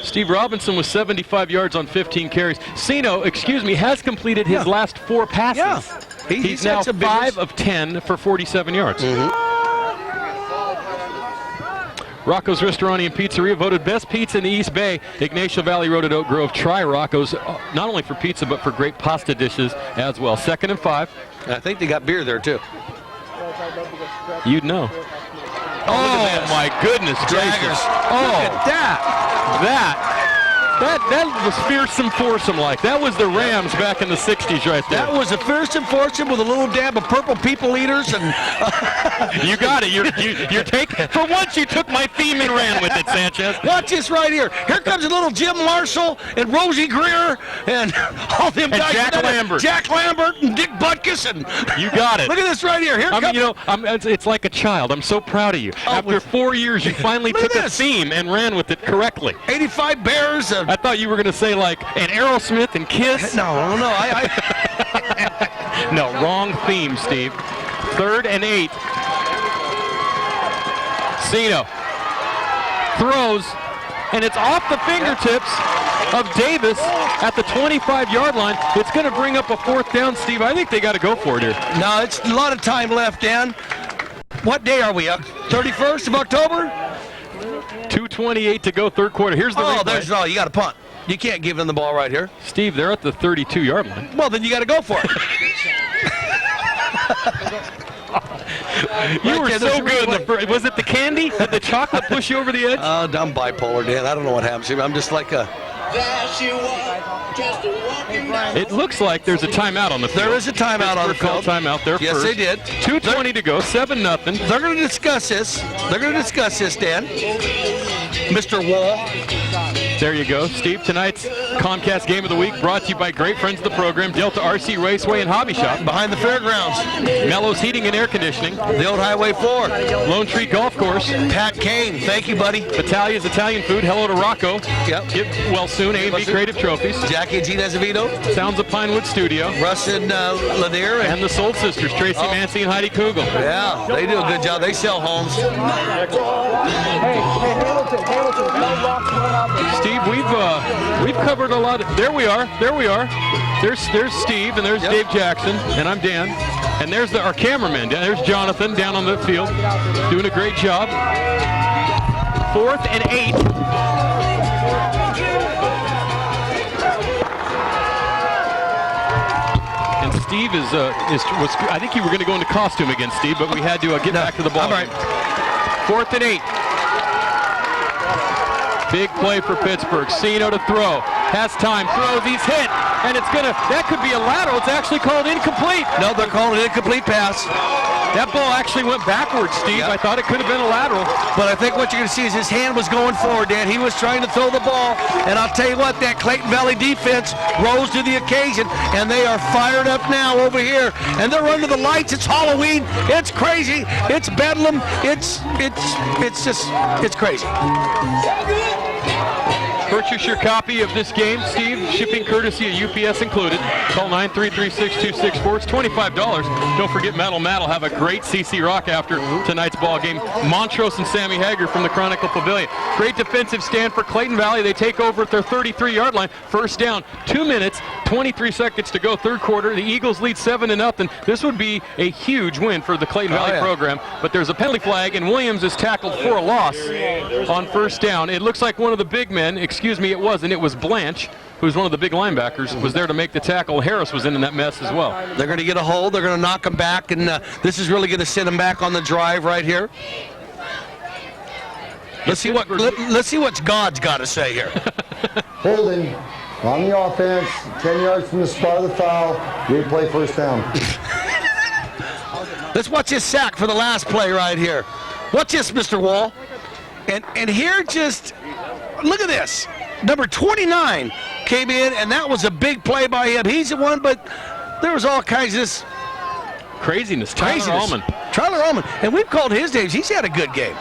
A: Steve Robinson was 75 yards on 15 carries. Sino, has completed his last 4 passes.
H: Yeah.
A: He's now 5 of 10 for 47 yards. Rocco's Restaurant and Pizzeria voted best pizza in the East Bay. Ignacio Valley Road at Oak Grove. Try Rocco's, not only for pizza, but for great pasta dishes as well. 2nd and 5.
H: And I think they got beer there, too.
A: You'd know. Oh, my goodness gracious.
H: Oh, look at that.
A: That was fearsome foursome like. That was the Rams back in the 60s right there.
H: That was a fearsome foursome with a little dab of purple people eaters. And
A: you got it. You're taking. For once you took my theme and ran with it, Sanchez.
H: Watch this right here. Here comes a little Jim Marshall and Rosie Greer and all them guys. Jack Lambert and Dick Butkus. And
A: you got it.
H: Look at this right here.
A: It's like a child. I'm so proud of you. After 4 years, you finally took a theme and ran with it correctly.
H: 85 Bears.
A: I thought you were going to say like an Aerosmith and Kiss.
H: No.
A: No, wrong theme, Steve. 3rd and 8. Sino throws, and it's off the fingertips of Davis at the 25-yard line. It's going to bring up a 4th down, Steve. I think they got to go for it here.
H: No, it's a lot of time left, Dan. What day are we? 31st of October?
A: 2:28 to go, 3rd quarter. Here's the replay.
H: You got to punt. You can't give them the ball right here.
A: Steve, they're at the 32-yard line.
H: Well, then you got to go for it.
A: You were so good. Was it the candy? Did the chocolate push you over the edge?
H: I'm bipolar, Dan. I don't know what happens here. I'm just like a...
A: It looks like there's a timeout on the field.
H: There is a timeout on the field.
A: Timeout there
H: yes,
A: first.
H: They did.
A: 2:20 to go, 7-0.
H: They're going to discuss this. Dan. Mr. Wall.
A: There you go. Steve, tonight's Comcast Game of the Week brought to you by great friends of the program, Delta RC Raceway and Hobby Shop.
H: Behind the fairgrounds.
A: Mellows Heating and Air Conditioning.
H: The old Highway 4.
A: Lone Tree Golf Course.
H: Pat Kane, thank you, buddy.
A: Batalia's Italian Food. Hello to Rocco.
H: Yep.
A: Get well soon. A&B Creative Trophies.
H: Jackie and Gene Azevedo.
A: Sounds of Pinewood Studio.
H: Russ and Lanier.
A: And the Soul Sisters, Tracy Mancy and Heidi Kugel.
H: Yeah, they do a good job. They sell homes.
A: Steve, we've covered a lot. There we are. There's Steve, and there's Dave Jackson, and I'm Dan. And there's our cameraman. There's Jonathan down on the field, doing a great job. 4th and 8. And Steve was. I think you were going to go into costume again, Steve, but we had to get back to the ball.
H: All right.
A: 4th and 8. Big play for Pittsburgh. Cino to throw. Has time. Throws. He's hit. And that could be a lateral. It's actually called incomplete.
H: No, they're calling it incomplete pass.
A: That ball actually went backwards, Steve.
H: Yep.
A: I thought it could have been a lateral.
H: But I think what you're going to see is his hand was going forward, Dan. He was trying to throw the ball. And I'll tell you what, that Clayton Valley defense rose to the occasion. And they are fired up now over here. And they're under the lights. It's Halloween. It's crazy. It's bedlam. It's crazy.
A: Purchase your copy of this game, Steve. Shipping courtesy of UPS included. Call 933-6264. It's $25. Don't forget Metal Matt will have a great CC Rock after tonight's ball game. Montrose and Sammy Hager from the Chronicle Pavilion. Great defensive stand for Clayton Valley. They take over at their 33-yard line. First down, 2 minutes, 23 seconds to go, third quarter. The Eagles lead 7-0. This would be a huge win for the Clayton Valley program. But there's a penalty flag, and Williams is tackled for a loss on first down. It looks like one of the big men, excuse me, it wasn't. It was Blanche, who's one of the big linebackers, was there to make the tackle. Harris was in that mess as well.
H: They're going to get a hold. They're going to knock him back, and this is really going to send him back on the drive right here. Let's see what God's got to say here.
F: Holding on the offense, 10 yards from the spot of the foul. Replay first down.
H: Let's watch this sack for the last play right here. Watch this, Mr. Wall. And here just, look at this. Number 29 came in, and that was a big play by him. He's the one, but there was all kinds of this
A: craziness. Tyler
H: Allman. And we've called his names. He's had a good game.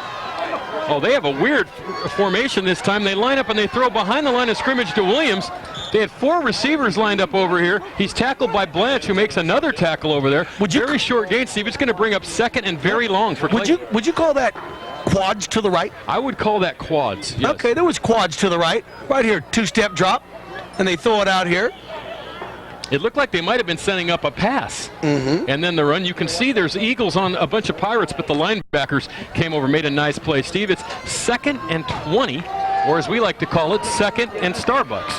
A: Oh, they have a weird formation this time. They line up and they throw behind the line of scrimmage to Williams. They had 4 receivers lined up over here. He's tackled by Blanche, who makes another tackle over there. Very short gain, Steve. It's going to bring up second and very long for Clayton.
H: Would you call that quads to the right?
A: I would call that quads, yes.
H: Okay, there was quads to the right. Right here, 2-step drop, and they throw it out here.
A: It looked like they might have been setting up a pass. And then the run, you can see there's Eagles on a bunch of Pirates, but the linebackers came over, made a nice play. Steve, it's 2nd and 20, or as we like to call it, 2nd and Starbucks.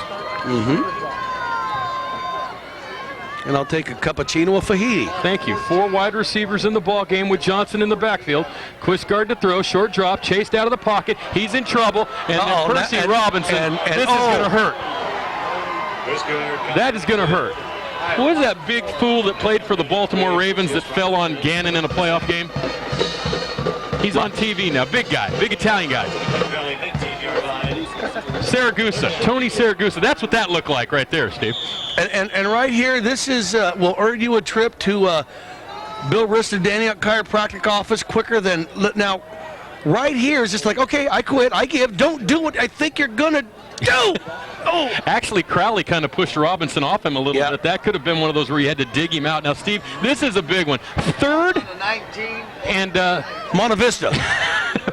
H: And I'll take a cappuccino of fajita.
A: Thank you. 4 wide receivers in the ball game with Johnson in the backfield. Quistguard to throw, short drop, chased out of the pocket. He's in trouble, and then Percy Robinson. This is going to hurt. That is going to hurt. Who is that big fool that played for the Baltimore Ravens that fell on Gannon in a playoff game? He's on TV now. Big guy, big Italian guy. Saragusa, Tony Saragusa. That's what that looked like right there, Steve.
H: And right here, this is will earn you a trip to Bill Riston Daniel Chiropractic Office quicker than now. Right here is just like, okay, I quit, I give. Don't do what I think you're gonna do. Oh.
A: Actually, Crowley kind of pushed Robinson off him a little bit. That could have been one of those where you had to dig him out. Now, Steve, this is a big one. 3rd and
H: Monte Vista,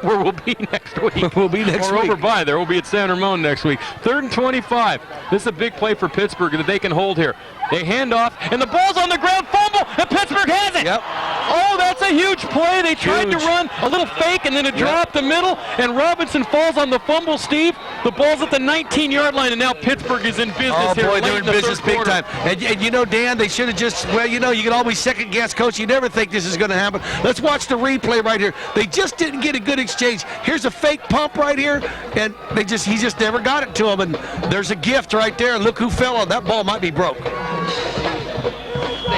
A: where we'll be next week.
H: We'll be next week.
A: Or over by there. We'll be at San Ramon next week. 3rd and 25. This is a big play for Pittsburgh that they can hold here. They hand off, and the ball's on the ground, fumble, and Pittsburgh has it. Oh, that's a huge play. They tried to run a little fake and then a draw up the middle, and Robinson falls on the fumble, Steve. The ball's at the 19-yard line, and now Pittsburgh is in business here.
H: Oh, boy, they're in business big time. And you know, Dan, they should have just, well, you know, you can always second-guess, Coach. You never think this is going to happen. Let's watch the replay right here. They just didn't get a good exchange. Here's a fake pump right here, and he just never got it to him. And there's a gift right there. And look who fell on. That ball might be broke.
Q: They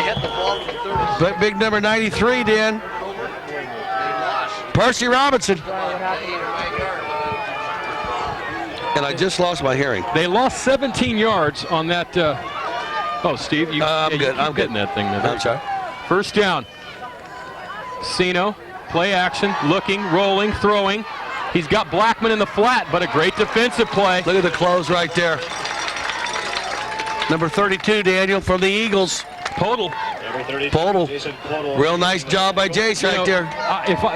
Q: hit the ball from 30.
H: But big number 93, Dan. Percy Robinson. And I just lost my hearing.
A: They lost 17 yards on that. Oh, Steve,
H: I'm good. I'm
A: getting that thing.
H: I'm sorry.
A: First down. Sino, play action, looking, rolling, throwing. He's got Blackman in the flat, but a great defensive play.
H: Look at the close right there. Number 32, Daniel, from the Eagles.
A: Podol.
H: Podol. Real nice job by Jace right there.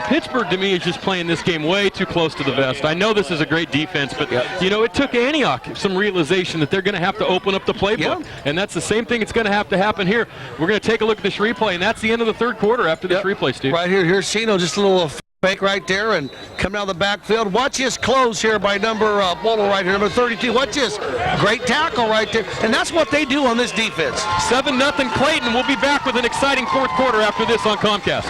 A: Pittsburgh, to me, is just playing this game way too close to the vest. I know this is a great defense, but, it took Antioch some realization that they're going to have to open up the playbook. And that's the same thing that's going to have to happen here. We're going to take a look at this replay, and that's the end of the third quarter after this replay, Steve.
H: Right here. Here's Sino, just a little fake right there and coming out of the backfield. Watch his close here by number Bolo right here, number 32. Watch this. Great tackle right there. And that's what they do on this defense.
A: 7-0 Clayton. We'll be back with an exciting fourth quarter after this on Comcast.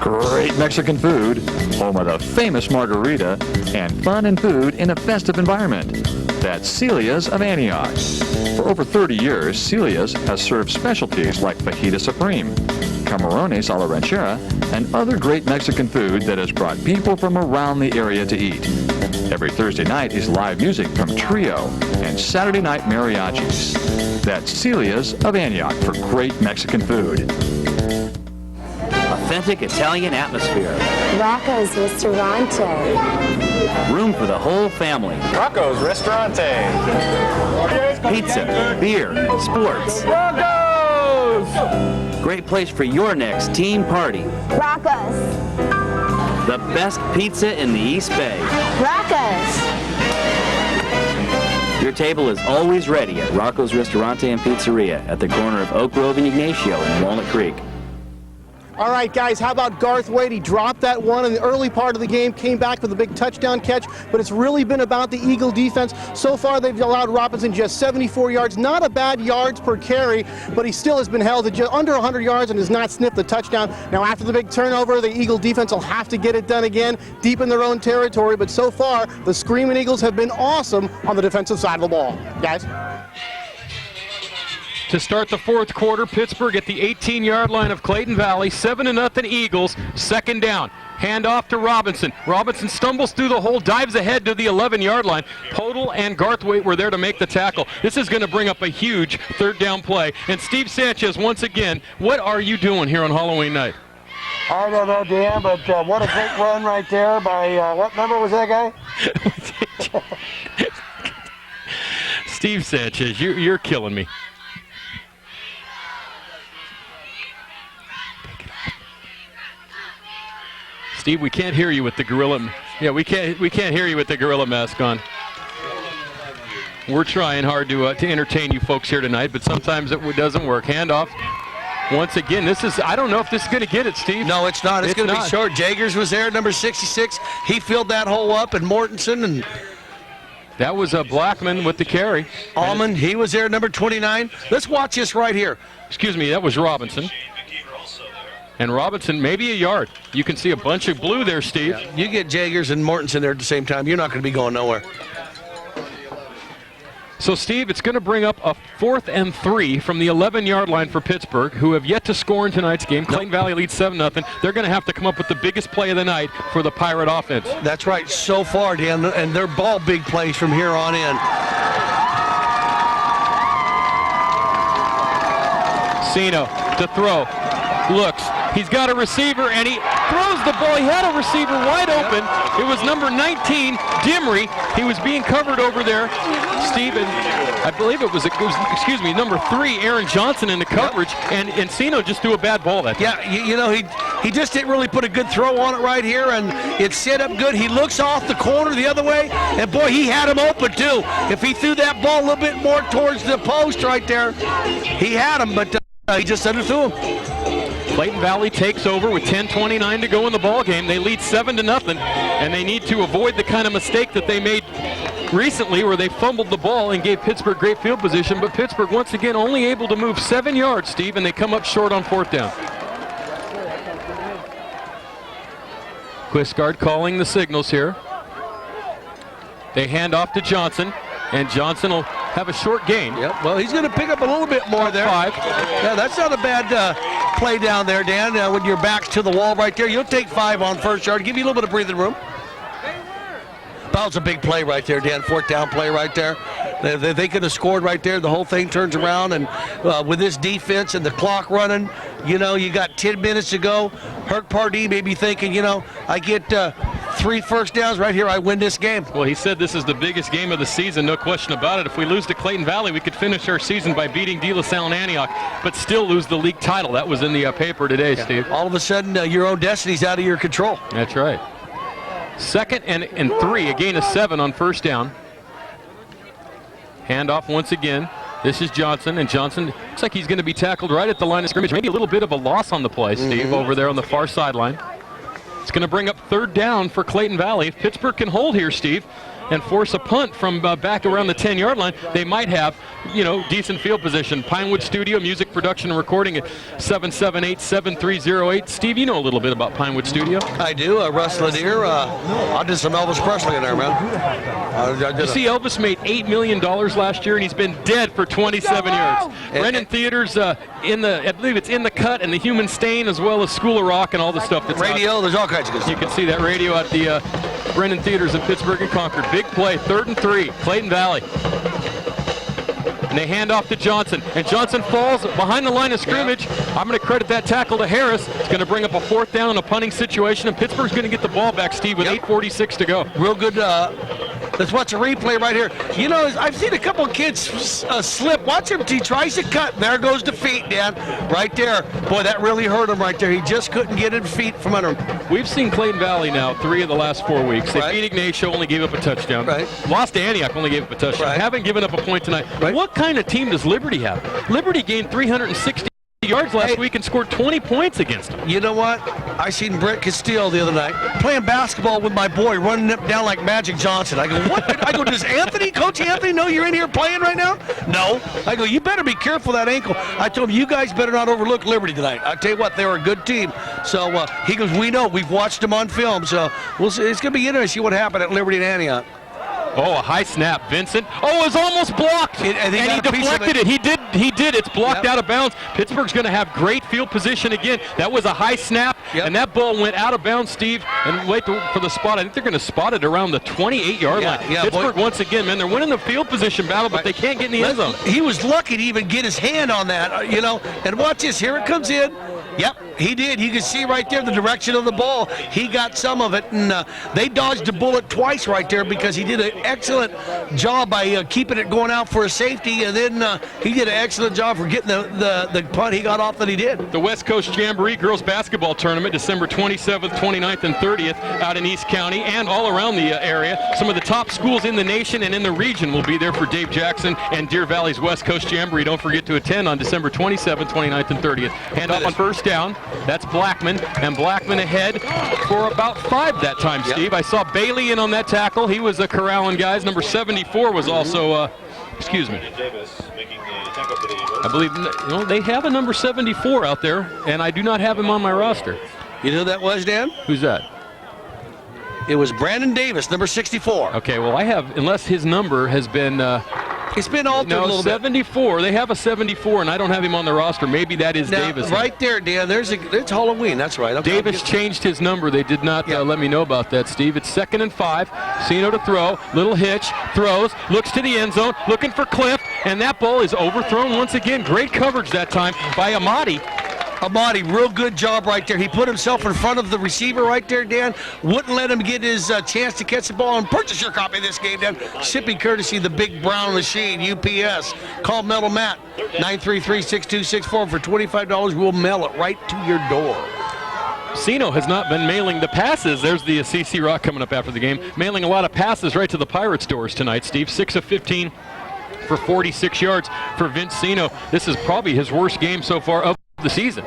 C: Great Mexican food, home of the famous margarita, and fun and food in a festive environment. That's Celia's of Antioch. For over 30 years, Celia's has served specialties like fajita supreme, camarones a la ranchera, and other great Mexican food that has brought people from around the area to eat. Every Thursday night is live music from Trio and Saturday night mariachis. That's Celia's of Antioch for great Mexican food.
D: Authentic Italian atmosphere.
E: Rocco's Ristorante.
D: Room for the whole family.
S: Rocco's Ristorante.
D: Pizza, beer, sports.
S: Rocco's!
D: Great place for your next team party.
E: Rocco's.
D: The best pizza in the East Bay.
E: Rocco's.
D: Your table is always ready at Rocco's Ristorante and Pizzeria at the corner of Oak Grove and Ignacio in Walnut Creek.
G: All right, guys, how about Garth Wade? He dropped that one in the early part of the game, came back with a big touchdown catch, but it's really been about the Eagle defense. So far, they've allowed Robinson just 74 yards. Not a bad yards per carry, but he still has been held to just under 100 yards and has not sniffed the touchdown. Now, after the big turnover, the Eagle defense will have to get it done again, deep in their own territory, but so far, the Screaming Eagles have been awesome on the defensive side of the ball. Guys?
A: To start the fourth quarter, Pittsburgh at the 18-yard line of Clayton Valley, 7-0 Eagles, second down. Hand off to Robinson. Robinson stumbles through the hole, dives ahead to the 11-yard line. Podol and Garthwaite were there to make the tackle. This is going to bring up a huge third down play. And Steve Sanchez, once again, what are you doing here on Halloween night?
B: I don't know, Dan, but what a great run right there by, what number was that guy?
A: Steve Sanchez, you're killing me. Steve, we can't hear you with the gorilla. Yeah, we can't hear you with the gorilla mask on. We're trying hard to entertain you folks here tonight, but sometimes it doesn't work. Handoff. Once again, I don't know if this is going to get it, Steve.
H: No, it's not. It's going to be short. Jagers was there, number 66. He filled that hole up, and Mortensen and
A: that was Blackman with the carry.
H: Allman, he was there, number 29. Let's watch this right here.
A: Excuse me, that was Robinson. And Robinson, maybe a yard. You can see a bunch of blue there, Steve.
H: Yeah. You get Jagers and Mortensen there at the same time, you're not going to be going nowhere.
A: So, Steve, it's going to bring up a 4th and 3 from the 11-yard line for Pittsburgh, who have yet to score in tonight's game. Clayton Valley leads 7-0. They're going to have to come up with the biggest play of the night for the Pirate offense.
H: That's right, so far, Dan, and they're ball big plays from here on in.
A: Sino to throw. Looks. He's got a receiver, and he throws the ball. He had a receiver wide open. It was number 19, Dimry. He was being covered over there. Steven, I believe it was number 3, Aaron Johnson in the coverage, and Encino just threw a bad ball that time.
H: Yeah, he just didn't really put a good throw on it right here, and it's set up good. He looks off the corner the other way, and boy, he had him open too. If he threw that ball a little bit more towards the post right there, he had him, but he just underthrew him.
A: Clayton Valley takes over with 10:29 to go in the ball game. They lead 7-0, and they need to avoid the kind of mistake that they made recently where they fumbled the ball and gave Pittsburgh great field position. But Pittsburgh, once again, only able to move 7 yards, Steve, and they come up short on 4th down. Quistgaard calling the signals here. They hand off to Johnson, and Johnson will have a short gain.
H: Yep, well, he's going to pick up a little bit more there.
A: 5.
H: Yeah, that's not a bad play down there, Dan. When your back's to the wall right there, you'll take 5 on first yard, give you a little bit of breathing room. That was a big play right there, Dan. 4th down play right there. They could have scored right there. The whole thing turns around, and with this defense and the clock running, you know, you got 10 minutes to go. Herc Pardee may be thinking, you know, I get 3 first downs right here, I win this game.
A: Well, he said this is the biggest game of the season, no question about it. If we lose to Clayton Valley, we could finish our season by beating De La Salle and Antioch, but still lose the league title. That was in the paper today, Steve.
H: All of a sudden, your own destiny's out of your control.
A: That's right. 2nd and 3, a gain of 7 on first down. Handoff once again. This is Johnson, and Johnson looks like he's going to be tackled right at the line of scrimmage. Maybe a little bit of a loss on the play, Steve, over there on the far sideline. It's going to bring up 3rd down for Clayton Valley. If Pittsburgh can hold here, Steve, and force a punt from back around the 10-yard line, they might have, you know, decent field position. Pinewood Studio, music production and recording at 778-7308. Steve, you know a little bit about Pinewood Studio.
H: I do. Russ Lanier. I did some Elvis Presley in there, man.
A: You see, Elvis made $8 million last year, and he's been dead for 27 years. Brennan Theaters, I believe it's In the Cut and The Human Stain, as well as School of Rock and all the stuff that's
H: radio. There's all kinds of good stuff.
A: You can see that radio at the Brennan Theaters in Pittsburgh and Concord. Big play, 3rd and 3, Clayton Valley. And they hand off to Johnson, and Johnson falls behind the line of scrimmage. I'm going to credit that tackle to Harris. It's going to bring up a 4th down in a punting situation, and Pittsburgh's going to get the ball back, Steve, with 8:46 to go.
H: Real good. Let's watch a replay right here. You know, I've seen a couple of kids slip. Watch him. He tries to cut. There goes the feet, Dan. Right there. Boy, that really hurt him right there. He just couldn't get his feet from under him.
A: We've seen Clayton Valley now 3 of the last 4 weeks. They beat Ignacio, only gave up a touchdown.
H: Right.
A: Lost to Antioch, only gave up a touchdown. Haven't given up a point tonight. What kind of team does Liberty have? Liberty gained 360 yards last week and scored 20 points against them.
H: You know what? I seen Brett Castile the other night playing basketball with my boy, running up down like Magic Johnson. I go, what? I go, does Coach Anthony know you're in here playing right now? No. I go, you better be careful of that ankle. I told him, you guys better not overlook Liberty tonight. I tell you what, they were a good team. So he goes, we know. We've watched them on film. So we'll see. It's going to be interesting to see what happened at Liberty and Antioch.
A: Oh, a high snap, Vincent. Oh, it was almost blocked, and he deflected it. He did. It's blocked out of bounds. Pittsburgh's going to have great field position again. That was a high snap, and that ball went out of bounds, Steve, and wait for the spot. I think they're going to spot it around the 28-yard line. Pittsburgh, once again, man, they're winning the field position battle, but they can't get in the end zone.
H: He was lucky to even get his hand on that, you know, and watch this. Here it comes in. Yep, he did. You can see right there the direction of the ball. He got some of it, and they dodged a bullet twice right there because he did an excellent job by keeping it going out for a safety, and then he did an excellent job for getting the punt he got off that he did.
A: The West Coast Jamboree Girls Basketball Tournament, December 27th, 29th, and 30th out in East County and all around the area. Some of the top schools in the nation and in the region will be there for Dave Jackson and Deer Valley's West Coast Jamboree. Don't forget to attend on December 27th, 29th, and 30th. Hand off on first down. That's Blackman, and Blackman ahead for about 5 that time, Steve. I saw Bailey in on that tackle. He was corralling guys. Number 74 was also, excuse me. I believe, you know, they have a number 74 out there, and I do not have him on my roster.
H: You know who that was, Dan?
A: Who's that?
H: It was Brandon Davis, number 64.
A: Okay, well, I have, unless his number has been...
H: it's been altered a little
A: 74. They have a 74, and I don't have him on the roster. Maybe that is
H: now,
A: Davis.
H: Right there, Dan. It's Halloween. That's right.
A: Davis changed his number. They did not let me know about that, Steve. It's 2nd and 5. Sino to throw. Little hitch. Throws. Looks to the end zone. Looking for Cliff. And that ball is overthrown once again. Great coverage that time by Amati.
H: Amati, real good job right there. He put himself in front of the receiver right there, Dan. Wouldn't let him get his chance to catch the ball. And purchase your copy of this game, Dan. Shipping courtesy the Big Brown Machine, UPS. Call Metal Matt, 933-6264 for $25. We'll mail it right to your door.
A: Sino has not been mailing the passes. There's the CC Rock coming up after the game. Mailing a lot of passes right to the Pirates doors tonight, Steve. 6 of 15 for 46 yards for Vince Sino. This is probably his worst game so far of the season.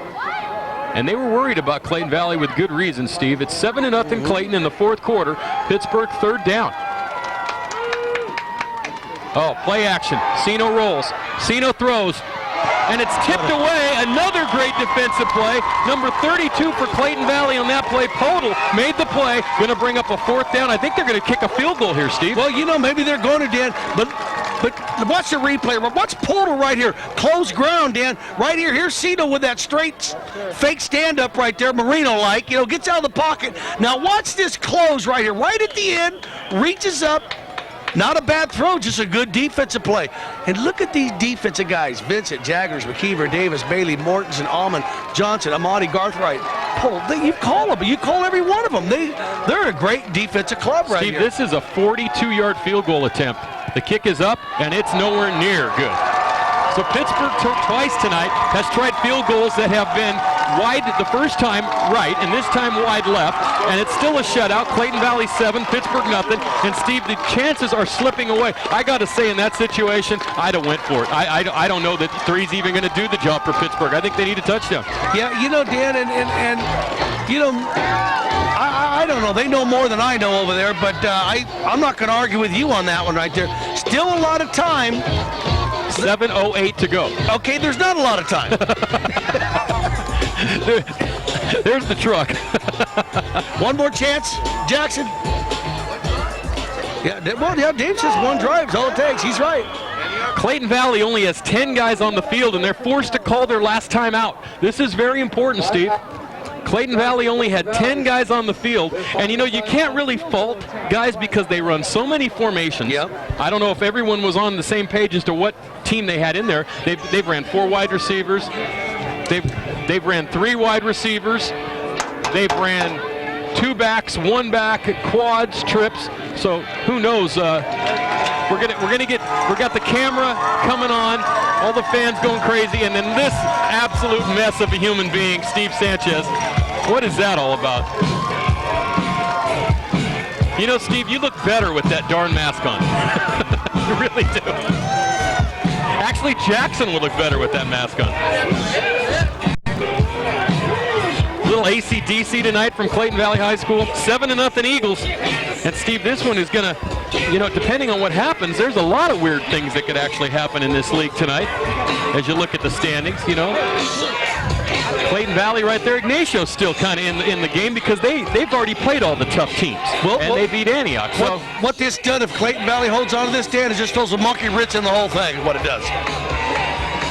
A: And they were worried about Clayton Valley with good reason, Steve. It's 7-0 Clayton in the 4th quarter. Pittsburgh 3rd down. Oh, play action. Sino rolls. Sino throws. And it's tipped away. Another great defensive play. Number 32 for Clayton Valley on that play. Podol made the play. Going to bring up a 4th down. I think they're going to kick a field goal here, Steve.
H: Well, you know, maybe they're going to, Dan. But But watch the replay. Watch Portal right here. Close ground, Dan. Right here. Here's Cito with that straight fake stand-up right there, Marino-like. Gets out of the pocket. Now watch this close right here. Right at the end. Reaches up. Not a bad throw, just a good defensive play. And look at these defensive guys. Vincent, Jaggers, McKeever, Davis, Bailey, Mortensen, Almond, Johnson, Amadi, Garthright. You call them. You call every one of them. They're a great defensive club right
A: Steve,
H: here.
A: this is a 42-yard field goal attempt. The kick is up, and it's nowhere near good. So Pittsburgh twice tonight has tried field goals that have been wide the first time right, and this time wide left, and it's still a shutout. Clayton Valley 7, Pittsburgh nothing. And Steve, the chances are slipping away. I got to say, in that situation, I'd have went for it. I don't know that three's even going to do the job for Pittsburgh. I think they need a touchdown.
H: Yeah, Dan, and I don't know. They know more than I know over there, but I'm not going to argue with you on that one right there. Still a lot of time.
A: 7:08 to go.
H: Okay, there's not a lot of time.
A: There's the truck.
H: One more chance, Jackson. Yeah, Dave says one drive is all it takes. He's right.
A: Clayton Valley only has 10 guys on the field, and they're forced to call their last time out. This is very important, Steve. Clayton Valley only had 10 guys on the field, and you can't really fault guys because they run so many formations.
H: Yep.
A: I don't know if everyone was on the same page as to what team they had in there. They've ran 4 wide receivers. They've ran 3 wide receivers. They've ran 2 backs, 1 back, quads, trips. So who knows? We got the camera coming on, all the fans going crazy, and then this absolute mess of a human being, Steve Sanchez. What is that all about? Steve, you look better with that darn mask on. You really do. Actually, Jackson would look better with that mask on. Little AC/DC tonight from Clayton Valley High School. 7-0 Eagles. And Steve, this one is going to, depending on what happens, there's a lot of weird things that could actually happen in this league tonight. As you look at the standings, Clayton Valley right there. Ignacio's still kind of in the game because they've already played all the tough teams. And they beat Antioch. So
H: what this does, if Clayton Valley holds on to this, Dan, it just throws a monkey wrench in the whole thing, is what it does.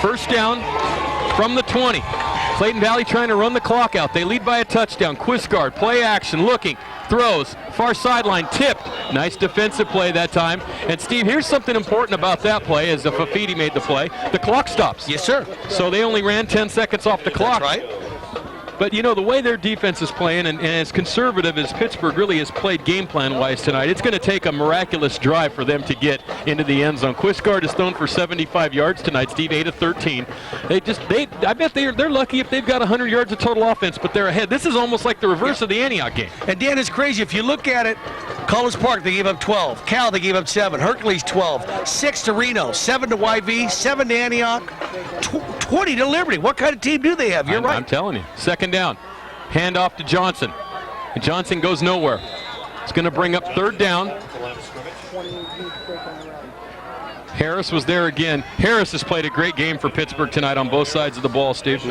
A: First down from the 20. Clayton Valley trying to run the clock out. They lead by a touchdown. Quisgard, play action, looking, throws, far sideline, tipped. Nice defensive play that time. And Steve, here's something important about that play, as Fafiti made the play. The clock stops.
H: Yes, sir.
A: So they only ran 10 seconds off the clock.
H: That's right.
A: But the way their defense is playing, and as conservative as Pittsburgh really has played game plan-wise tonight, it's going to take a miraculous drive for them to get into the end zone. Quisgard is thrown for 75 yards tonight, Steve, 8 of 13. I bet they're lucky if they've got 100 yards of total offense, but they're ahead. This is almost like the reverse of the Antioch game.
H: And Dan, it's crazy. If you look at it, College Park, they gave up 12. Cal, they gave up 7. Hercules, 12. 6 to Reno. 7 to YV. 7 to Antioch. 20 to Liberty. What kind of team do they have? You're right.
A: I'm telling you. Second down. Hand off to Johnson. And Johnson goes nowhere. It's going to bring up third down. Harris was there again. Harris has played a great game for Pittsburgh tonight on both sides of the ball, Steve.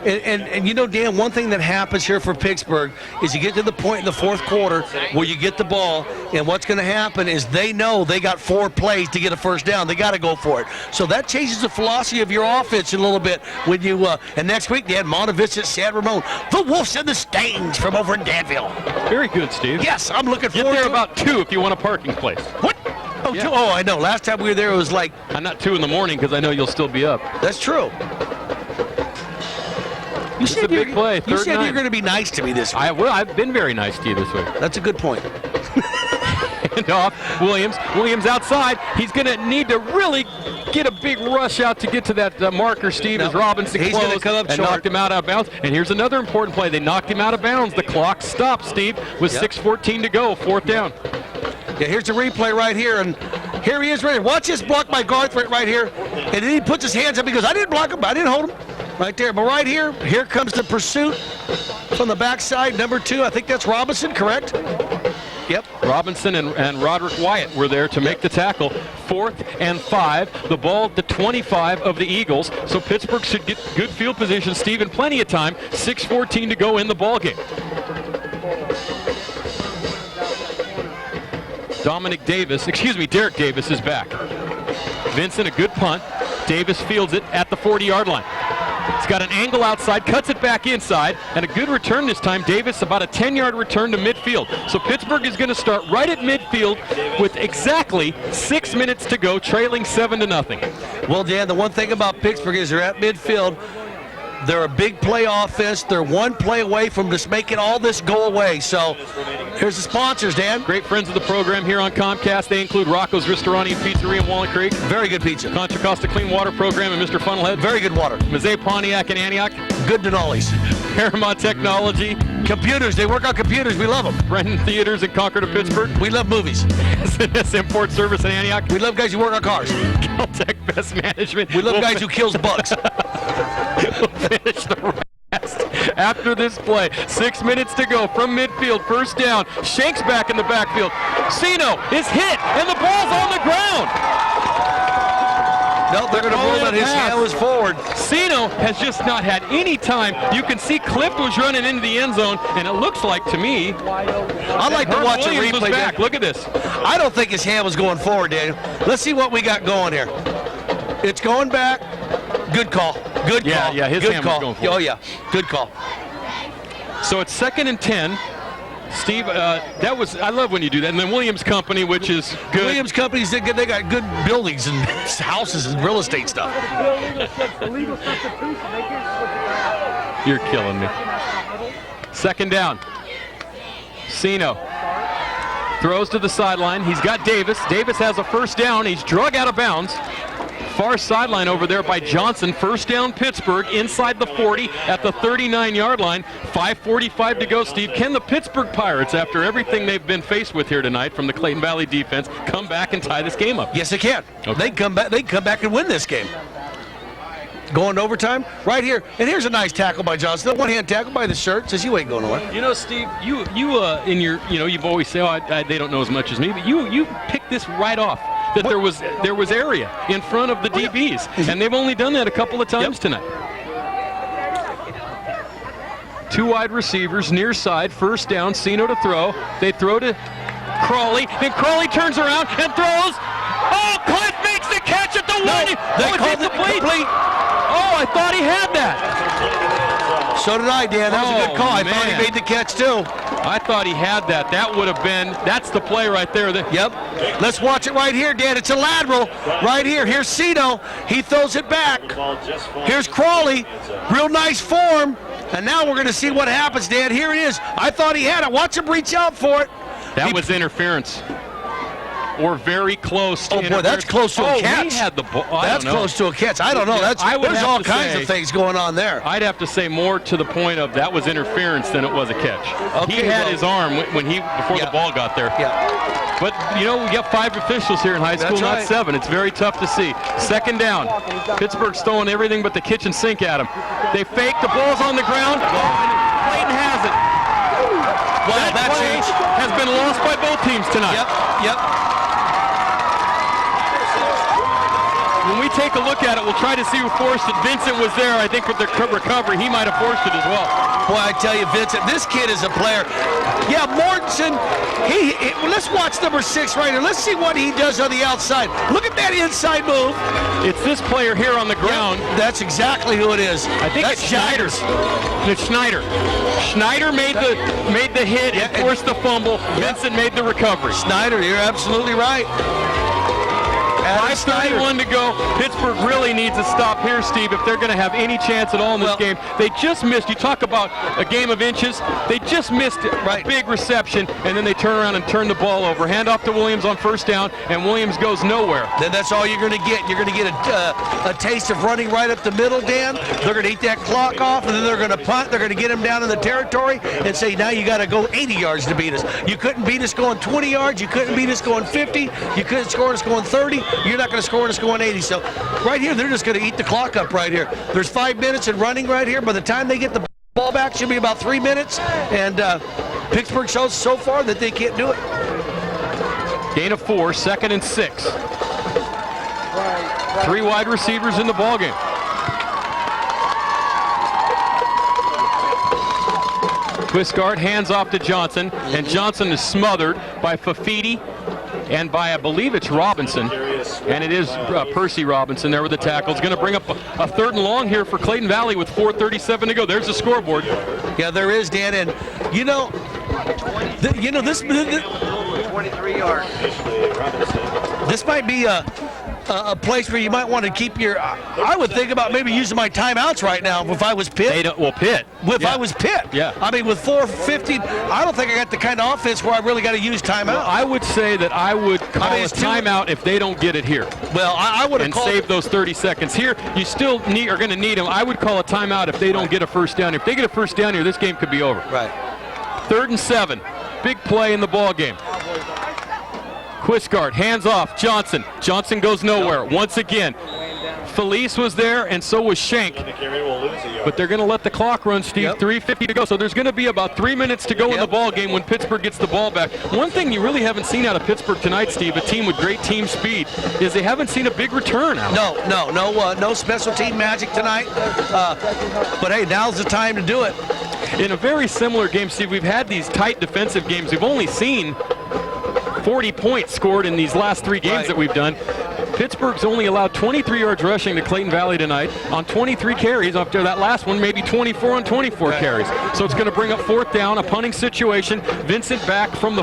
H: And Dan, one thing that happens here for Pittsburgh is you get to the point in the fourth quarter where you get the ball, and what's going to happen is they know they got 4 plays to get a first down. They got to go for it. So that changes the philosophy of your offense a little bit when you and next week they had Montevich at San Ramon. The Wolves and the Stains from over in Danville.
A: Very good, Steve.
H: Yes, I'm looking forward to
A: it. Get there about 2 if you want a parking place.
H: What? Oh, yeah. Oh, I know. Last time we were there, it was like...
A: I'm not 2 in the morning because I know you'll still be up.
H: That's true. You said
A: a big play.
H: You said you're going to be nice to me this week.
A: I've been very nice to you this week.
H: That's a good point.
A: And off, Williams. Williams outside. He's going to need to really get a big rush out to get to that marker, Steve, as Robinson
H: he's
A: closed
H: gonna come up
A: and
H: short.
A: knocked him out of bounds. And here's another important play. They knocked him out of bounds. The clock stopped, Steve, with 6:14 to go, 4th down.
H: Yeah, here's the replay right here, and here he is right here. Watch this block by Garthwaite right here, and then he puts his hands up. He goes, I didn't block him, I didn't hold him. Right there, but right here comes the pursuit from the backside, number 2. I think that's Robinson, correct? Yep.
A: Robinson and Roderick Wyatt were there to make the tackle. 4th and 5. The ball at the 25 of the Eagles. So Pittsburgh should get good field position, Steve, and plenty of time. 6:14 to go in the ball game. Derek Davis is back. Vincent, a good punt. Davis fields it at the 40-yard line. He's got an angle outside, cuts it back inside, and a good return this time. Davis, about a 10-yard return to midfield. So Pittsburgh is going to start right at midfield with exactly 6 minutes to go, trailing 7-0.
H: Well, Dan, the one thing about Pittsburgh is they're at midfield. They're a big play offense. They're one play away from just making all this go away. So here's the sponsors, Dan.
A: Great friends of the program here on Comcast. They include Rocco's Ristorante and Pizzeria in Walnut Creek.
H: Very good pizza.
A: Contra Costa Clean Water Program and Mr. Funnelhead.
H: Very good water.
A: Mazzei Pontiac in Antioch.
H: Good Denali's.
A: Paramount Technology.
H: Computers. They work on computers. We love them.
A: Brendan Theaters in Concord of Pittsburgh.
H: We love movies.
A: SNS Import Service in Antioch.
H: We love guys who work on cars.
A: Caltech Best Management.
H: We love guys who kills bugs.
A: We'll finish the rest after this play. 6 minutes to go from midfield. First down. Shanks back in the backfield. Sino is hit, and the ball's on the ground.
H: No, they're going to roll it. His hand was forward.
A: Sino has just not had any time. You can see Clift was running into the end zone, and it looks like to me.
H: I'd like to watch a replay
A: back. Look at this.
H: I don't think his hand was going forward, Daniel. Let's see what we got going here. It's going back. Good call. Good call.
A: Yeah, his hand was going forward.
H: Oh, yeah. Good call.
A: So it's 2nd and 10. Steve, that was, I love when you do that. And then Williams Company, which is good.
H: Williams Company's, they got good buildings and houses and real estate stuff.
A: You're killing me. 2nd down. Sino throws to the sideline. He's got Davis. Davis has a first down. He's drug out of bounds. Far sideline over there by Johnson. First down Pittsburgh inside the 40 at the 39-yard line. 5:45 to go, Steve. Can the Pittsburgh Pirates, after everything they've been faced with here tonight from the Clayton Valley defense, come back and tie this game up?
H: Yes, they can. Okay. They can come back and win this game. Going to overtime right here. And here's a nice tackle by Johnson. The one-hand tackle by the shirt. Says you ain't going nowhere.
A: You know, Steve, you in your, you've always said, they don't know as much as me, but you picked this right off. That there was area in front of the DBs, and they've only done that a couple of times tonight. 2 wide receivers, near side, first down, Sino to throw. They throw to Crawley, then Crawley turns around and throws. Oh, Cliff makes the catch at the 1.
H: They called it complete.
A: Oh, I thought he had that.
H: So did I, Dan. That was a good call. I thought he made the catch, too.
A: I thought he had that. That would have been, that's the play right there.
H: Yep. Let's watch it right here, Dan. It's a lateral right here. Here's Sino. He throws it back. Here's Crawley. Real nice form. And now we're going to see what happens, Dan. Here it is. I thought he had it. Watch him reach out for it.
A: That was interference. Or very close to
H: boy, that's close to a catch.
A: He had the ball.
H: That's close to a catch. I don't know. There's all kinds of things going on there.
A: I'd have to say more to the point of that was interference than it was a catch. Okay, he had his arm before the ball got there.
H: Yeah.
A: But, we got 5 officials here in high school, not 7. It's very tough to see. 2nd down. Pittsburgh's throwing everything but the kitchen sink at him. They fake. The ball's on the ground. Clayton has it. Well, that change has been lost by both teams tonight.
H: Yep.
A: When we take a look at it, we'll try to see who forced it. Vincent was there, I think, with the recovery. He might have forced it as well.
H: Boy, I tell you, Vincent, this kid is a player. Yeah, Mortensen, let's watch number 6 right here. Let's see what he does on the outside. Look at that inside move.
A: It's this player here on the ground.
H: Yep, that's exactly who it is.
A: I think
H: that's
A: it's Schneider. It's Schneider. Schneider made the hit and forced the fumble. Vincent made the recovery.
H: Schneider, you're absolutely right.
A: 5:31 to go. Pittsburgh really needs to stop here, Steve, if they're going to have any chance at all in this game. They just missed. You talk about a game of inches. They just missed a big reception, and then they turn around and turn the ball over. Hand off to Williams on first down, and Williams goes nowhere.
H: Then that's all you're going to get. You're going to get a taste of running right up the middle, Dan. They're going to eat that clock off, and then they're going to punt. They're going to get him down in the territory and say, now you got to go 80 yards to beat us. You couldn't beat us going 20 yards. You couldn't beat us going 50. You couldn't score us going 30. You're not going to score us going 80. So right here, they're just going to eat the clock up right here. There's 5 minutes in running right here. By the time they get the ball back, should be about 3 minutes. And Pittsburgh shows so far that they can't do it.
A: Gain of 4, 2nd and 6. 3 wide receivers in the ballgame. Twist guard hands off to Johnson, and Johnson is smothered by Fafiti and by, I believe it's Robinson, and it is Percy Robinson there with the tackle. It's going to bring up a 3rd and long here for Clayton Valley with 4:37 to go. There's the scoreboard.
H: Yeah, there is, Dan, and you know, this
Q: 23 yards.
H: This might be a place where you might want to keep your. I would think about maybe using my timeouts right now if I was Pitt.
A: Pitt.
H: If I was Pitt.
A: Yeah.
H: I mean, with 4:50, I don't think I got the kind of offense where I really got to use timeout.
A: Well, I would say that I would call a timeout if they don't get it here.
H: Well, I would have
A: called save those 30 seconds here. You still are going to need them. I would call a timeout if they don't get a first down. If they get a first down here, this game could be over.
H: Right.
A: 3rd and 7. Big play in the ball game. Quisgard, hands off, Johnson. Johnson goes nowhere. Once again, Felice was there, and so was Schenk. But they're going to let the clock run, Steve. 3:50 to go. So there's going to be about 3 minutes to go in the ball game when Pittsburgh gets the ball back. One thing you really haven't seen out of Pittsburgh tonight, Steve, a team with great team speed, is they haven't seen a big return out.
H: No special team magic tonight. But hey, now's the time to do it.
A: In a very similar game, Steve, we've had these tight defensive games. We've only seen 40 points scored in these last 3 games that we've done. Pittsburgh's only allowed 23 yards rushing to Clayton Valley tonight on 23 carries. After that last one, maybe 24 on 24 carries. So it's going to bring up 4th down, a punting situation. Vincent back from the.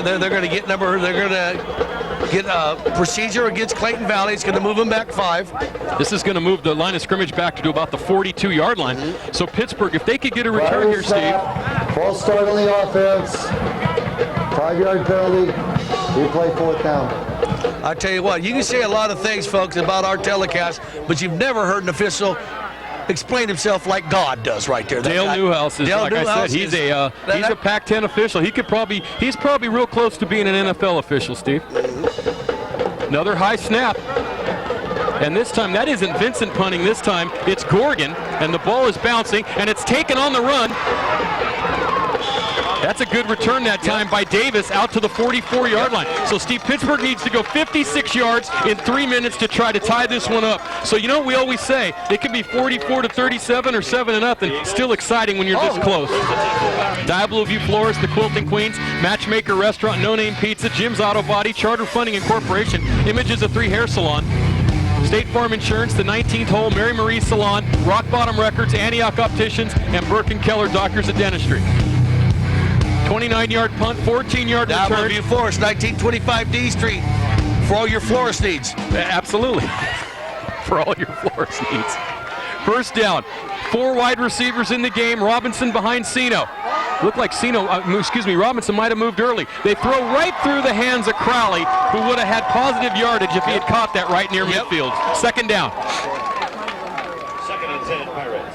H: They're going to get number. They're going to get a procedure against Clayton Valley. It's going to move them back 5.
A: This is going to move the line of scrimmage back to about the 42-yard line. So Pittsburgh, if they could get a return here, Steve.
F: False start on the offense. 5-yard penalty. We play 4th down.
H: I tell you what, you can say a lot of things, folks, about our telecast, but you've never heard an official explain himself like God does right there.
A: Dale Newhouse is, like I said, he's a Pac-10 official. He's probably real close to being an NFL official, Steve. Another high snap. And this time, that isn't Vincent punting. This time, it's Gorgon, and the ball is bouncing, and it's taken on the run. That's a good return that time by Davis out to the 44-yard line. So, Steve, Pittsburgh needs to go 56 yards in 3 minutes to try to tie this one up. So, you know what we always say? It can be 44-37 or 7-0. Still exciting when you're this close. Diablo View Florist, the Quilting Queens, Matchmaker Restaurant, No Name Pizza, Jim's Auto Body, Charter Funding Incorporation, Images of 3 Hair Salon, State Farm Insurance, the 19th Hole, Mary Marie Salon, Rock Bottom Records, Antioch Opticians, and Burke & Keller Doctors of Dentistry. 29-yard punt, 14-yard return.
H: Diablo View Florist, 1925 D Street, for all your florist needs.
A: Absolutely. For all your florist needs. First down. 4 wide receivers in the game. Robinson behind Sino. Looked like Robinson might have moved early. They throw right through the hands of Crowley, who would have had positive yardage if he had caught that right near midfield. 2nd down.
I: 2nd and 10, Pirates.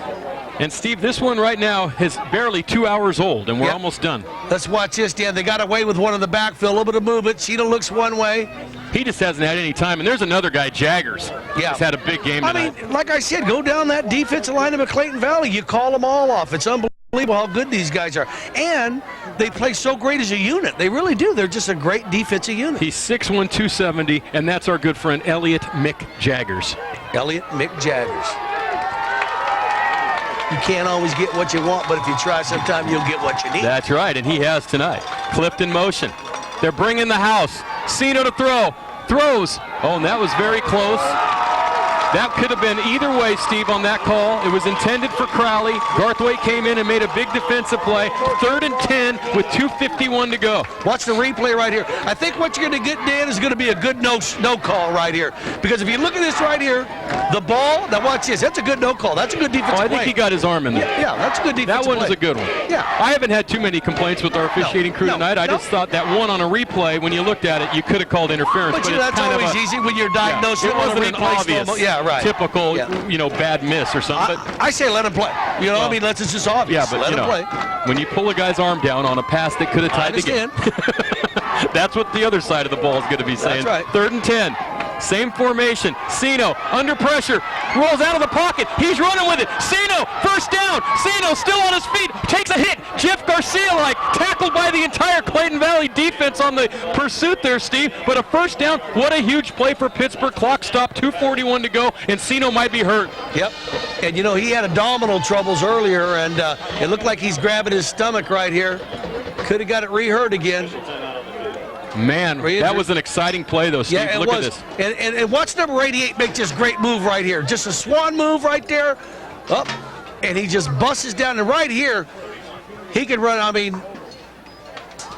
A: And Steve, this one right now is barely 2 hours old, and we're almost done.
H: Let's watch this, Dan. They got away with one in the backfield, a little bit of movement. Sino looks one way.
A: He just hasn't had any time. And there's another guy, Jaggers.
H: Yeah.
A: He's had a big game tonight.
H: I mean, like I said, go down that defensive line of Clayton Valley. You call them all off. It's unbelievable how good these guys are. And they play so great as a unit. They really do. They're just a great defensive unit.
A: He's 6'1", 270, and that's our good friend, Elliot Mick Jaggers.
H: Elliot Mick Jaggers. You can't always get what you want, but if you try, sometime you'll get what you need.
A: That's right, and he has tonight. Clipped in motion. They're bringing the house. Sino to throw. Throws. Oh, and that was very close. That could have been either way, Steve, on that call. It was intended for Crowley. Garthwaite came in and made a big defensive play. 3rd and 10 with 2:51 to go.
H: Watch the replay right here. I think what you're going to get, Dan, is going to be a good no call right here. Because if you look at this right here, the ball, now watch this. That's a good no call. That's a good defensive play.
A: I think he got his arm in there.
H: Yeah, that's a good defensive play.
A: That one was a good one.
H: Yeah.
A: I haven't had too many complaints with our officiating crew tonight. I just thought that one on a replay, when you looked at it, you could have called interference.
H: But that's always easy when you're diagnosed with a replay.
A: Yeah, right. Typical, bad miss or something.
H: I say let him play. I mean, it's just obvious.
A: Yeah, but
H: let him play.
A: When you pull a guy's arm down on a pass that could have tied the game. That's what the other side of the ball is going to be saying.
H: That's right.
A: 3rd and 10. Same formation. Sino under pressure. Rolls out of the pocket. He's running with it. Sino, first down. Sino still on his feet. Takes a hit. Jeff Garcia tackled by the entire Clayton Valley defense on the pursuit there, Steve. But a first down. What a huge play for Pittsburgh. Clock stopped. 2:41 to go, and Sino might be hurt.
H: Yep. And he had abdominal troubles earlier, and it looked like he's grabbing his stomach right here. Could have got it re-hurt again.
A: Man, that was an exciting play, though, Steve.
H: Yeah, it
A: Look
H: was.
A: at this.
H: And watch number 88 make this great move right here. Just a swan move right there. Up, and he just busts down. And right here, he can run. I mean,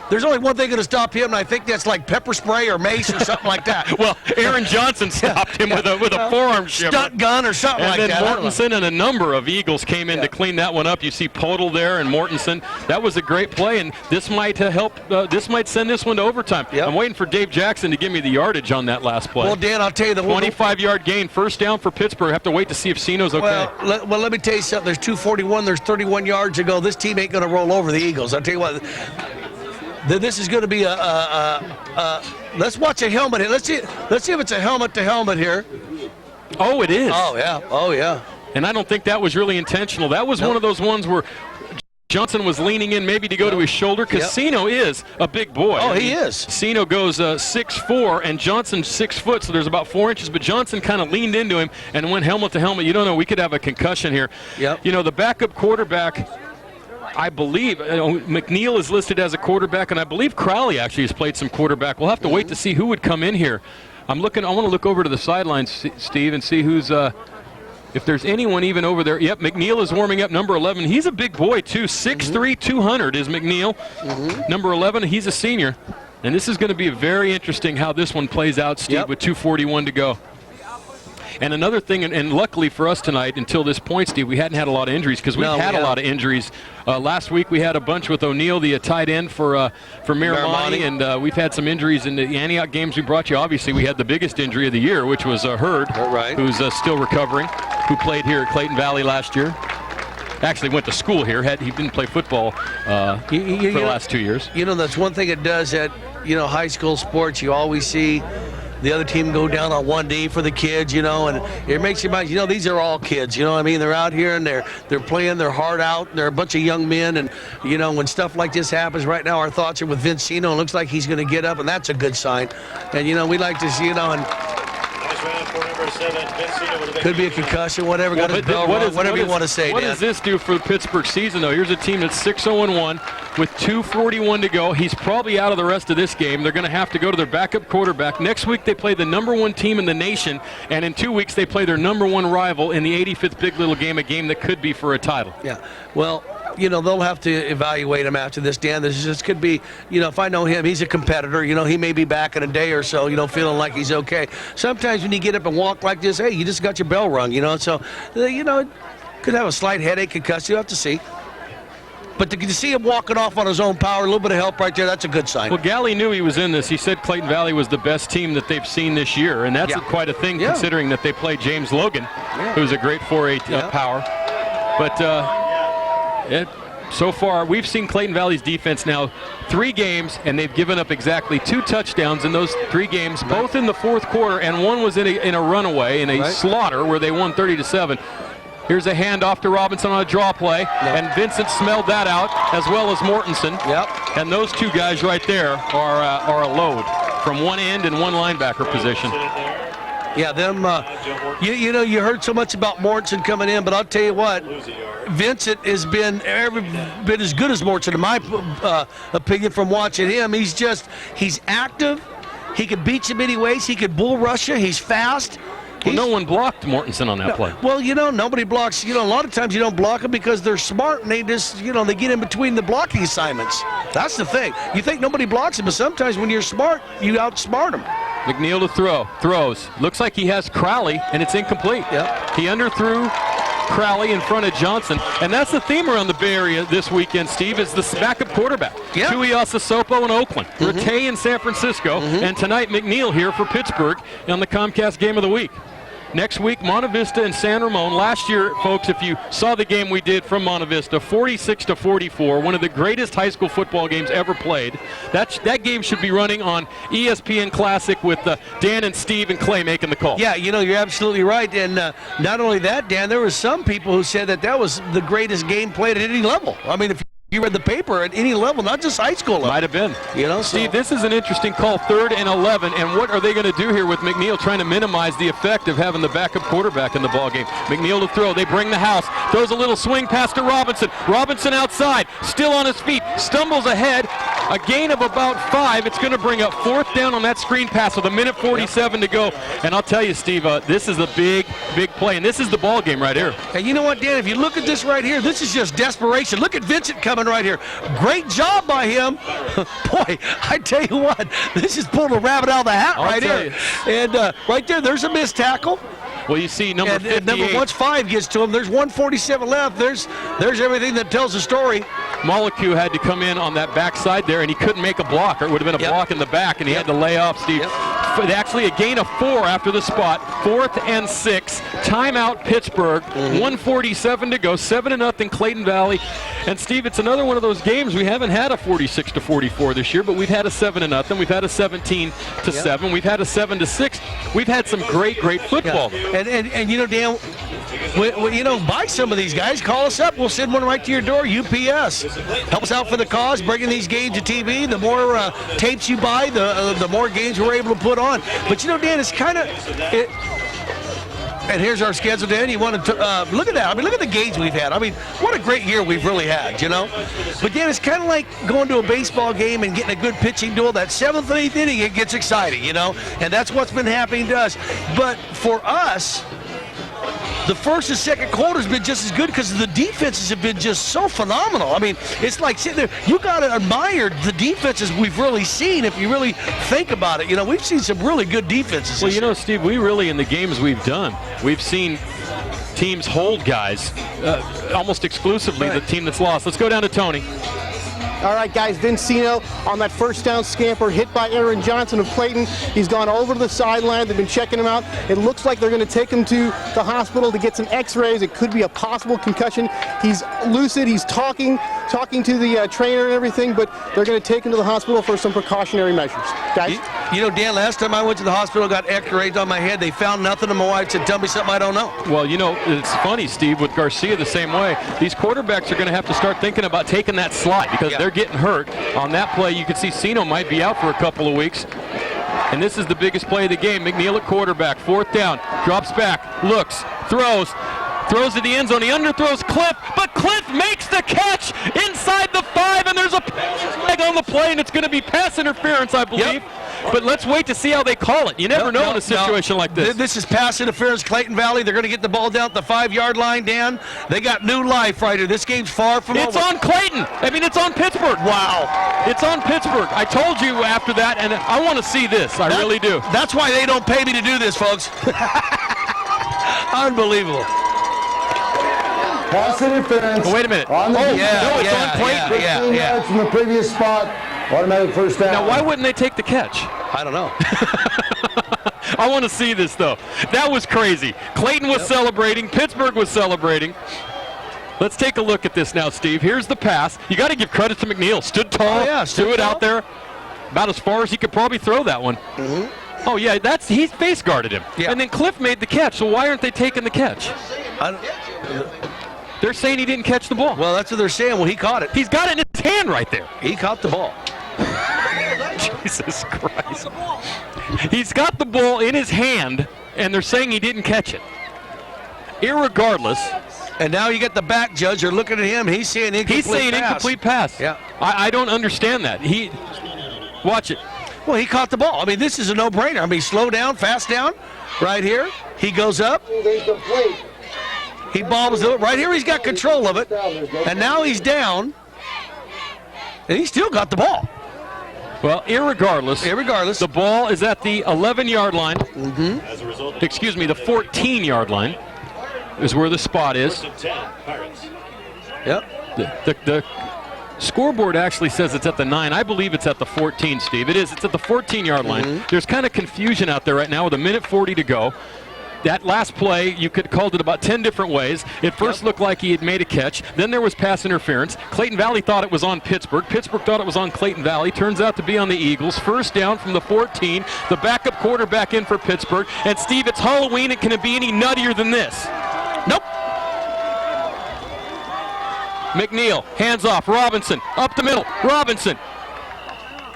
H: there's only one thing going to stop him, and I think that's like pepper spray or mace or something like that.
A: Well, Aaron Johnson stopped him with a forearm shiver.
H: Stunt gun or something like that.
A: And then Mortensen and a number of Eagles came in to clean that one up. You see Podol there and Mortensen. That was a great play, and this might help. This might send this one to overtime. I'm waiting for Dave Jackson to give me the yardage on that last play.
H: Well, Dan, I'll tell you the
A: 25-yard gain, first down for Pittsburgh. Have to wait to see if Sino's okay.
H: Well, let me tell you something. There's 2:41. There's 31 yards to go. This team ain't going to roll over the Eagles. I'll tell you what. This is going to be let's watch a helmet here. Let's see if it's a helmet to helmet here.
A: Oh, it is.
H: Oh, yeah. Oh, yeah.
A: And I don't think that was really intentional. That was one of those ones where Johnson was leaning in maybe to go to his shoulder, because Sino is a big boy.
H: Oh, he is.
A: Sino goes 6'4", and Johnson's 6 foot, so there's about 4 inches. But Johnson kind of leaned into him and went helmet to helmet. You don't know. We could have a concussion here.
H: Yep.
A: You know, the backup quarterback, I believe McNeil is listed as a quarterback, and I believe Crowley actually has played some quarterback. We'll have to wait to see who would come in here. I want to look over to the sidelines, Steve, and see who's if there's anyone even over there. Yep, McNeil is warming up, number 11. He's a big boy, too. 6'3", 200 is McNeil. Number 11, he's a senior. And this is going to be very interesting how this one plays out, Steve, with 2:41 to go. And another thing, and luckily for us tonight, until this point, Steve, we hadn't had a lot of injuries, because we've had a lot of injuries. Last week we had a bunch with O'Neal, the tight end for Miramani, and we've had some injuries in the Antioch games we brought you. Obviously, we had the biggest injury of the year, which was Hurd, who's still recovering, who played here at Clayton Valley last year. Actually went to school here. He didn't play football for the last 2 years.
H: You know, that's one thing it does at high school sports. You always see the other team go down on one knee for the kids, and it makes you mind, these are all kids, what I mean? They're out here and they're playing their heart out, and they're a bunch of young men, and, when stuff like this happens right now, our thoughts are with Vince Sino. It looks like he's going to get up, and that's a good sign. And, we like to see, and could be a concussion, whatever, got his bell rung, whatever you want to say,
A: What
H: Dan.
A: does this do for the Pittsburgh season, though? Here's a team that's 6-0-1 with 2:41 to go. He's probably out of the rest of this game. They're going to have to go to their backup quarterback. Next week they play the #1 team in the nation, and in 2 weeks they play their #1 rival in the 85th Big Little Game, a game that could be for a title.
H: Yeah, well, they'll have to evaluate him after this, Dan. This could be, if I know him, he's a competitor. He may be back in a day or so, feeling like he's okay. Sometimes when you get up and walk like this, hey, you just got your bell rung, so, could have a slight headache, concuss. You have to see. But to see him walking off on his own power, a little bit of help right there, that's a good sign.
A: Well, Galley knew he was in this. He said Clayton Valley was the best team that they've seen this year, and that's quite a thing considering that they played James Logan, who's a great 4'8" power. But so far, we've seen Clayton Valley's defense now 3 games, and they've given up exactly 2 touchdowns in those 3 games, both in the fourth quarter, and one was in a runaway, in a slaughter where they won 30-7. Here's a handoff to Robinson on a draw play, and Vincent smelled that out, as well as Mortensen. And those 2 guys right there are a load from one end and one linebacker position.
H: Yeah, them. You heard so much about Mortensen coming in, but I'll tell you what, Vincent has been every bit as good as Mortensen, in my opinion, from watching him. He's active. He could beat you many ways. He could bull rush you. He's fast.
A: Well, no one blocked Mortensen on that play.
H: Well, nobody blocks. A lot of times you don't block them because they're smart and they just, they get in between the blocking assignments. That's the thing. You think nobody blocks them, but sometimes when you're smart, you outsmart them.
A: McNeil to throws. Looks like he has Crowley, and it's incomplete. He underthrew Crowley in front of Johnson, and that's the theme around the Bay Area this weekend, Steve, is the backup quarterback. Tuiasa Sopo in Oakland, Rattay in San Francisco, and tonight McNeil here for Pittsburgh on the Comcast Game of the Week. Next week, Monte Vista and San Ramon. Last year, folks, if you saw the game we did from Monte Vista, 46-44, one of the greatest high school football games ever played. That game should be running on ESPN Classic with Dan and Steve and Clay making the call.
H: Yeah, you're absolutely right. And not only that, Dan, there were some people who said that was the greatest game played at any level. I mean, if you read the paper at any level, not just high school level.
A: Might have been. Steve, this is an interesting call, 3rd and 11, and what are they going to do here with McNeil trying to minimize the effect of having the backup quarterback in the ballgame? McNeil to throw. They bring the house. Throws a little swing pass to Robinson. Robinson outside, still on his feet, stumbles ahead, A gain of about 5. It's going to bring up 4th down on that screen pass with a minute 47 to go. And I'll tell you, Steve, this is a big, big play. And this is the ball game right here.
H: And you know what, Dan? If you look at this right here, this is just desperation. Look at Vincent coming right here. Great job by him. Boy, I tell you what, this is pulling a rabbit out of the hat right here. And right there's a missed tackle.
A: Well, you see number 58.
H: Once 5 gets to him, there's 147 left. There's everything that tells the story.
A: Molyneux had to come in on that backside there, and he couldn't make a block, or it would have been a block in the back, and he had to lay off, Steve. Actually, a gain of 4 after the spot. 4th and 6. Timeout, Pittsburgh. 147 to go. 7-0 Clayton Valley. And Steve, it's another one of those games. We haven't had a 46-44 this year, but we've had a 7-0. We've had a 17-7. We've had a 7-6. We've had some great football.
H: And you know, Dan, buy some of these guys. Call us up. We'll send one right to your door. UPS. Help us out for the cause, bringing these games to TV. The more tapes you buy, the more games we're able to put on. But you know, Dan, it's kind of... And here's our schedule, Dan. You want to look at that. I mean, look at the games we've had. I mean, what a great year we've really had, you know. But, Dan, it's kind of like going to a baseball game and getting a good pitching duel. That 7th and 8th inning, it gets exciting, you know. And that's what's been happening to us. But for us, the first and second quarter has been just as good because the defenses have been just so phenomenal. I mean, it's like sitting there. You got to admire the defenses we've really seen if you really think about it. You know, we've seen some really good defenses.
A: Well, you know, Steve, we really, in the games we've done, we've seen teams hold guys almost exclusively the team that's lost. Let's go down to Tony.
G: All right, guys, Vincino on that first down scamper, hit by Aaron Johnson of Clayton. He's gone over to the sideline. They've been checking him out. It looks like they're going to take him to the hospital to get some x-rays. It could be a possible concussion. He's lucid. He's talking to the trainer and everything, but they're going to take him to the hospital for some precautionary measures. Guys?
H: You know, Dan, last time I went to the hospital, got x-rays on my head. They found nothing, and my wife said, tell me something I don't know.
A: Well, you know, it's funny, Steve, with Garcia the same way. These quarterbacks are going to have to start thinking about taking that slide because they're getting hurt. On that play, you can see Sino might be out for a couple of weeks. And this is the biggest play of the game. McNeil at quarterback, 4th down, drops back, looks, throws to the end zone. He underthrows Cliff, but Cliff makes the catch inside the 5, and there's a flag on the play, and it's going to be pass interference, I believe. But let's wait to see how they call it. You never know in a situation like this.
H: This is pass interference, Clayton Valley. They're going to get the ball down at the 5-yard line, Dan. They got new life right here. This game's far from over.
A: It's on Clayton. I mean, it's on Pittsburgh. Wow. It's on Pittsburgh. I told you after that, and I want to see this. I really do.
H: That's why they don't pay me to do this, folks. Unbelievable.
F: Pass interference.
A: Oh, wait a minute.
F: On the
A: no, it's on Clayton.
F: 15 yards from the previous spot. Automatic first down.
A: Now, why wouldn't they take the catch?
H: I don't know.
A: I want to see this, though. That was crazy. Clayton was celebrating. Pittsburgh was celebrating. Let's take a look at this now, Steve. Here's the pass. You got to give credit to McNeil. Stood tall. Threw it out there about as far as he could probably throw that one. Oh, yeah, he face guarded him. And then Cliff made the catch, so why aren't they taking the catch? They're saying he didn't catch the ball.
H: Well, that's what they're saying. Well, he caught it.
A: He's got it in his hand right there.
H: He caught the ball.
A: Jesus Christ. He's got the ball in his hand, and they're saying he didn't catch it. Irregardless.
H: And now you get the back judge. You're looking at him. He's saying incomplete pass.
A: Yeah. I don't understand that. Watch it.
H: Well, he caught the ball. I mean, this is a no-brainer. I mean, slow down, fast down. Right here. He goes up. He bobbles it. Right here, he's got control of it. And now he's down. And he still got the ball.
A: Well, irregardless, the ball is at the 11-yard line.
I: As a result,
A: excuse me, the 14-yard line is where the spot is.
H: Yep.
A: The scoreboard actually says it's at the 9. I believe it's at the 14, Steve. It is. It's at the 14-yard line. There's kind of confusion out there right now with 1:40 to go. That last play, you could have called it about 10 different ways. It first looked like he had made a catch. Then there was pass interference. Clayton Valley thought it was on Pittsburgh. Pittsburgh thought it was on Clayton Valley. Turns out to be on the Eagles. First down from the 14. The backup quarterback in for Pittsburgh. And, Steve, it's Halloween. And can it be any nuttier than this? Nope. McNeil, hands off. Robinson, up the middle. Robinson.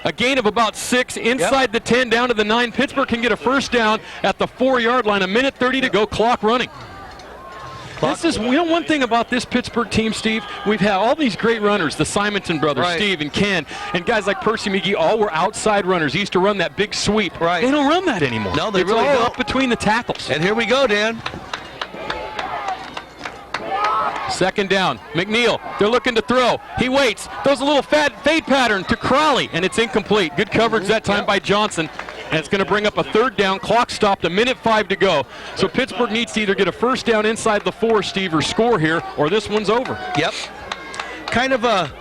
A: A gain of about 6 inside the 10 down to the 9. Pittsburgh can get a first down at the 4-yard line. 1:30 to go, clock running. This is, one thing about this Pittsburgh team, Steve, we've had all these great runners, the Simonton brothers,
H: Right.
A: Steve and Ken, and guys like Percy McGee, all were outside runners. He used to run that big sweep.
H: Right.
A: They don't run that anymore.
H: No, they
A: it's
H: really
A: all
H: don't.
A: up between the tackles.
H: And here we go, Dan.
A: Second down, McNeil, they're looking to throw. He waits, throws a little fade pattern to Crowley, and it's incomplete. Good coverage that time by Johnson. And it's going to bring up a third down. Clock stopped, 1:05 to go. So Pittsburgh needs to either get a first down inside the 4, Steve, or score here, or this one's over.
H: Yep. Kind of a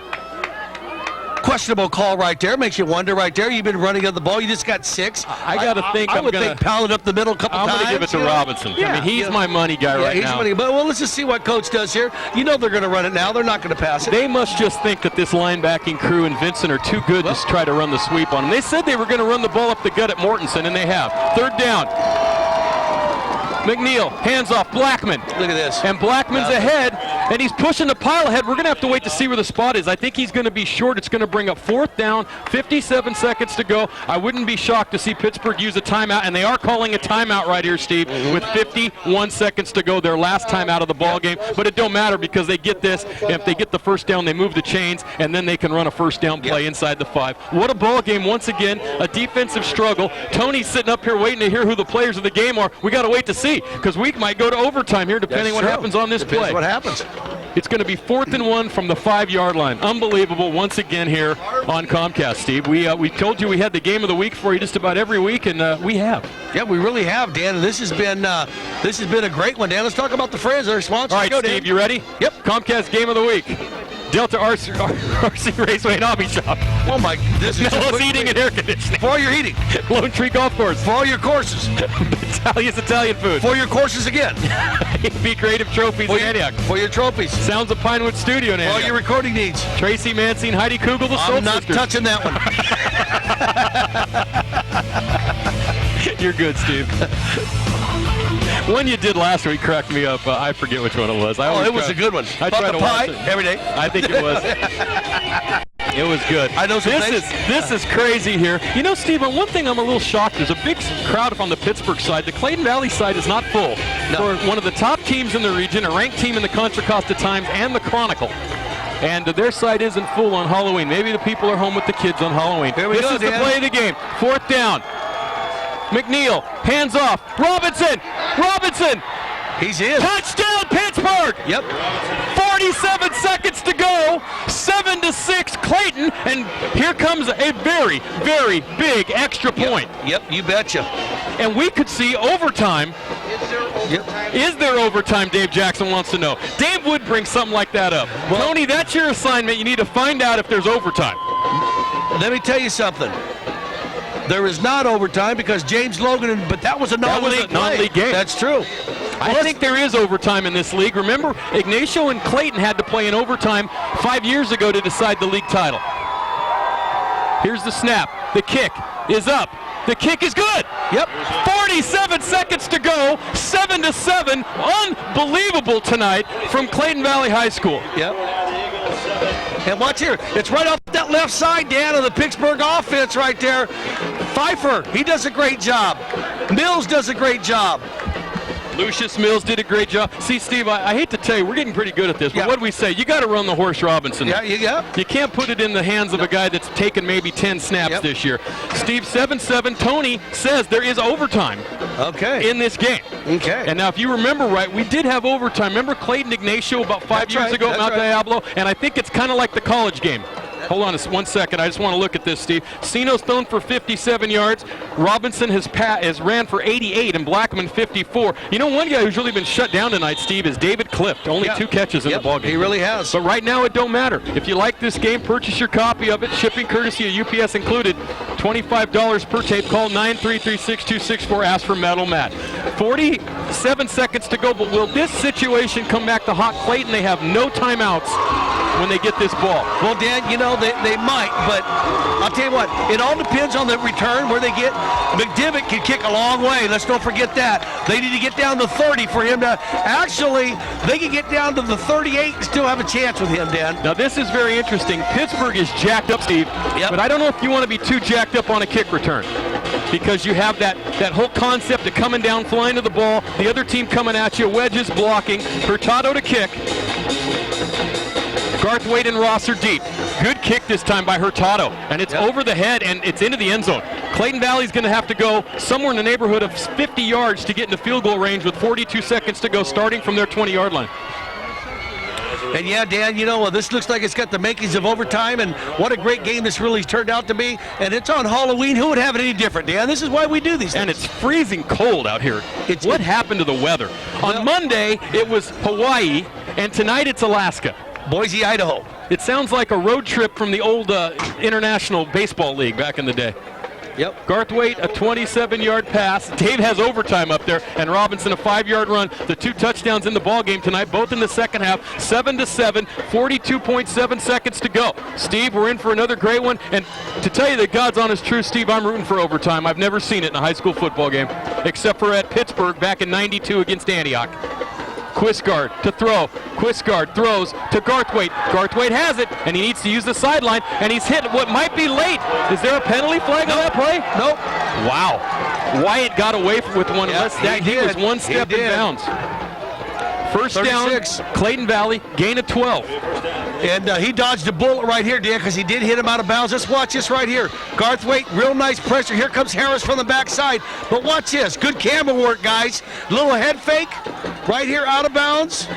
H: questionable call right there. Makes you wonder right there. You've been running on the ball. You just got 6.
A: I got to think
H: I would think pound it up the middle a couple times.
A: I'm going to give it to Robinson. I mean, he's my money guy right
H: he's
A: now.
H: Money. But well, let's just see what coach does here. You know they're going to run it now. They're not going to pass it.
A: They must just think that this linebacking crew and Vincent are too good to try to run the sweep on them. They said they were going to run the ball up the gut at Mortensen, and they have. Third down. McNeil, hands off, Blackman.
H: Look at this.
A: And Blackman's ahead, and he's pushing the pile ahead. We're going to have to wait to see where the spot is. I think he's going to be short. It's going to bring up 4th down, 57 seconds to go. I wouldn't be shocked to see Pittsburgh use a timeout, and they are calling a timeout right here, Steve, with 51 seconds to go, their last time out of the ball game. But it don't matter because they get this. If they get the first down, they move the chains, and then they can run a first down play inside the 5. What a ball game. Once again, a defensive struggle. Tony's sitting up here waiting to hear who the players of the game are. We got to wait to see because we might go to overtime here depending what happens on this play.
H: What happens.
A: It's going to be 4th and 1 from the 5-yard line. Unbelievable once again here on Comcast, Steve. We told you we had the game of the week for you just about every week, and we have.
H: Yeah, we really have, Dan. And this has been a great one, Dan. Let's talk about the friends, our sponsors.
A: All right,
H: go,
A: Steve,
H: Dan.
A: you ready?
H: Yep.
A: Comcast game of the week. Delta RC Raceway and Hobby Shop.
H: Oh my! This is
A: Mellows Heating and Air Conditioning.
H: For all your heating.
A: Lone Tree Golf Course.
H: For all your courses.
A: Italia's Italian Food.
H: For your courses again.
A: Be Creative Trophies in Antioch.
H: For your trophies.
A: Sounds of Pinewood Studio in
H: For all
A: Antioch.
H: your recording needs.
A: Tracy Mancy and Heidi Kugel, the Soul
H: I'm not
A: Sisters.
H: touching that one.
A: You're good, Steve. One you did last week cracked me up. I forget which one it was.
H: It was a good one.
A: I try to watch it
H: every day.
A: I think it was. It was good.
H: I know some
A: this is crazy here. You know, Steve, on one thing I'm a little shocked. There's a big crowd on the Pittsburgh side. The Clayton Valley side is not full.
H: No.
A: For one of the top teams in the region, a ranked team in the Contra Costa Times and the Chronicle. And their side isn't full on Halloween. Maybe the people are home with the kids on Halloween.
H: Here we
A: this
H: go,
A: is the
H: Dan.
A: play of the game. 4th down. McNeil, hands off. Robinson!
H: He's in.
A: Touchdown, Pittsburgh!
H: Yep.
A: 47 seconds to go. 7-6, Clayton. And here comes a very, very big extra point.
H: Yep, you betcha.
A: And we could see overtime.
H: Yep.
A: Is there overtime, Dave Jackson wants to know. Dave would bring something like that up. Well, Tony, that's your assignment. You need to find out if there's overtime.
H: Let me tell you something. There is not overtime because James Logan, but that was a non-league
A: game.
H: That's true.
A: I think there is overtime in this league. Remember, Ignacio and Clayton had to play in overtime 5 years ago to decide the league title. Here's the snap. The kick is up. The kick is good.
H: Yep.
A: 47 seconds to go. 7-7. Unbelievable tonight from Clayton Valley High School.
H: Yep. And watch here. It's right off that left side, Dan, of the Pittsburgh offense right there. Pfeiffer, he does a great job. Mills does a great job.
A: Lucius Mills did a great job. See, Steve, I hate to tell you, we're getting pretty good at this, but what do we say? You got to run the horse Robinson.
H: Yeah.
A: You can't put it in the hands of a guy that's taken maybe 10 snaps this year. Steve, 7-7. Tony says there is overtime in this game.
H: Okay.
A: And now, if you remember right, we did have overtime. Remember Clayton Ignacio about 5 years ago at Mount Diablo? And I think it's kind of like the college game. Hold on 1 second. I just want to look at this, Steve. Sino's thrown for 57 yards. Robinson has ran for 88 and Blackman 54. You know, one guy who's really been shut down tonight, Steve, is David Clift. Only 2 catches in the ballgame.
H: He really has.
A: But right now, it don't matter. If you like this game, purchase your copy of it. Shipping courtesy of UPS included. $25 per tape. Call 933-6264. Ask for Metal Matt. 47 seconds to go. But will this situation come back to haunt Clayton? They have no timeouts when they get this ball.
H: Well, Dan, you know, they might, but I'll tell you what, it all depends on the return where they get. McDivitt can kick a long way. Let's don't forget that. They need to get down to 30 for him to, actually, they can get down to the 38 and still have a chance with him, Dan.
A: Now, this is very interesting. Pittsburgh is jacked up, Steve, but I don't know if you want to be too jacked up on a kick return. because you have that whole concept of coming down, flying to the ball, the other team coming at you, wedges blocking, Hurtado to kick. Garthwaite and Ross are deep. Good kick this time by Hurtado, and it's over the head, and it's into the end zone. Clayton Valley's going to have to go somewhere in the neighborhood of 50 yards to get into field goal range with 42 seconds to go, starting from their 20-yard line.
H: And yeah, Dan, you know, this looks like it's got the makings of overtime, and what a great game this really turned out to be. And it's on Halloween. Who would have it any different, Dan? This is why we do these things.
A: And it's freezing cold out here. What happened to the weather? On Monday, it was Hawaii, and tonight it's Alaska.
H: Boise, Idaho.
A: It sounds like a road trip from the old International Baseball League back in the day.
H: Yep.
A: Garthwaite, a 27-yard pass. Dave has overtime up there, and Robinson a 5-yard run. The 2 touchdowns in the ball game tonight, both in the second half. 7-7, 42.7 seconds to go. Steve, we're in for another great one. And to tell you that God's honest truth, Steve, I'm rooting for overtime. I've never seen it in a high school football game, except for at Pittsburgh back in '92 against Antioch. Quisgard to throw. Quisgard throws to Garthwaite. Garthwaite has it, and he needs to use the sideline, and he's hit what might be late. Is there a penalty flag on that play?
H: Nope.
A: Wow. Wyatt got away with one less. He was one step in bounds. First 36. Down, Clayton Valley, gain of 12.
H: And he dodged a bullet right here, Dan, because he did hit him out of bounds. Let's watch this right here. Garthwaite, real nice pressure. Here comes Harris from the backside. But watch this. Good camera work, guys. Little head fake right here out of bounds.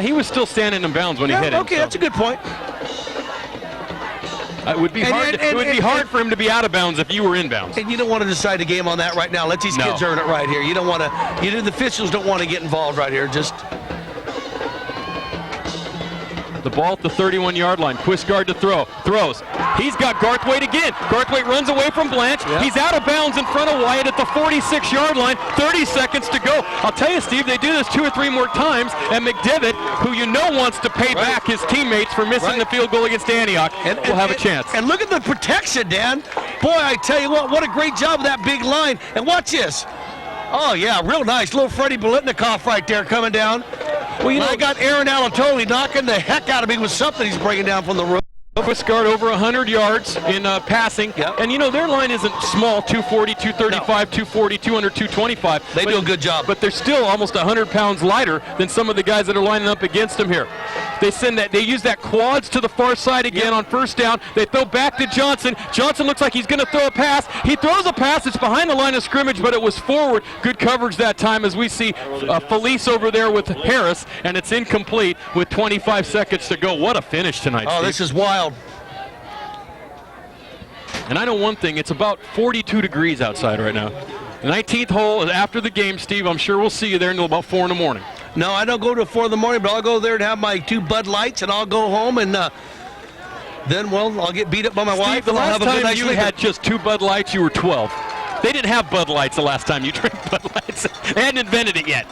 A: He was still standing in bounds when he hit him.
H: Okay, that's a good point.
A: It would be hard for him to be out of bounds if you were in bounds.
H: And you don't want to decide the game on that right now. Let these kids earn it right here. You don't want to. The officials don't want to get involved right here. Just.
A: The ball at the 31-yard line. Quisgard to throw. Throws. He's got Garthwaite again. Garthwaite runs away from Blanche. Yep. He's out of bounds in front of Wyatt at the 46-yard line. 30 seconds to go. I'll tell you, Steve, they do this 2 or 3 more times, and McDevitt, who you know wants to pay back his teammates for missing the field goal against Antioch, will have a chance.
H: And look at the protection, Dan. Boy, I tell you what a great job of that big line. And watch this. Oh, yeah, real nice. Little Freddie Bolitnikoff right there coming down. Well, you know, I got Aaron Alatoli knocking the heck out of me with something he's bringing down from the roof.
A: Quisgard over 100 yards in passing.
H: Yep.
A: And, you know, their line isn't small, 240, 235, 240, 200, 225.
H: They do a good job.
A: But they're still almost 100 pounds lighter than some of the guys that are lining up against them here. They use that quads to the far side again on first down. They throw back to Johnson. Johnson looks like he's going to throw a pass. He throws a pass. It's behind the line of scrimmage, but it was forward. Good coverage that time as we see Felice over there with Harris, and it's incomplete with 25 seconds to go. What a finish tonight,
H: Oh,
A: Steve.
H: This is wild.
A: And I know one thing, it's about 42 degrees outside right now. The 19th hole is after the game, Steve. I'm sure we'll see you there until about 4 in the morning.
H: No, I don't go to 4 in the morning, but I'll go there and have my 2 Bud Lights, and I'll go home, and then, well, I'll get beat up by my wife.
A: The
H: and I'll
A: last
H: have a good
A: time
H: night's
A: you
H: sleep.
A: had just 2 Bud Lights, you were 12. They didn't have Bud Lights the last time you drank Bud Lights. They hadn't invented it yet.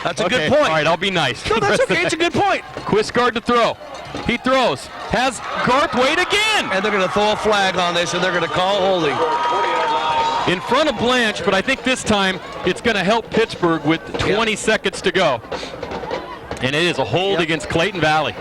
H: That's a good point.
A: All right, I'll be nice.
H: No, that's okay. It's a good point.
A: Quisgard to throw. He throws. Has Garthwaite again.
H: And they're going to throw a flag on this, and they're going to call holding.
A: In front of Blanche, but I think this time it's going to help Pittsburgh with 20 seconds to go. And it is a hold against Clayton Valley.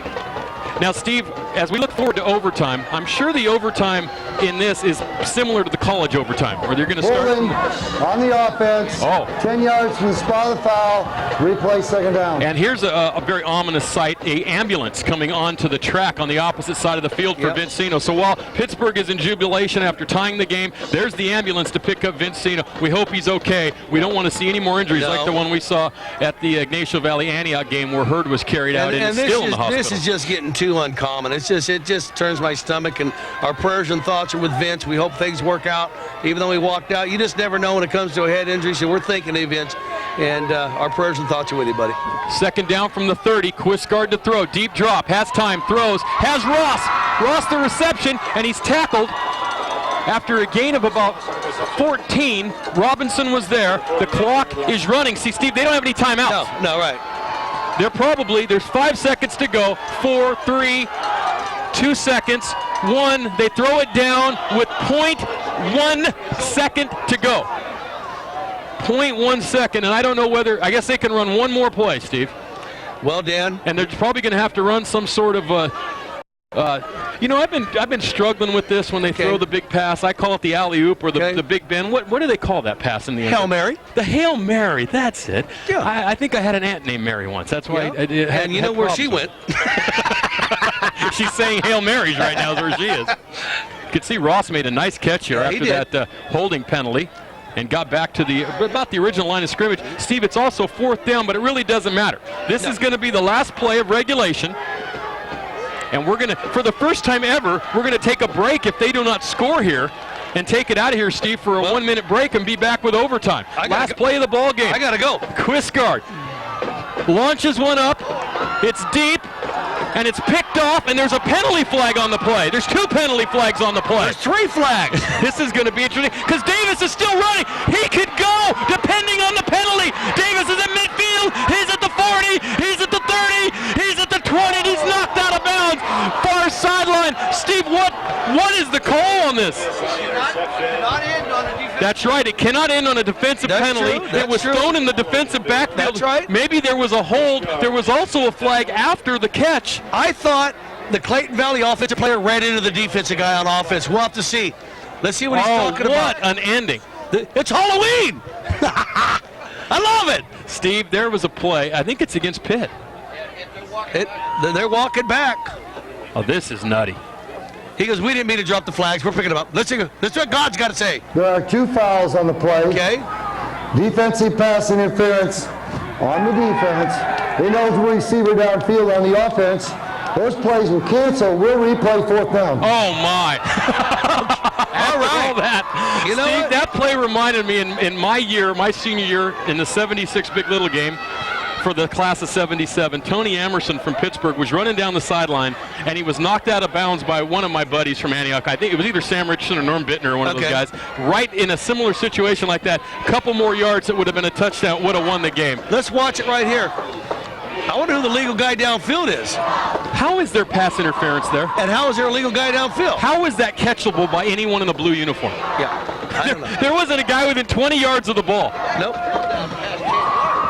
A: Now, Steve, as we look forward to overtime, I'm sure the overtime in this is similar to the college overtime, where they're going to start
F: on the offense. 10 yards from the spot of the foul. Replay second down.
A: And here's a very ominous sight, a ambulance coming onto the track on the opposite side of the field for Vincino. So while Pittsburgh is in jubilation after tying the game, there's the ambulance to pick up Vincino. We hope he's okay. We don't want to see any more injuries like the one we saw at the Ignacio Valley Antioch game where Hurd was carried out and still in the hospital.
H: This is just getting too uncommon. It just turns my stomach, and our prayers and thoughts are with Vince. We hope things work out. Even though he walked out, you just never know when it comes to a head injury, so we're thinking of Vince, and our prayers and thoughts are with you, buddy.
A: Second down from the 30, Quisgard to throw, deep drop, has time, throws, has Ross the reception, and he's tackled after a gain of about 14. Robinson was there. The clock is running. See, Steve, they don't have any timeouts.
H: No, right.
A: There's 5 seconds to go. 4, 3, 2 seconds, 1. They throw it down with 0.1 second to go. 0.1 second, and I don't know whether, I guess they can run one more play, Steve.
H: Well, Dan.
A: And they're probably going to have to run some sort of You know, I've been struggling with this when they throw the big pass. I call it the alley-oop or the big bend. What do they call that pass in the end?
H: Hail Mary.
A: The Hail Mary, that's it.
H: Yeah.
A: I think I had an aunt named Mary once. That's why I did.
H: And you know where she went.
A: She's saying Hail Marys right now is where she is. You can see Ross made a nice catch here after that holding penalty and got back to about the original line of scrimmage. Steve, it's also 4th down, but it really doesn't matter. This is going to be the last play of regulation. And we're going to, for the first time ever, we're going to take a break if they do not score here and take it out of here, Steve, for a 1-minute break and be back with overtime. Last play of the ball game.
H: I got to go.
A: Quisgard launches one up. It's deep. And it's picked off, and there's a penalty flag on the play. There's 2 penalty flags on the play.
H: There's 3 flags.
A: This is going to be interesting because Davis is still running. He could go depending on the penalty. Davis is in midfield. He's at the 40. He's at the 30. He's at the 20. And he's knocked out of bounds. Far sideline. Steve, what is the call on this? That's right. It cannot end on a defensive penalty. It was thrown in the defensive backfield.
H: That's right.
A: Maybe there was a hold. There was also a flag after the catch.
H: I thought the Clayton Valley offensive player ran into the defensive guy on offense. We'll have to see. Let's see what he's talking about.
A: What an ending.
H: It's Halloween. I love it.
A: Steve, there was a play. I think it's against Pitt.
H: They're walking back.
A: Oh, this is nutty.
H: He goes, we didn't mean to drop the flags. We're picking them up. Let's see what God's got to say.
F: There are 2 fouls on the play.
H: Okay.
F: Defensive pass interference on the defense. They know the receiver downfield on the offense. Those plays were canceled. We'll replay 4th down.
A: Oh, my.
H: All right.
A: That.
H: You know
A: Steve,
H: what?
A: that play reminded me in my senior year in the 76 Big Little game for the class of 77. Tony Amerson from Pittsburgh was running down the sideline, and he was knocked out of bounds by one of my buddies from Antioch. I think it was either Sam Richardson or Norm Bittner, one of those guys. Right in a similar situation like that. A couple more yards, it would have been a touchdown, would have won the game.
H: Let's watch it right here. I wonder who the legal guy downfield is.
A: How is there pass interference there?
H: And how is there a legal guy downfield?
A: How is that catchable by anyone in a blue uniform?
H: Yeah, I don't know.
A: There wasn't a guy within 20 yards of the ball.
H: Nope.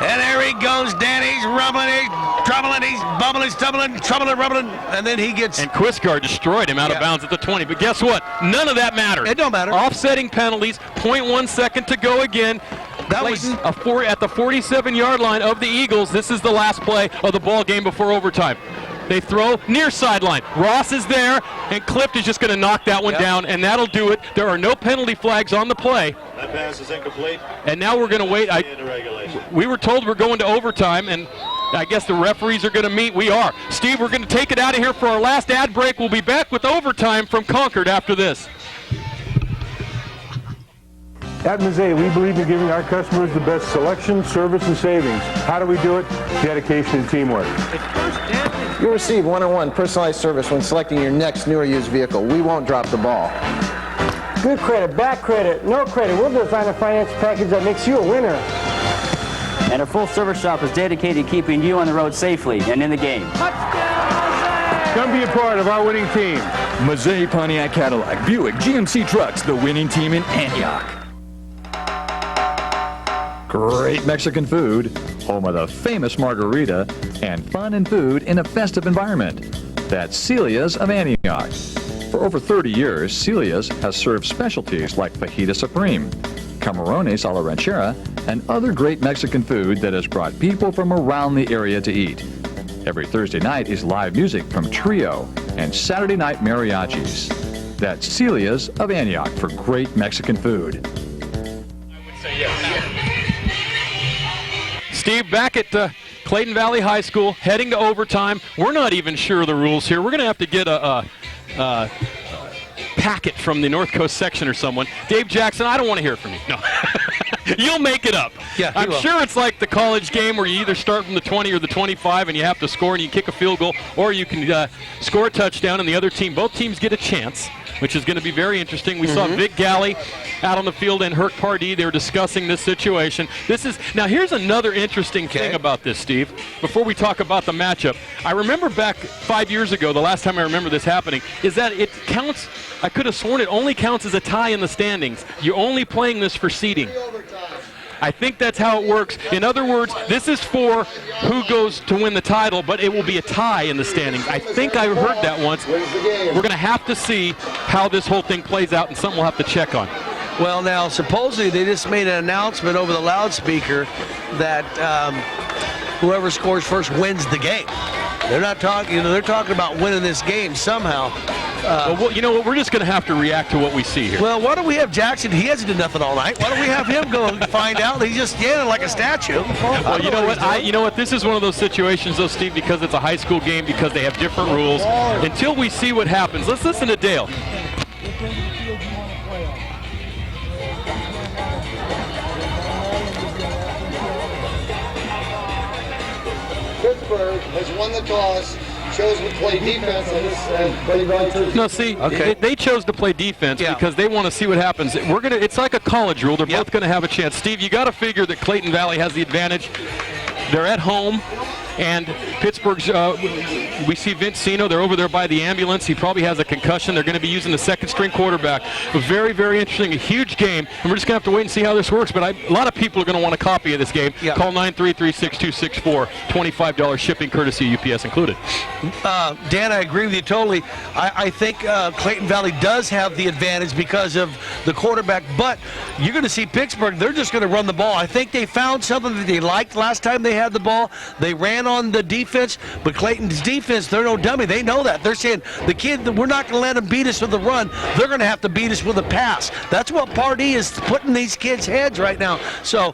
H: And there he goes, Danny's rumbling, he's troubling, he's bubbling, he's tumbling, troubling, rumbling, and then he gets...
A: And Quisgard destroyed him out of bounds at the 20. But guess what? None of that mattered.
H: It don't matter.
A: Offsetting penalties, 0.1 second to go again. That Clayton, was at the 47-yard line of the Eagles. This is the last play of the ball game before overtime. They throw near sideline. Ross is there, and Clift is just going to knock that one down, and that'll do it. There are no penalty flags on the play.
I: That pass is incomplete.
A: And now we're going to wait. We were told we're going to overtime, and I guess the referees are going to meet. We are. Steve, we're going to take it out of here for our last ad break. We'll be back with overtime from Concord after this.
J: At Mazay, we believe in giving our customers the best selection, service, and savings. How do we do it? Dedication and teamwork.
T: You'll receive one-on-one personalized service when selecting your next new or used vehicle. We won't drop the ball.
B: Good credit, bad credit, no credit. We'll design a finance package that makes you a winner.
L: And our full service shop is dedicated to keeping you on the road safely and in the game.
J: Come be a part of our winning team.
C: Mazay Pontiac Cadillac, Buick, GMC Trucks, the winning team in Antioch. Great Mexican food, home of the famous margarita, and fun and food in a festive environment. That's Celia's of Antioch. For over 30 years, Celia's has served specialties like fajita supreme, camarones a la ranchera, and other great Mexican food that has brought people from around the area to eat. Every Thursday night is live music from Trio and Saturday night mariachis. That's Celia's of Antioch for great Mexican food.
A: Steve, back at Clayton Valley High School, heading to overtime. We're not even sure of the rules here. We're going to have to get a packet from the North Coast section or someone. Dave Jackson, I don't want to hear from you. No. You'll make it up.
H: Yeah,
A: I'm sure it's like the college game where you either start from the 20 or the 25 and you have to score and you kick a field goal, or you can score a touchdown and the other team, both teams get a chance, which is going to be very interesting. We saw Vic Galley out on the field and Herc Pardee. They were discussing this situation. Now here's another interesting thing about this, Steve, before we talk about the matchup. I remember back 5 years ago, the last time I remember this happening, is that it counts, I could have sworn it only counts as a tie in the standings. You're only playing this for seeding. I think that's how it works. In other words, this is for who goes to win the title, but it will be a tie in the standings. I think I heard that once. We're going to have to see how this whole thing plays out, and something we'll have to check on.
H: Well, now, supposedly they just made an announcement over the loudspeaker that whoever scores first wins the game. They're not talking, they're talking about winning this game somehow.
A: Well, you know what? We're just going to have to react to what we see here.
H: Well, why don't we have Jackson? He hasn't done nothing all night. Why don't we have him go and find out? He's just standing like a statue.
A: Well, you know what? You know what? This is one of those situations, though, Steve, because it's a high school game, because they have different rules. Until we see what happens, let's listen to Dale.
F: Pittsburg has won the toss, chose to play defense, and
A: no, see, they chose to play defense because they want to see what happens. It's like a college rule. They're both going to have a chance. Steve, you got to figure that Clayton Valley has the advantage. They're at home. And Pittsburgh's, we see Vince Sino. They're over there by the ambulance. He probably has a concussion. They're going to be using the second-string quarterback. Very, very interesting. A huge game. And we're just going to have to wait and see how this works. But a lot of people are going to want a copy of this game. Yeah. Call 933-6264. $25 shipping courtesy UPS included.
H: Dan, I agree with you totally. I think Clayton Valley does have the advantage because of the quarterback. But you're going to see Pittsburgh, they're just going to run the ball. I think they found something that they liked last time they had the ball. They ran on the defense, but Clayton's defense, they're no dummy. They know that. They're saying, the kid, we're not going to let them beat us with the run. They're going to have to beat us with a pass. That's what Pardee is putting these kids' heads right now. So,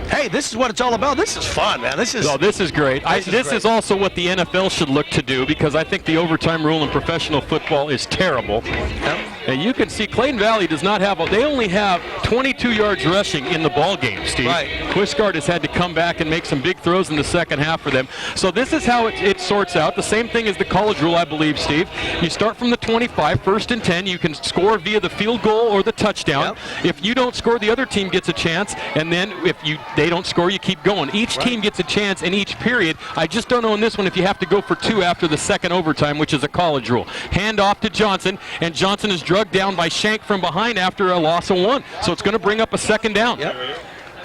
H: hey, this is what it's all about. This is fun, man. This is
A: great. This is also what the NFL should look to do, because I think the overtime rule in professional football is terrible. Yep. And you can see Clayton Valley does not have, they only have 22 yards rushing in the ball game, Steve.
H: Right.
A: Quisgard has had to come back and make some big throws in the second half for them. So this is how it sorts out. The same thing as the college rule, I believe, Steve. You start from the 25, 1st and 10. You can score via the field goal or the touchdown. Yep. If you don't score, the other team gets a chance. And then if they don't score, you keep going. Each team gets a chance in each period. I just don't know in this one if you have to go for 2 after the second overtime, which is a college rule. Hand off to Johnson, and Johnson is drugged down by Shank from behind after a loss of 1. So it's going to bring up a second down.
H: Yep.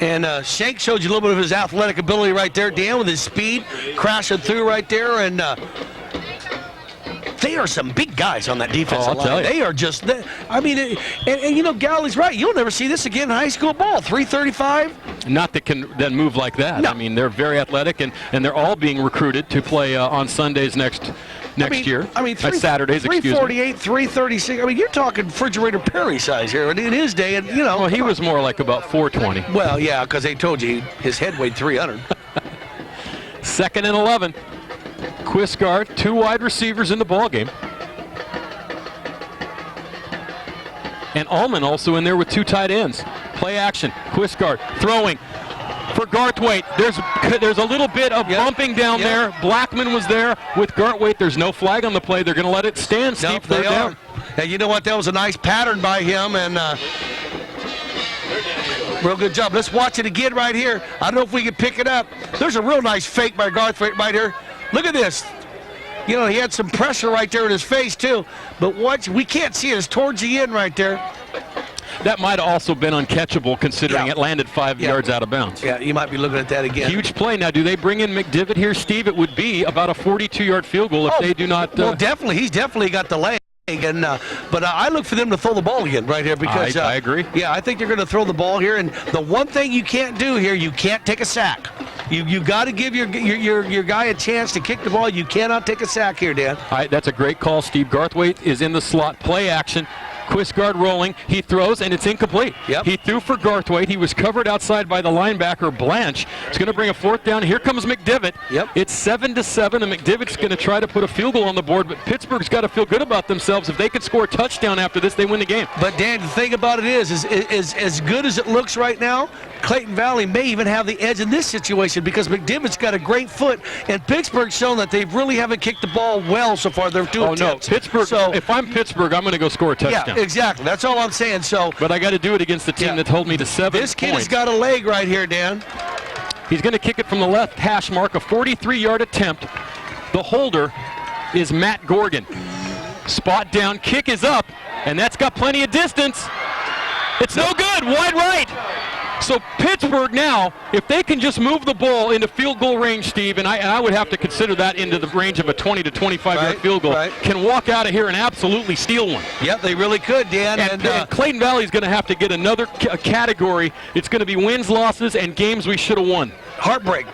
H: And Shank showed you a little bit of his athletic ability right there, Dan, with his speed, crashing through right there. And they are some big guys on that defensive line. They are just, and you know, Galley's right. You'll never see this again in high school ball. 335.
A: Not that can then move like that. No. I mean, they're very athletic, and they're all being recruited to play on Sundays next year. Saturdays,
H: 348, 336. I mean, you're talking Refrigerator Perry size here. In his day, and you know.
A: Well, he was more like about 420.
H: Well, yeah, because they told you his head weighed 300.
A: 2nd and 11. Quisgard, 2 wide receivers in the ball game. And Ullman also in there with 2 tight ends. Play action. Quisgard throwing for Garthwaite. There's a little bit of bumping down there. Blackman was there with Garthwaite. There's no flag on the play. They're going to let it stand, Steve.
H: Nope, they are. And you know what? That was a nice pattern by him, and real good job. Let's watch it again right here. I don't know if we can pick it up. There's a real nice fake by Garthwaite right here. Look at this. You know, he had some pressure right there in his face, too. But watch, we can't see it. It's towards the end right there.
A: That might have also been uncatchable, considering it landed 5 yards out of bounds.
H: Yeah, you might be looking at that again.
A: Huge play. Now, do they bring in McDivitt here, Steve? It would be about a 42-yard field goal if they do not.
H: Well, definitely. He's definitely got the leg. And but I look for them to throw the ball again right here because
A: I agree.
H: Yeah, I think they're going to throw the ball here. And the one thing you can't do here, you can't take a sack. You got to give your guy a chance to kick the ball. You cannot take a sack here, Dan.
A: That's a great call, Steve. Garthwaite is in the slot. Play action. Quisgard rolling. He throws, and it's incomplete.
H: Yep.
A: He threw for Garthwaite. He was covered outside by the linebacker, Blanche. It's going to bring a 4th down. Here comes McDivitt.
H: Yep.
A: It's 7-7, and McDivitt's going to try to put a field goal on the board, but Pittsburgh's got to feel good about themselves. If they could score a touchdown after this, they win the game.
H: But, Dan, the thing about it is as good as it looks right now, Clayton Valley may even have the edge in this situation because McDivitt's got a great foot, and Pittsburgh's shown that they really haven't kicked the ball well so far. They're doing attempts.
A: No, Pittsburgh. So, if I'm Pittsburgh, I'm going to go score a touchdown.
H: Yeah, exactly. That's all I'm saying.
A: But I got to do it against the team that told me to 7 points.
H: This kid has got a leg right here, Dan.
A: He's going to kick it from the left hash mark, a 43-yard attempt. The holder is Matt Gorgon. Spot down, kick is up, and that's got plenty of distance. It's no good, wide right. So So Pittsburgh now, if they can just move the ball into field goal range, Steve, and I would have to consider that into the range of a 20 to 25-yard field goal, can walk out of here and absolutely steal one.
H: Yep, they really could, Dan.
A: And Clayton Valley is going to have to get another category. It's going to be wins, losses, and games we should have won.
H: Heartbreak.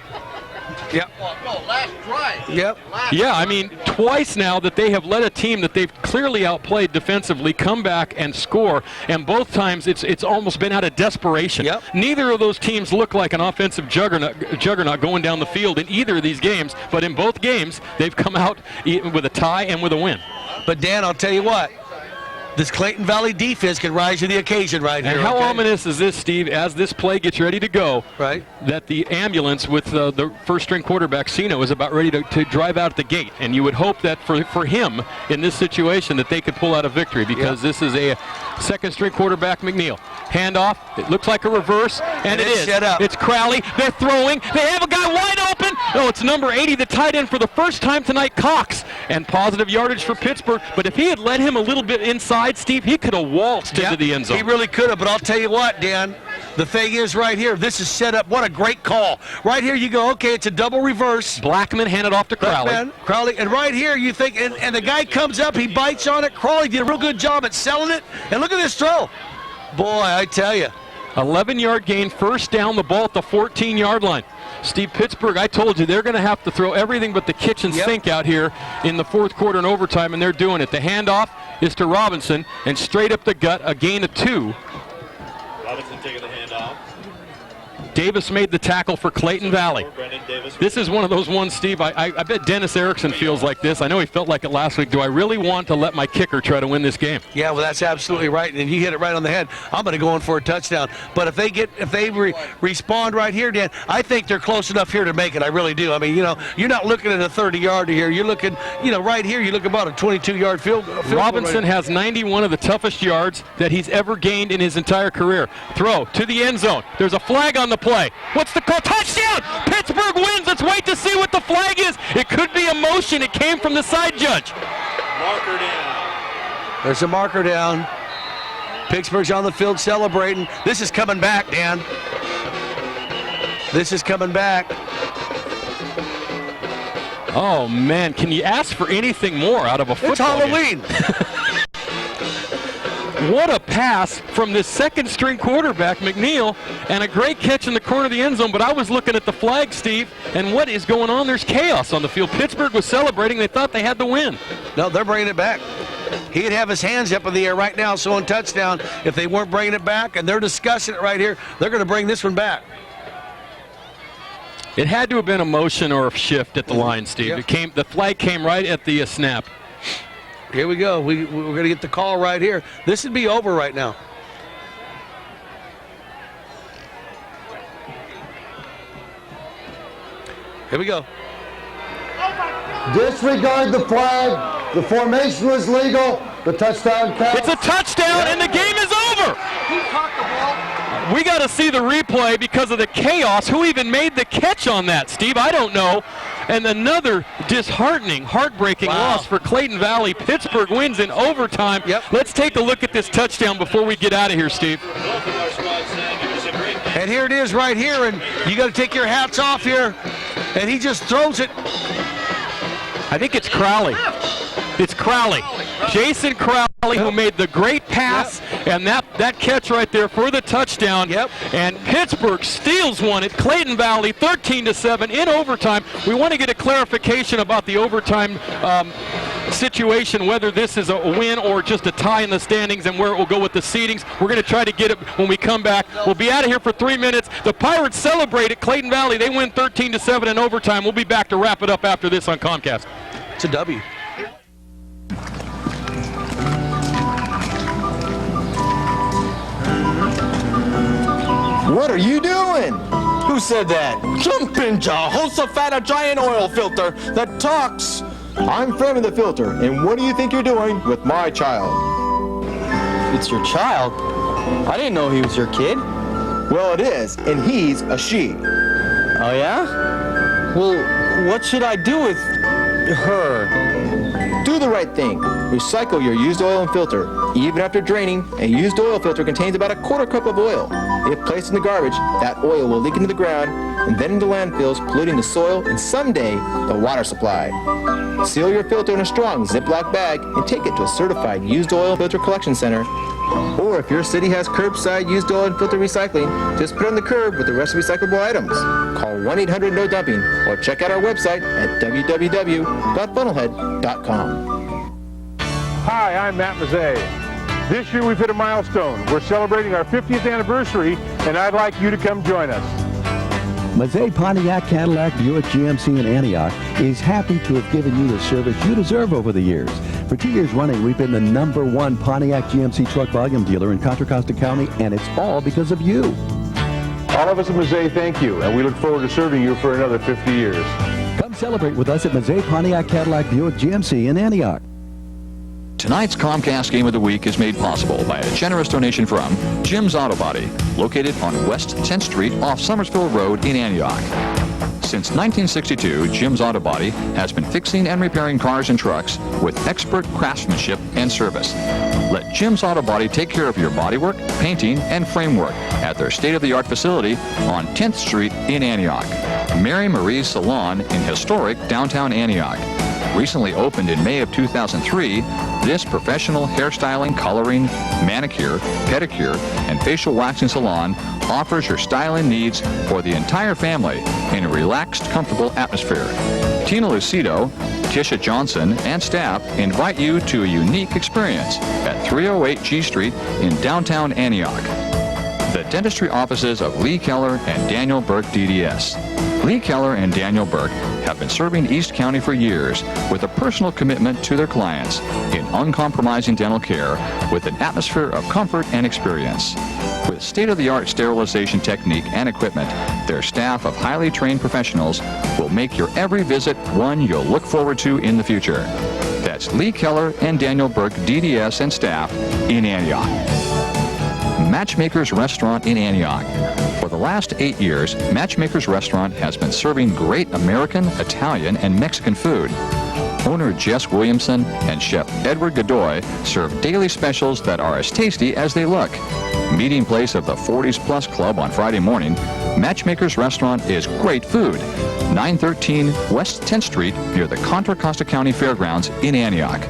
H: Yep.
Q: No, last drive.
H: Yep.
A: Yeah, I mean, twice now that they have let a team that they've clearly outplayed defensively come back and score, and both times it's almost been out of desperation.
H: Yep.
A: Neither of those teams look like an offensive juggernaut going down the field in either of these games, but in both games they've come out with a tie and with a win.
H: But Dan, I'll tell you what, this Clayton Valley defense can rise to the occasion right here.
A: And how ominous is this, Steve, as this play gets ready to go, that the ambulance with the first-string quarterback, Sino, is about ready to drive out at the gate. And you would hope that for him in this situation that they could pull out a victory, because this is a second-string quarterback, McNeil. Handoff, it looks like a reverse, and it is.
H: Set up.
A: It's Crowley. They're throwing. They have a guy wide open. Oh, it's number 80, the tight end for the first time tonight, Cox. And positive yardage for Pittsburgh. But if he had led him a little bit inside, Steve, he could have waltzed into the end zone.
H: He really could have, but I'll tell you what, Dan, the thing is right here, this is set up. What a great call. Right here you go, okay, it's a double reverse.
A: Blackman handed off to Crowley.
H: Crowley, and right here you think, and the guy comes up, he bites on it. Crowley did a real good job at selling it. And look at this throw. Boy, I tell you.
A: 11-yard gain, first down, the ball at the 14-yard line. Steve, Pittsburgh, I told you, they're going to have to throw everything but the kitchen sink out here in the fourth quarter and overtime, and they're doing it. The handoff is to Robinson, and straight up the gut, a gain of 2.
I: Robinson taking the handoff.
A: Davis made the tackle for Clayton Valley. This is one of those ones, Steve, I bet Dennis Erickson feels like this. I know he felt like it last week. Do I really want to let my kicker try to win this game?
H: Yeah, well, that's absolutely right, and you hit it right on the head. I'm going to go in for a touchdown. But if they respond right here, Dan, I think they're close enough here to make it. I really do. I mean, you know, you're not looking at a 30-yarder here. You're looking, you know, right here, you look about a 22-yard field
A: Robinson has 91 of the toughest yards that he's ever gained in his entire career. Throw to the end zone. There's a flag on the play. What's the call? Touchdown! Pittsburgh wins. Let's wait to see what the flag is. It could be a motion. It came from the side judge.
I: Marker down.
H: There's a marker down. Pittsburgh's on the field celebrating. This is coming back, Dan. This is coming back.
A: Oh, man. Can you ask for anything more out of a football
H: game?
A: It's Halloween. What a pass from this second-string quarterback, McNeil, and a great catch in the corner of the end zone. But I was looking at the flag, Steve, and what is going on? There's chaos on the field. Pittsburgh was celebrating. They thought they had the win.
H: No, they're bringing it back. He'd have his hands up in the air right now, showing touchdown. If they weren't bringing it back, and they're discussing it right here, they're going to bring this one back.
A: It had to have been a motion or a shift at the line, Steve.
H: Yep.
A: The flag came right at the snap.
H: Here we go. We're going to get the call right here. This would be over right now. Here we go.
F: Disregard the flag. The formation was legal. The touchdown counts.
A: It's a touchdown, and the game is over.
Q: Who caught the ball?
A: We got to see the replay because of the chaos. Who even made the catch on that, Steve? I don't know. And another disheartening, heartbreaking loss for Clayton Valley. Pittsburgh wins in overtime. Let's take a look at this touchdown before we get out of here, Steve.
H: And here it is right here, and you got to take your hats off here. And he just throws it.
A: I think it's Crowley. It's Crowley. Jason Crowley, who made the great pass, and that catch right there for the touchdown. And Pittsburgh steals one at Clayton Valley, 13-7 in overtime. We want to get a clarification about the overtime situation, whether this is a win or just a tie in the standings, and where it will go with the seedings. We're going to try to get it when we come back. We'll be out of here for 3 minutes. The Pirates celebrate at Clayton Valley. They win 13-7 in overtime. We'll be back to wrap it up after this on Comcast.
H: It's a W.
T: What are you doing? Who said that? Jumpin' Jaw, Hosafat, a giant oil filter that talks. I'm framing the filter, and what do you think you're doing with my child?
U: It's your child? I didn't know he was your kid.
T: Well, it is, and he's a she.
U: Oh, yeah? Well, what should I do with her?
T: Do Do the right thing. Recycle your used oil and filter. Even after draining, a used oil filter contains about a quarter cup of oil. If placed in the garbage, that oil will leak into the ground and then into landfills, polluting the soil and someday the water supply. Seal your filter in a strong Ziploc bag and take it to a certified used oil filter collection center. Or if your city has curbside used oil and filter recycling, just put it on the curb with the rest of recyclable items. Call 1-800-NO-DUMPING or check out our website at www.funnelhead.com.
J: Hi, I'm Matt Mazzei. This year we've hit a milestone. We're celebrating our 50th anniversary, and I'd like you to come join us.
M: Mazzei Pontiac Cadillac Buick GMC in Antioch is happy to have given you the service you deserve over the years. For 2 years running, we've been the #1 Pontiac GMC truck volume dealer in Contra Costa County, and it's all because of you.
J: All of us at Mazzei thank you, and we look forward to serving you for another 50 years.
M: Come celebrate with us at Mazzei Pontiac Cadillac Buick GMC in Antioch.
C: Tonight's Comcast Game of the Week is made possible by a generous donation from Jim's Auto Body, located on West 10th Street off Summersville Road in Antioch. Since 1962, Jim's Auto Body has been fixing and repairing cars and trucks with expert craftsmanship and service. Let Jim's Auto Body take care of your bodywork, painting, and framework at their state-of-the-art facility on 10th Street in Antioch. Mary Marie's Salon in historic downtown Antioch. Recently opened in May of 2003, this professional hairstyling, coloring, manicure, pedicure, and facial waxing salon offers your styling needs for the entire family in a relaxed, comfortable atmosphere. Tina Lucido, Tisha Johnson, and staff invite you to a unique experience at 308 G Street in downtown Antioch. The dentistry offices of Lee Keller and Daniel Burke DDS. Lee Keller and Daniel Burke have been serving East County for years with a personal commitment to their clients in uncompromising dental care with an atmosphere of comfort and experience. With state-of-the-art sterilization technique and equipment, their staff of highly trained professionals will make your every visit one you'll look forward to in the future. That's Lee Keller and Daniel Burke DDS and staff in Antioch. Matchmaker's Restaurant in Antioch. For the last 8 years, Matchmaker's Restaurant has been serving great American, Italian, and Mexican food. Owner Jess Williamson and Chef Edward Godoy serve daily specials that are as tasty as they look. Meeting place of the 40s Plus Club on Friday morning, Matchmaker's Restaurant is great food. 913 West 10th Street near the Contra Costa County Fairgrounds in Antioch.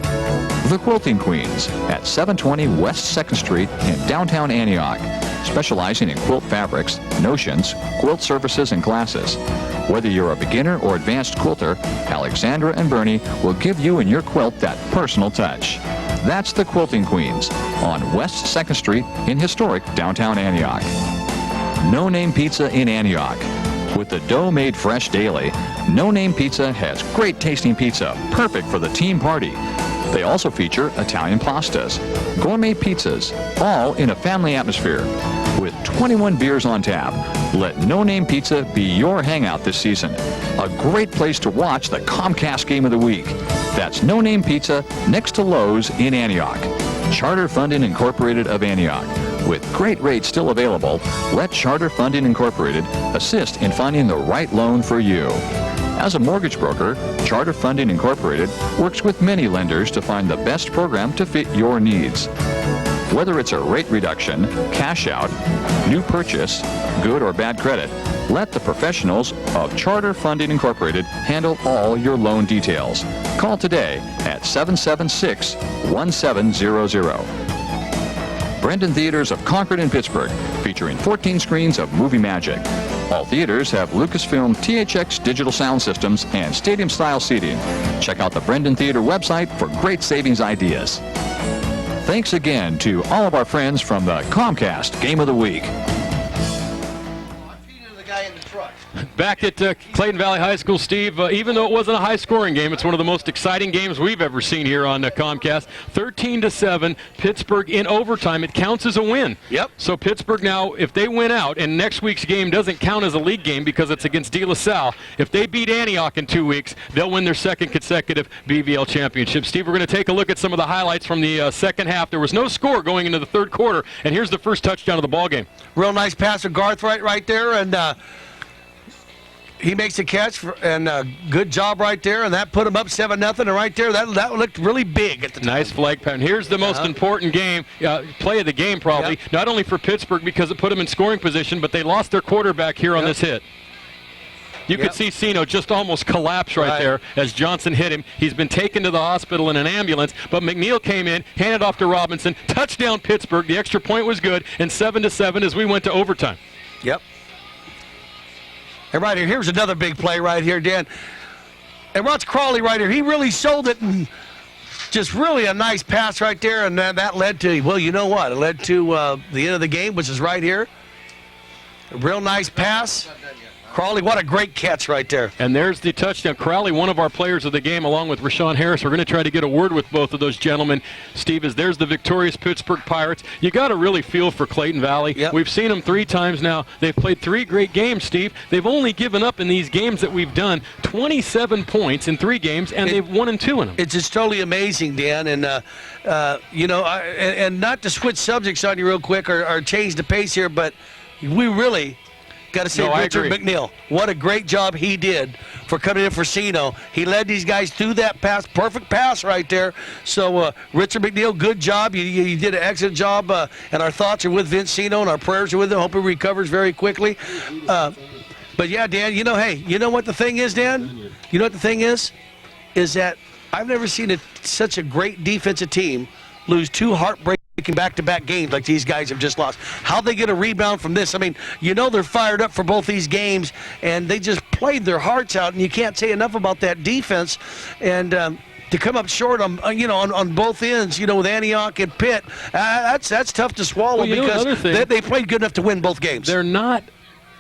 C: The Quilting Queens at 720 West 2nd Street in downtown Antioch, specializing in quilt fabrics, notions, quilt surfaces, and glasses. Whether you're a beginner or advanced quilter, Alexandra and Bernie will give you and your quilt that personal touch. That's the Quilting Queens on West 2nd Street in historic downtown Antioch. No Name Pizza in Antioch. With the dough made fresh daily, No Name Pizza has great tasting pizza, perfect for the team party. They also feature Italian pastas, gourmet pizzas, all in a family atmosphere. With 21 beers on tap, let No Name Pizza be your hangout this season. A great place to watch the Comcast Game of the Week. That's No Name Pizza next to Lowe's in Antioch. Charter Funding Incorporated of Antioch. With great rates still available, let Charter Funding Incorporated assist in finding the right loan for you. As a mortgage broker, Charter Funding Incorporated works with many lenders to find the best program to fit your needs. Whether it's a rate reduction, cash out, new purchase, good or bad credit, let the professionals of Charter Funding Incorporated handle all your loan details. Call today at 776-1700. Brendan Theaters of Concord and Pittsburg, featuring 14 screens of movie magic. All theaters have Lucasfilm THX digital sound systems and stadium-style seating. Check out the Brendan Theater website for great savings ideas. Thanks again to all of our friends from the Comcast Game of the Week.
A: Back at Clayton Valley High School, Steve, even though it wasn't a high-scoring game, it's one of the most exciting games we've ever seen here on Comcast. 13-7, Pittsburg in overtime. It counts as a win.
H: Yep.
A: So Pittsburg now, if they win out, and next week's game doesn't count as a league game because it's against De La Salle, if they beat Antioch in 2 weeks, they'll win their second consecutive BVL championship. Steve, we're going to take a look at some of the highlights from the second half. There was no score going into the third quarter, and here's the first touchdown of the ballgame.
H: Real nice pass of Garth right there, and he makes a catch, and good job right there, and that put him up 7-0, and right there, that looked really big at the time.
A: Nice flag pattern. Here's the most important play of the game probably, not only for Pittsburgh because it put them in scoring position, but they lost their quarterback here on this hit. You could see Sino just almost collapse right there as Johnson hit him. He's been taken to the hospital in an ambulance, but McNeil came in, handed off to Robinson, touchdown Pittsburgh. The extra point was good, and 7-7 as we went to overtime.
H: Yep. And right here, here's another big play right here, Dan. And watch Crawley right here. He really sold it, and just really a nice pass right there, and that led to, well, you know what? It led to the end of the game, which is right here. A real nice pass. Crawley, what a great catch right there.
A: And there's the touchdown. Crowley, one of our players of the game, along with Rashawn Harris. We're going to try to get a word with both of those gentlemen. Steve, there's the victorious Pittsburgh Pirates. You got to really feel for Clayton Valley. We've seen them 3 times now. They've played 3 great games, Steve. They've only given up in these games that we've done 27 points in 3 games, and they've won in 2 in them.
H: It's just totally amazing, Dan. And, and not to switch subjects on you real quick or change the pace here, but we really got to say Richard McNeil. What a great job he did for coming in for Sino. He led these guys through that pass, perfect pass right there. So Richard McNeil, good job. You did an excellent job, and our thoughts are with Vince Sino, and our prayers are with him. Hope he recovers very quickly. But yeah, Dan, you know what the thing is, Dan? You know what the thing is? Is that I've never seen such a great defensive team lose 2 heartbreaking back-to-back games like these guys have just lost. How they get a rebound from this? I mean, they're fired up for both these games, and they just played their hearts out, and you can't say enough about that defense. And to come up short on both ends, with Antioch and Pitt, that's tough to swallow because they played good enough to win both games.
A: They're not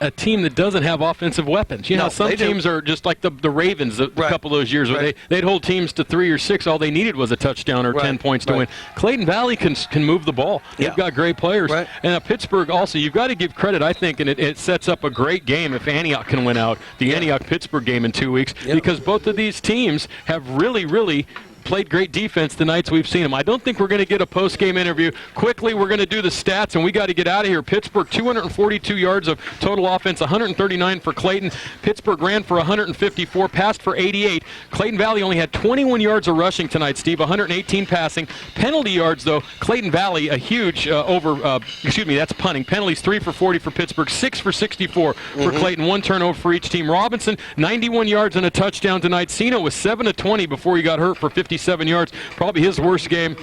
A: a team that doesn't have offensive weapons. Some teams are just like the Ravens a couple of those years where they'd hold teams to 3 or 6. All they needed was a touchdown or 10 points to win. Clayton Valley can move the ball. They've got great players. And Pittsburgh also, you've got to give credit, I think, and it sets up a great game if Antioch can win out the Antioch-Pittsburgh game in 2 weeks because both of these teams have really, really played great defense the nights we've seen them. I don't think we're going to get a post-game interview. Quickly, we're going to do the stats, and we got to get out of here. Pittsburgh, 242 yards of total offense, 139 for Clayton. Pittsburgh ran for 154, passed for 88. Clayton Valley only had 21 yards of rushing tonight, Steve, 118 passing. Penalty yards, though, Clayton Valley, a huge that's punting. Penalties, 3 for 40 for Pittsburgh, 6 for 64 for Clayton, 1 turnover for each team. Robinson, 91 yards and a touchdown tonight. Sino was 7-20 before he got hurt for 57 yards, probably his worst game.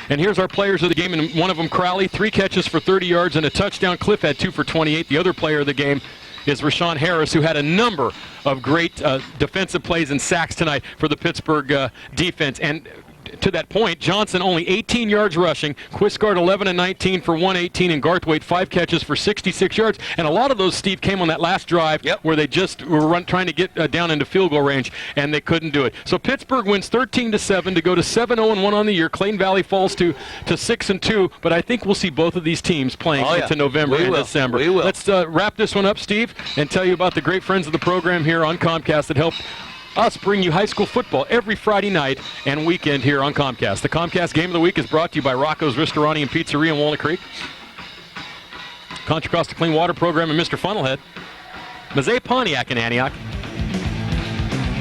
A: And here's our players of the game, and one of them, Crowley, 3 catches for 30 yards and a touchdown. Cliff had 2 for 28. The other player of the game is Rashawn Harris, who had a number of great defensive plays and sacks tonight for the Pittsburgh defense. And to that point, Johnson only 18 yards rushing, Quisgard 11-19 for 118, and Garthwaite 5 catches for 66 yards. And a lot of those, Steve, came on that last drive where they just were trying to get down into field goal range, and they couldn't do it. So Pittsburgh wins 13-7 to go to 7-0-1 on the year. Clayton Valley falls to 6-2, but I think we'll see both of these teams playing into November and December. Let's wrap this one up, Steve, and tell you about the great friends of the program here on Comcast that help us bring you high school football every Friday night and weekend here on Comcast. The Comcast Game of the Week is brought to you by Rocco's Ristorante and Pizzeria in Walnut Creek, Contra Costa Clean Water Program and Mr. Funnelhead, Mazay Pontiac in Antioch,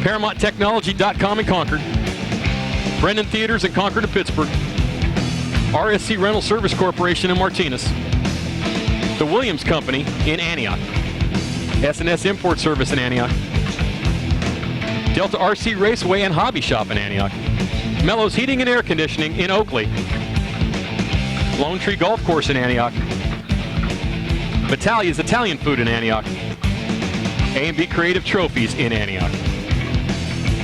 A: ParamountTechnology.com in Concord, Brendan Theaters in Concord and Pittsburgh, RSC Rental Service Corporation in Martinez, the Williams Company in Antioch, S&S Import Service in Antioch, Delta RC Raceway and Hobby Shop in Antioch, Mellows Heating and Air Conditioning in Oakley, Lone Tree Golf Course in Antioch, Battalia's Italian Food in Antioch, A&B Creative Trophies in Antioch.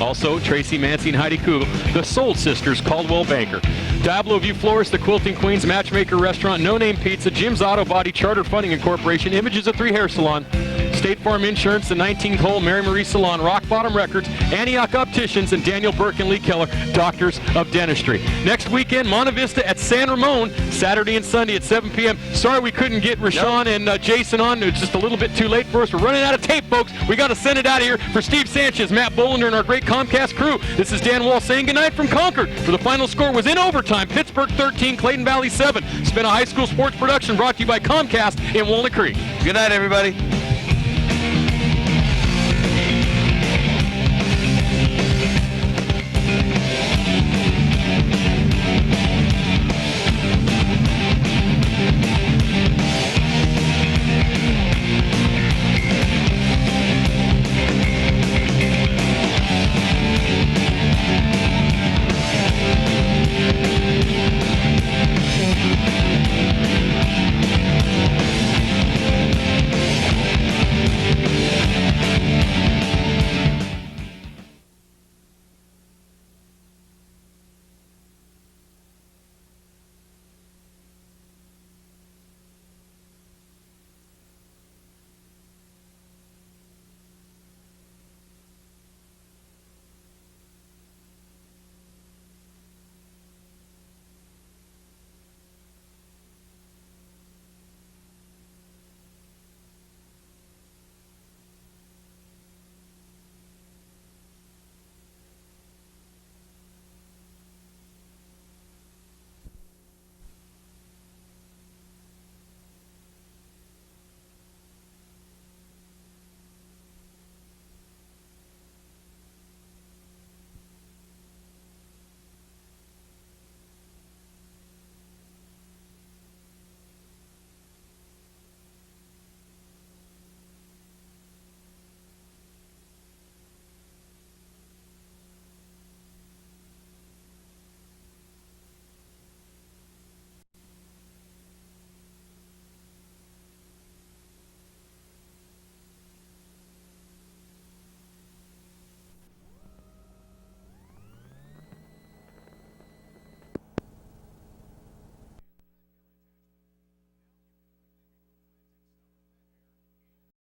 A: Also, Tracy Mancy and Heidi Kugel, the Soul Sisters Caldwell Banker, Diablo View Florist, the Quilting Queens, Matchmaker Restaurant, No Name Pizza, Jim's Auto Body, Charter Funding Incorporation, Images of 3 Hair Salon, State Farm Insurance, the 19th Hole, Mary Marie Salon, Rock Bottom Records, Antioch Opticians, and Daniel Burke and Lee Keller, Doctors of Dentistry. Next weekend, Monte Vista at San Ramon, Saturday and Sunday at 7 p.m. Sorry we couldn't get Rashawn and Jason on. It's just a little bit too late for us. We're running out of tape, folks. We got to send it out of here. For Steve Sanchez, Matt Bolander, and our great Comcast crew, this is Dan Wall saying goodnight from Concord, where the final score was in overtime. Pittsburgh 13, Clayton Valley 7. It's been a high school sports production brought to you by Comcast in Walnut Creek.
H: Good night, everybody.